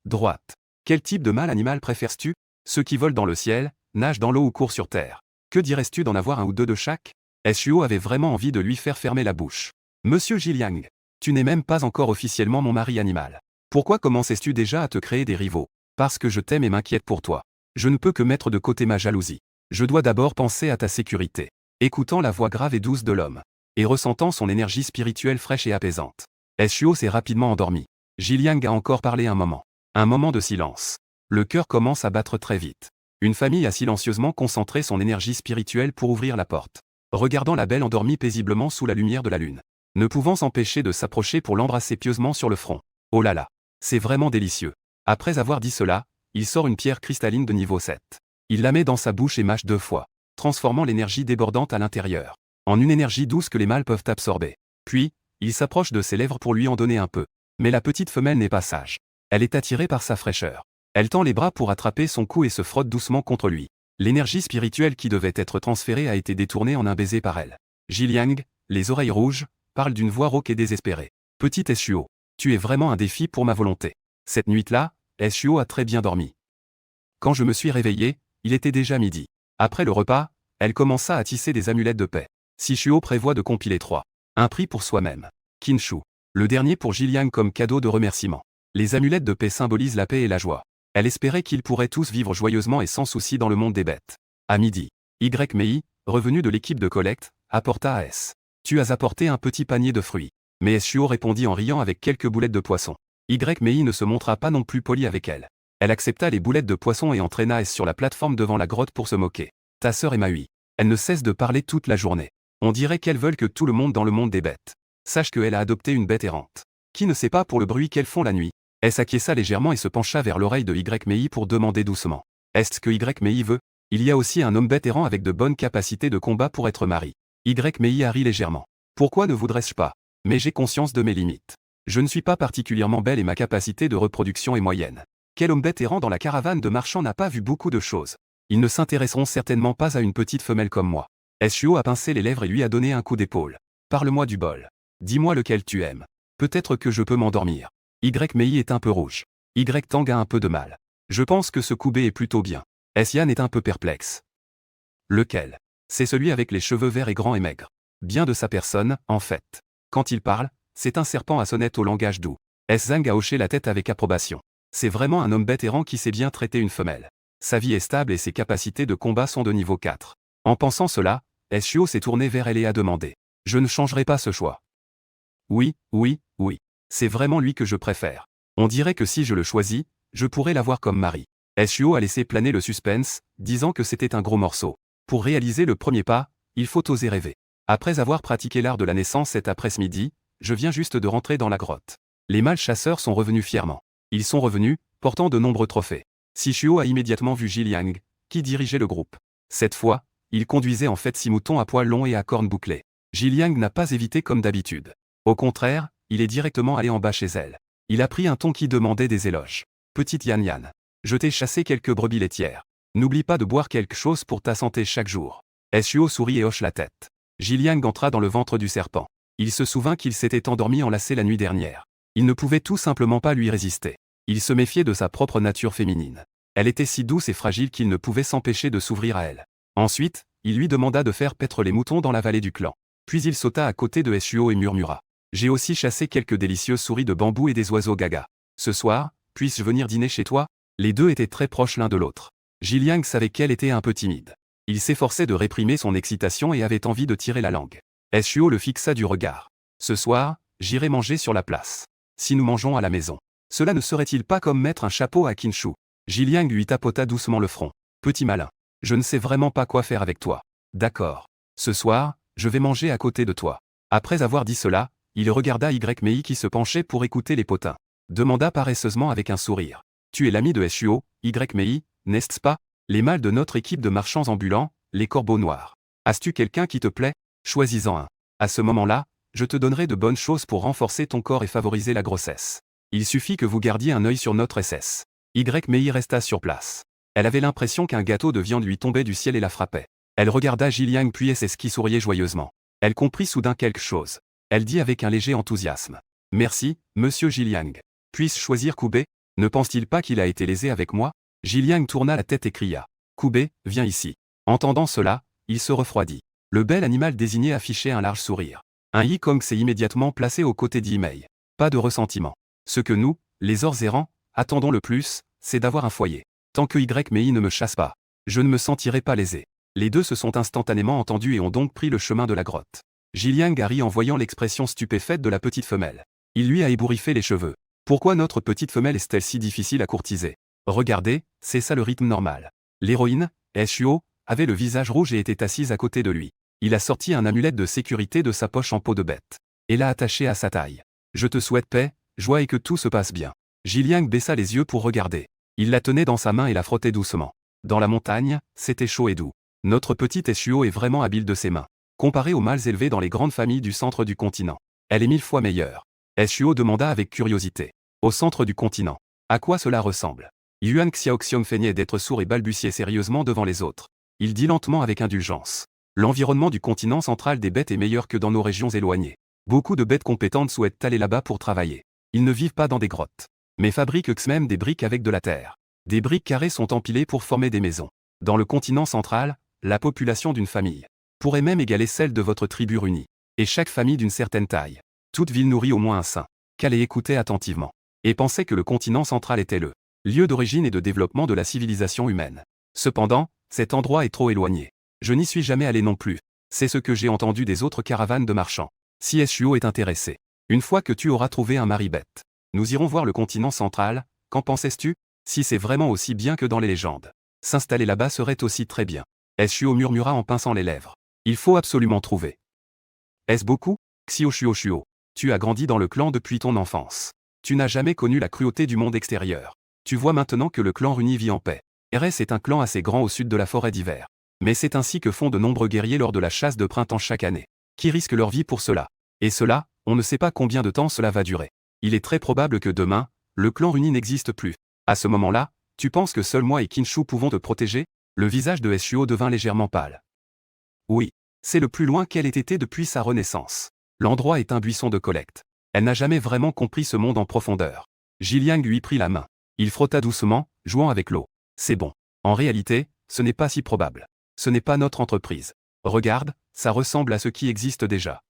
Droite. Quel type de mâle animal préfères-tu? Ceux qui volent dans le ciel, nagent dans l'eau ou courent sur terre. Que dirais-tu d'en avoir un ou deux de chaque? Shuo avait vraiment envie de lui faire fermer la bouche. Monsieur Jiliang, tu n'es même pas encore officiellement mon mari animal. Pourquoi commences-tu déjà à te créer des rivaux? Parce que je t'aime et m'inquiète pour toi. Je ne peux que mettre de côté ma jalousie. Je dois d'abord penser à ta sécurité. Écoutant la voix grave et douce de l'homme, et ressentant son énergie spirituelle fraîche et apaisante, Shuo s'est rapidement endormi. Jiliang a encore parlé un moment. Un moment de silence. Le cœur commence à battre très vite. Une famille a silencieusement concentré son énergie spirituelle pour ouvrir la porte. Regardant la belle endormie paisiblement sous la lumière de la lune. Ne pouvant s'empêcher de s'approcher pour l'embrasser pieusement sur le front. Oh là là. C'est vraiment délicieux. Après avoir dit cela, il sort une pierre cristalline de niveau 7. Il la met dans sa bouche et mâche 2 fois, transformant l'énergie débordante à l'intérieur en une énergie douce que les mâles peuvent absorber. Puis, il s'approche de ses lèvres pour lui en donner un peu. Mais la petite femelle n'est pas sage. Elle est attirée par sa fraîcheur. Elle tend les bras pour attraper son cou et se frotte doucement contre lui. L'énergie spirituelle qui devait être transférée a été détournée en un baiser par elle. Jiliang, les oreilles rouges, parle d'une voix rauque et désespérée. Petite Shuo, tu es vraiment un défi pour ma volonté. Cette nuit-là, Shuo a très bien dormi. Quand je me suis réveillé, il était déjà midi. Après le repas, elle commença à tisser des amulettes de paix. Si Shuo prévoit de compiler 3. Un prix pour soi-même. Kinshu. Le dernier pour Jiliang comme cadeau de remerciement. Les amulettes de paix symbolisent la paix et la joie. Elle espérait qu'ils pourraient tous vivre joyeusement et sans souci dans le monde des bêtes. À midi, Y Mei, revenu de l'équipe de collecte, apporta à S. Tu as apporté un petit panier de fruits. Mais Shuo répondit en riant avec quelques boulettes de poisson. Y Mei ne se montra pas non plus poli avec elle. Elle accepta les boulettes de poisson et entraîna S sur la plateforme devant la grotte pour se moquer. Ta sœur est Maui. Elle ne cesse de parler toute la journée. On dirait qu'elles veulent que tout le monde dans le monde des bêtes sache qu'elle a adopté une bête errante. Qui ne sait pas pour le bruit qu'elles font la nuit. S acquiesça légèrement et se pencha vers l'oreille de Y Mei pour demander doucement. Est-ce que Y Mei veut? Il y a aussi un homme bête errant avec de bonnes capacités de combat pour être mari. Y Mei a ri légèrement. Pourquoi ne voudrais-je pas? Mais j'ai conscience de mes limites. Je ne suis pas particulièrement belle et ma capacité de reproduction est moyenne. Quel homme bête errant dans la caravane de marchands n'a pas vu beaucoup de choses? Ils ne s'intéresseront certainement pas à une petite femelle comme moi. Shuo a pincé les lèvres et lui a donné un coup d'épaule. Parle-moi du bol. Dis-moi lequel tu aimes. Peut-être que je peux m'endormir. Y Mei est un peu rouge. Y Tang a un peu de mal. Je pense que ce Koubé est plutôt bien. Yan est un peu perplexe. Lequel? C'est celui avec les cheveux verts et grands et maigres. Bien de sa personne, en fait. Quand il parle, c'est un serpent à sonnette au langage doux. Zhang a hoché la tête avec approbation. C'est vraiment un homme bête errant qui sait bien traiter une femelle. Sa vie est stable et ses capacités de combat sont de niveau 4. En pensant cela, Shuo s'est tourné vers elle et a demandé. Je ne changerai pas ce choix. Oui, oui, oui. C'est vraiment lui que je préfère. On dirait que si je le choisis, je pourrais l'avoir comme mari. Shuo a laissé planer le suspense, disant que c'était un gros morceau. Pour réaliser le premier pas, il faut oser rêver. Après avoir pratiqué l'art de la naissance cet après-midi, je viens juste de rentrer dans la grotte. Les mâles chasseurs sont revenus fièrement. Ils sont revenus, portant de nombreux trophées. Shuo a immédiatement vu Jiliang, qui dirigeait le groupe. Cette fois, il conduisait en fait 6 moutons à poils longs et à cornes bouclées. Jiliang n'a pas évité comme d'habitude. Au contraire, il est directement allé en bas chez elle. Il a pris un ton qui demandait des éloges. Petite Yan Yan. Je t'ai chassé quelques brebis laitières. N'oublie pas de boire quelque chose pour ta santé chaque jour. Shuo sourit et hoche la tête. Jiliang entra dans le ventre du serpent. Il se souvint qu'il s'était endormi enlacé la nuit dernière. Il ne pouvait tout simplement pas lui résister. Il se méfiait de sa propre nature féminine. Elle était si douce et fragile qu'il ne pouvait s'empêcher de s'ouvrir à elle. Ensuite, il lui demanda de faire paître les moutons dans la vallée du clan. Puis il sauta à côté de Shuo et murmura. J'ai aussi chassé quelques délicieuses souris de bambou et des oiseaux gaga. Ce soir, puis-je venir dîner chez toi? Les deux étaient très proches l'un de l'autre. Jiliang savait qu'elle était un peu timide. Il s'efforçait de réprimer son excitation et avait envie de tirer la langue. Shuo le fixa du regard. Ce soir, j'irai manger sur la place. Si nous mangeons à la maison, cela ne serait-il pas comme mettre un chapeau à Kinshu? Jiliang lui tapota doucement le front. Petit malin. Je ne sais vraiment pas quoi faire avec toi. D'accord. Ce soir, je vais manger à côté de toi. Après avoir dit cela, il regarda Y Mei qui se penchait pour écouter les potins. Demanda paresseusement avec un sourire. Tu es l'ami de Shuo, Y Mei, n'est-ce pas? Les mâles de notre équipe de marchands ambulants, les corbeaux noirs. As-tu quelqu'un qui te plaît? Choisis-en un. À ce moment-là, je te donnerai de bonnes choses pour renforcer ton corps et favoriser la grossesse. Il suffit que vous gardiez un œil sur notre SS. Y Mei resta sur place. Elle avait l'impression qu'un gâteau de viande lui tombait du ciel et la frappait. Elle regarda Jiliang puis SS qui souriait joyeusement. Elle comprit soudain quelque chose. Elle dit avec un léger enthousiasme. Merci, monsieur Jiliang. Puis-je choisir Koubé? Ne pense-t-il pas qu'il a été lésé avec moi? Jiliang tourna la tête et cria. Koubé, viens ici. Entendant cela, il se refroidit. Le bel animal désigné affichait un large sourire. Un Yikong s'est immédiatement placé aux côtés d'Imei. Pas de ressentiment. Ce que nous, les ors errants, attendons le plus, c'est d'avoir un foyer. Tant que Y ne me chasse pas, je ne me sentirai pas lésé. Les deux se sont instantanément entendus et ont donc pris le chemin de la grotte. Jiliang a ri en voyant l'expression stupéfaite de la petite femelle. Il lui a ébouriffé les cheveux. Pourquoi notre petite femelle est-elle si difficile à courtiser? Regardez, c'est ça le rythme normal. L'héroïne, Shuo, avait le visage rouge et était assise à côté de lui. Il a sorti un amulette de sécurité de sa poche en peau de bête et l'a attaché à sa taille. Je te souhaite paix, joie et que tout se passe bien. Jiliang baissa les yeux pour regarder. Il la tenait dans sa main et la frottait doucement. Dans la montagne, c'était chaud et doux. Notre petite Shuo est vraiment habile de ses mains. Comparée aux mâles élevés dans les grandes familles du centre du continent, elle est 1000 fois meilleure. Shuo demanda avec curiosité. Au centre du continent. À quoi cela ressemble? Yuan Xiaoxiong feignait d'être sourd et balbutiait sérieusement devant les autres. Il dit lentement avec indulgence. L'environnement du continent central des bêtes est meilleur que dans nos régions éloignées. Beaucoup de bêtes compétentes souhaitent aller là-bas pour travailler. Ils ne vivent pas dans des grottes, mais fabriquent eux-mêmes des briques avec de la terre. Des briques carrées sont empilées pour former des maisons. Dans le continent central, la population d'une famille pourrait même égaler celle de votre tribu réunie. Et chaque famille d'une certaine taille. Toute ville nourrit au moins un saint. Calais écoutait attentivement. Et pensait que le continent central était le lieu d'origine et de développement de la civilisation humaine. Cependant, cet endroit est trop éloigné. Je n'y suis jamais allé non plus. C'est ce que j'ai entendu des autres caravanes de marchands. Si Shuo est intéressé. Une fois que tu auras trouvé un mari bête, nous irons voir le continent central, qu'en pensais-tu? Si c'est vraiment aussi bien que dans les légendes. S'installer là-bas serait aussi très bien. Shuo murmura en pinçant les lèvres. Il faut absolument trouver. Est-ce beaucoup? Xiao, tu as grandi dans le clan depuis ton enfance. Tu n'as jamais connu la cruauté du monde extérieur. Tu vois maintenant que le clan Runi vit en paix. RS est un clan assez grand au sud de la forêt d'hiver. Mais c'est ainsi que font de nombreux guerriers lors de la chasse de printemps chaque année. Qui risquent leur vie pour cela. Et cela, on ne sait pas combien de temps cela va durer. Il est très probable que demain, le clan Runi n'existe plus. À ce moment-là, tu penses que seul moi et Kinshu pouvons te protéger? Le visage de Shuo devint légèrement pâle. Oui. C'est le plus loin qu'elle ait été depuis sa renaissance. L'endroit est un buisson de collecte. Elle n'a jamais vraiment compris ce monde en profondeur. Jiliang lui prit la main. Il frotta doucement, jouant avec l'eau. C'est bon. En réalité, ce n'est pas si probable. Ce n'est pas notre entreprise. Regarde, ça ressemble à ce qui existe déjà.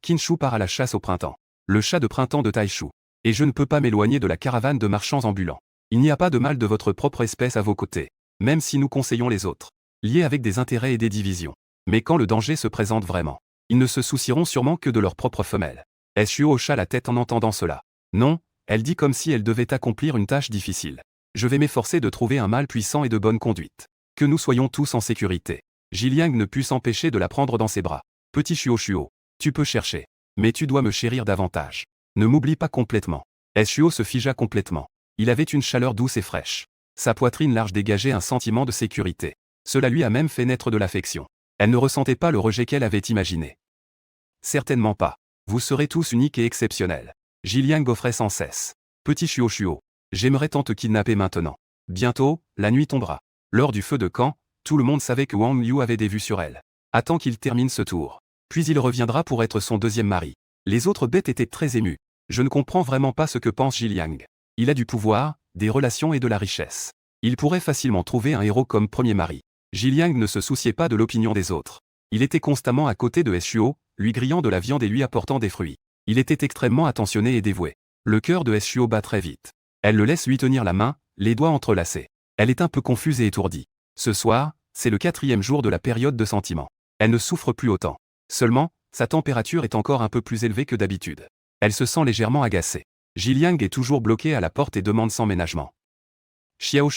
Kinshu part à la chasse au printemps. Le chat de printemps de Taishu. Et je ne peux pas m'éloigner de la caravane de marchands ambulants. Il n'y a pas de mal de votre propre espèce à vos côtés. Même si nous conseillons les autres. Liés avec des intérêts et des divisions. Mais quand le danger se présente vraiment, ils ne se soucieront sûrement que de leur propre femelle. Shuo hocha la tête en entendant cela. Non, elle dit comme si elle devait accomplir une tâche difficile. Je vais m'efforcer de trouver un mâle puissant et de bonne conduite. Que nous soyons tous en sécurité. Jiliang ne put s'empêcher de la prendre dans ses bras. Petit Shuo, tu peux chercher. Mais tu dois me chérir davantage. Ne m'oublie pas complètement. Shuo se figea complètement. Il avait une chaleur douce et fraîche. Sa poitrine large dégageait un sentiment de sécurité. Cela lui a même fait naître de l'affection. Elle ne ressentait pas le rejet qu'elle avait imaginé. Certainement pas. Vous serez tous uniques et exceptionnels. Jiliang offrait sans cesse. Petit Shuo, j'aimerais tant te kidnapper maintenant. Bientôt, la nuit tombera. Lors du feu de camp, tout le monde savait que Wang Liu avait des vues sur elle. Attends qu'il termine ce tour. Puis il reviendra pour être son deuxième mari. Les autres bêtes étaient très émues. Je ne comprends vraiment pas ce que pense Jiliang. Il a du pouvoir, des relations et de la richesse. Il pourrait facilement trouver un héros comme premier mari. Jiliang ne se souciait pas de l'opinion des autres. Il était constamment à côté de Shuo, lui grillant de la viande et lui apportant des fruits. Il était extrêmement attentionné et dévoué. Le cœur de Shuo bat très vite. Elle le laisse lui tenir la main, les doigts entrelacés. Elle est un peu confuse et étourdie. Ce soir, c'est le 4e jour de la période de sentiment. Elle ne souffre plus autant. Seulement, sa température est encore un peu plus élevée que d'habitude. Elle se sent légèrement agacée. Jiliang est toujours bloqué à la porte et demande sans ménagement. Xiao,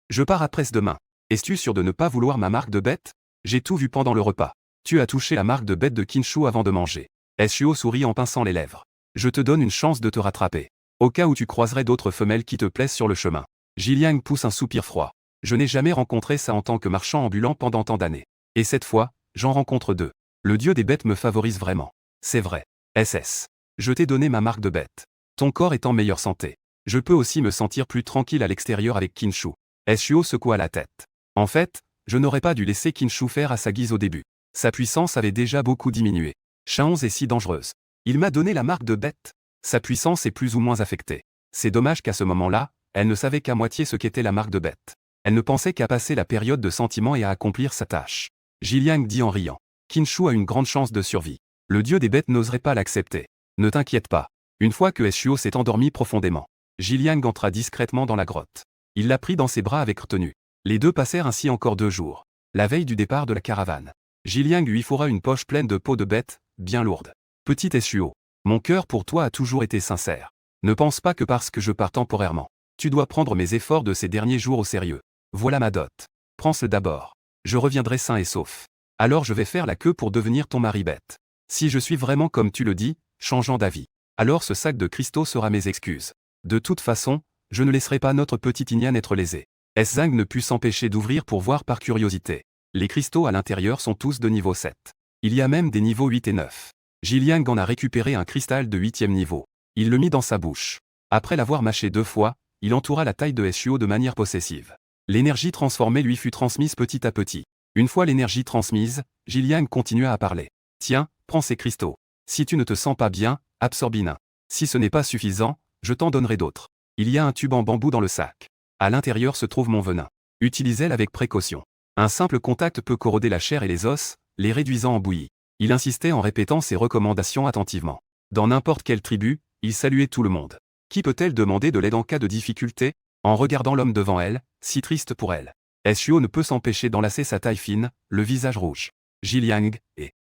je pars après-demain. Es-tu sûr de ne pas vouloir ma marque de bête? J'ai tout vu pendant le repas. Tu as touché la marque de bête de Kinshu avant de manger. Shuo sourit en pinçant les lèvres. Je te donne une chance de te rattraper. Au cas où tu croiserais d'autres femelles qui te plaisent sur le chemin. Jiliang pousse un soupir froid. Je n'ai jamais rencontré ça en tant que marchand ambulant pendant tant d'années. Et cette fois, j'en rencontre deux. Le dieu des bêtes me favorise vraiment. C'est vrai. SS. Je t'ai donné ma marque de bête. Ton corps est en meilleure santé. Je peux aussi me sentir plus tranquille à l'extérieur avec Kinshu. Shuo secoua la tête. En fait, je n'aurais pas dû laisser Kinshu faire à sa guise au début. Sa puissance avait déjà beaucoup diminué. Chaon est si dangereuse. Il m'a donné la marque de bête. Sa puissance est plus ou moins affectée. C'est dommage qu'à ce moment-là, elle ne savait qu'à moitié ce qu'était la marque de bête. Elle ne pensait qu'à passer la période de sentiment et à accomplir sa tâche. Jiliang dit en riant. Kinshu a une grande chance de survie. Le dieu des bêtes n'oserait pas l'accepter. Ne t'inquiète pas. Une fois que Shuo s'est endormi profondément, Jiliang entra discrètement dans la grotte. Il la prit dans ses bras avec retenue. Les deux passèrent ainsi encore 2 jours. La veille du départ de la caravane, Jiliang lui fourra une poche pleine de peau de bête, bien lourde. Petit Suo, mon cœur pour toi a toujours été sincère. Ne pense pas que parce que je pars temporairement, tu dois prendre mes efforts de ces derniers jours au sérieux. Voilà ma dot. Prends-le d'abord. Je reviendrai sain et sauf. Alors je vais faire la queue pour devenir ton mari bête. Si je suis vraiment comme tu le dis, changeant d'avis, alors ce sac de cristaux sera mes excuses. De toute façon, je ne laisserai pas notre petite Ignan être lésée. Zhang ne put s'empêcher d'ouvrir pour voir par curiosité. Les cristaux à l'intérieur sont tous de niveau 7. Il y a même des niveaux 8 et 9. Jiliang en a récupéré un cristal de 8e niveau. Il le mit dans sa bouche. Après l'avoir mâché 2 fois, il entoura la taille de Suo de manière possessive. L'énergie transformée lui fut transmise petit à petit. Une fois l'énergie transmise, Jiliang continua à parler. Tiens, prends ces cristaux. Si tu ne te sens pas bien, absorbe un. Si ce n'est pas suffisant, je t'en donnerai d'autres. Il y a un tube en bambou dans le sac. À l'intérieur se trouve mon venin. Utilise-le avec précaution. Un simple contact peut corroder la chair et les os, les réduisant en bouillie. Il insistait en répétant ses recommandations attentivement. Dans n'importe quelle tribu, il saluait tout le monde. Qui peut-elle demander de l'aide en cas de difficulté? En regardant l'homme devant elle, si triste pour elle. Suo ne peut s'empêcher d'enlacer sa taille fine, le visage rouge. Jiliang,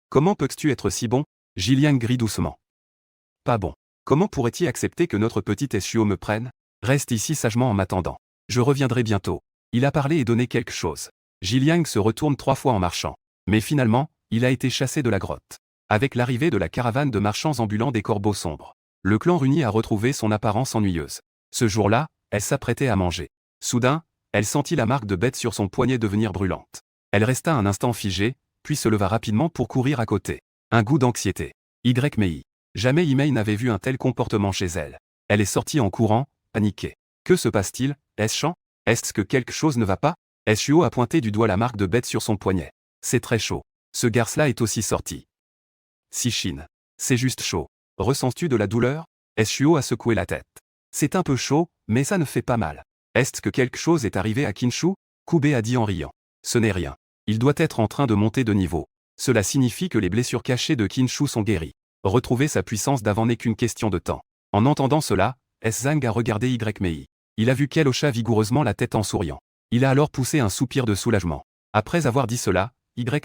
comment peux-tu être si bon? Jiliang rit doucement. Pas bon. Comment pourrait-il accepter que notre petite Suo me prenne? Reste ici sagement en m'attendant. Je reviendrai bientôt. Il a parlé et donné quelque chose. Jiliang se retourne 3 fois en marchant. Mais finalement, il a été chassé de la grotte. Avec l'arrivée de la caravane de marchands ambulants des corbeaux sombres, le clan Runi a retrouvé son apparence ennuyeuse. Ce jour-là, elle s'apprêtait à manger. Soudain, elle sentit la marque de bête sur son poignet devenir brûlante. Elle resta un instant figée, puis se leva rapidement pour courir à côté. Un goût d'anxiété. Mei. Jamais Imei n'avait vu un tel comportement chez elle. Elle est sortie en courant, paniquée. Que se passe-t-il? Est-ce chaud? Est-ce que quelque chose ne va pas? Suo a pointé du doigt la marque de bête sur son poignet. C'est très chaud. Ce garce-là est aussi sorti. Sichin. C'est juste chaud. Ressens-tu de la douleur? Suo a secoué la tête. C'est un peu chaud, mais ça ne fait pas mal. Est-ce que quelque chose est arrivé à Kinshu? Kube a dit en riant. Ce n'est rien. Il doit être en train de monter de niveau. Cela signifie que les blessures cachées de Kinshu sont guéries. Retrouver sa puissance d'avant n'est qu'une question de temps. En entendant cela, Zhang a regardé Mei. Il a vu qu'elle hocha vigoureusement la tête en souriant. Il a alors poussé un soupir de soulagement. Après avoir dit cela,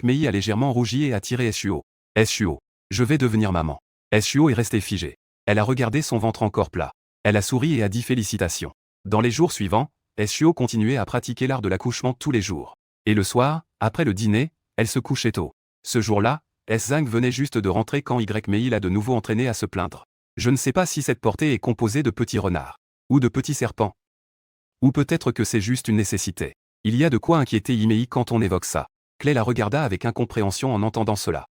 Mei a légèrement rougi et a tiré Suo. Suo. Je vais devenir maman. Suo est restée figée. Elle a regardé son ventre encore plat. Elle a souri et a dit félicitations. Dans les jours suivants, Suo continuait à pratiquer l'art de l'accouchement tous les jours. Et le soir, après le dîner, elle se couchait tôt. Ce jour-là, Zhang venait juste de rentrer quand Mei l'a de nouveau entraîné à se plaindre. Je ne sais pas si cette portée est composée de petits renards. Ou de petits serpents. Ou peut-être que c'est juste une nécessité. Il y a de quoi inquiéter Imei quand on évoque ça. Clay la regarda avec incompréhension en entendant cela.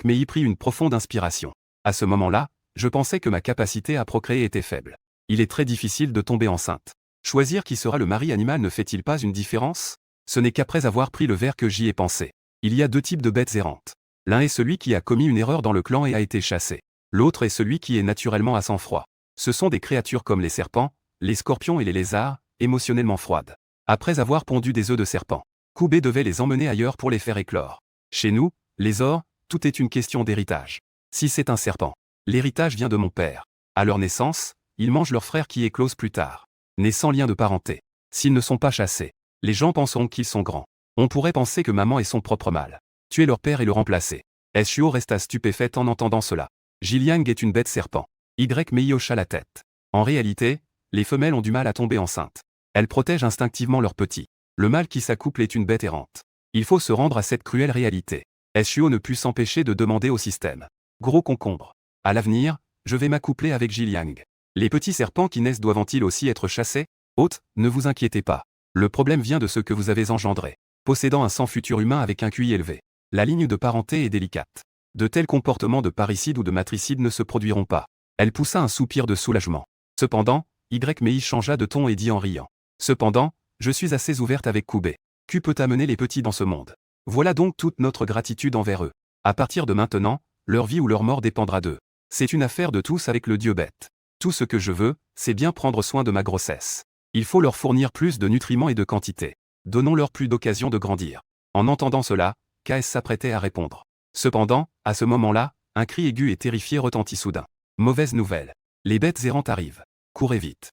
Mei prit une profonde inspiration. À ce moment-là, je pensais que ma capacité à procréer était faible. Il est très difficile de tomber enceinte. Choisir qui sera le mari animal ne fait-il pas une différence? Ce n'est qu'après avoir pris le verre que j'y ai pensé. Il y a 2 types de bêtes errantes. L'un est celui qui a commis une erreur dans le clan et a été chassé. L'autre est celui qui est naturellement à sang-froid. Ce sont des créatures comme les serpents, les scorpions et les lézards, émotionnellement froides. Après avoir pondu des œufs de serpent, Kube devait les emmener ailleurs pour les faire éclore. Chez nous, les ors, tout est une question d'héritage. Si c'est un serpent, l'héritage vient de mon père. À leur naissance, ils mangent leurs frères qui éclosent plus tard. Nés sans lien de parenté. S'ils ne sont pas chassés, les gens penseront qu'ils sont grands. On pourrait penser que maman est son propre mâle. Tuer leur père et le remplacer. Suo resta stupéfaite en entendant cela. Jiliang est une bête serpent. Mei hocha la tête. En réalité, les femelles ont du mal à tomber enceintes. Elles protègent instinctivement leurs petits. Le mâle qui s'accouple est une bête errante. Il faut se rendre à cette cruelle réalité. Suo ne put s'empêcher de demander au système. Gros concombre. À l'avenir, je vais m'accoupler avec Jiliang. Les petits serpents qui naissent doivent-ils aussi être chassés? Hôte, ne vous inquiétez pas. Le problème vient de ce que vous avez engendré. Possédant un sang futur humain avec un QI élevé. La ligne de parenté est délicate. De tels comportements de parricide ou de matricide ne se produiront pas. Elle poussa un soupir de soulagement. Cependant, Mei changea de ton et dit en riant. Cependant, je suis assez ouverte avec Kube. Q peut amener les petits dans ce monde. Voilà donc toute notre gratitude envers eux. À partir de maintenant, leur vie ou leur mort dépendra d'eux. C'est une affaire de tous avec le dieu bête. Tout ce que je veux, c'est bien prendre soin de ma grossesse. Il faut leur fournir plus de nutriments et de quantité. Donnons-leur plus d'occasions de grandir. En entendant cela, KS s'apprêtait à répondre. Cependant, à ce moment-là, un cri aigu et terrifié retentit soudain. Mauvaise nouvelle. Les bêtes errantes arrivent. Courez vite.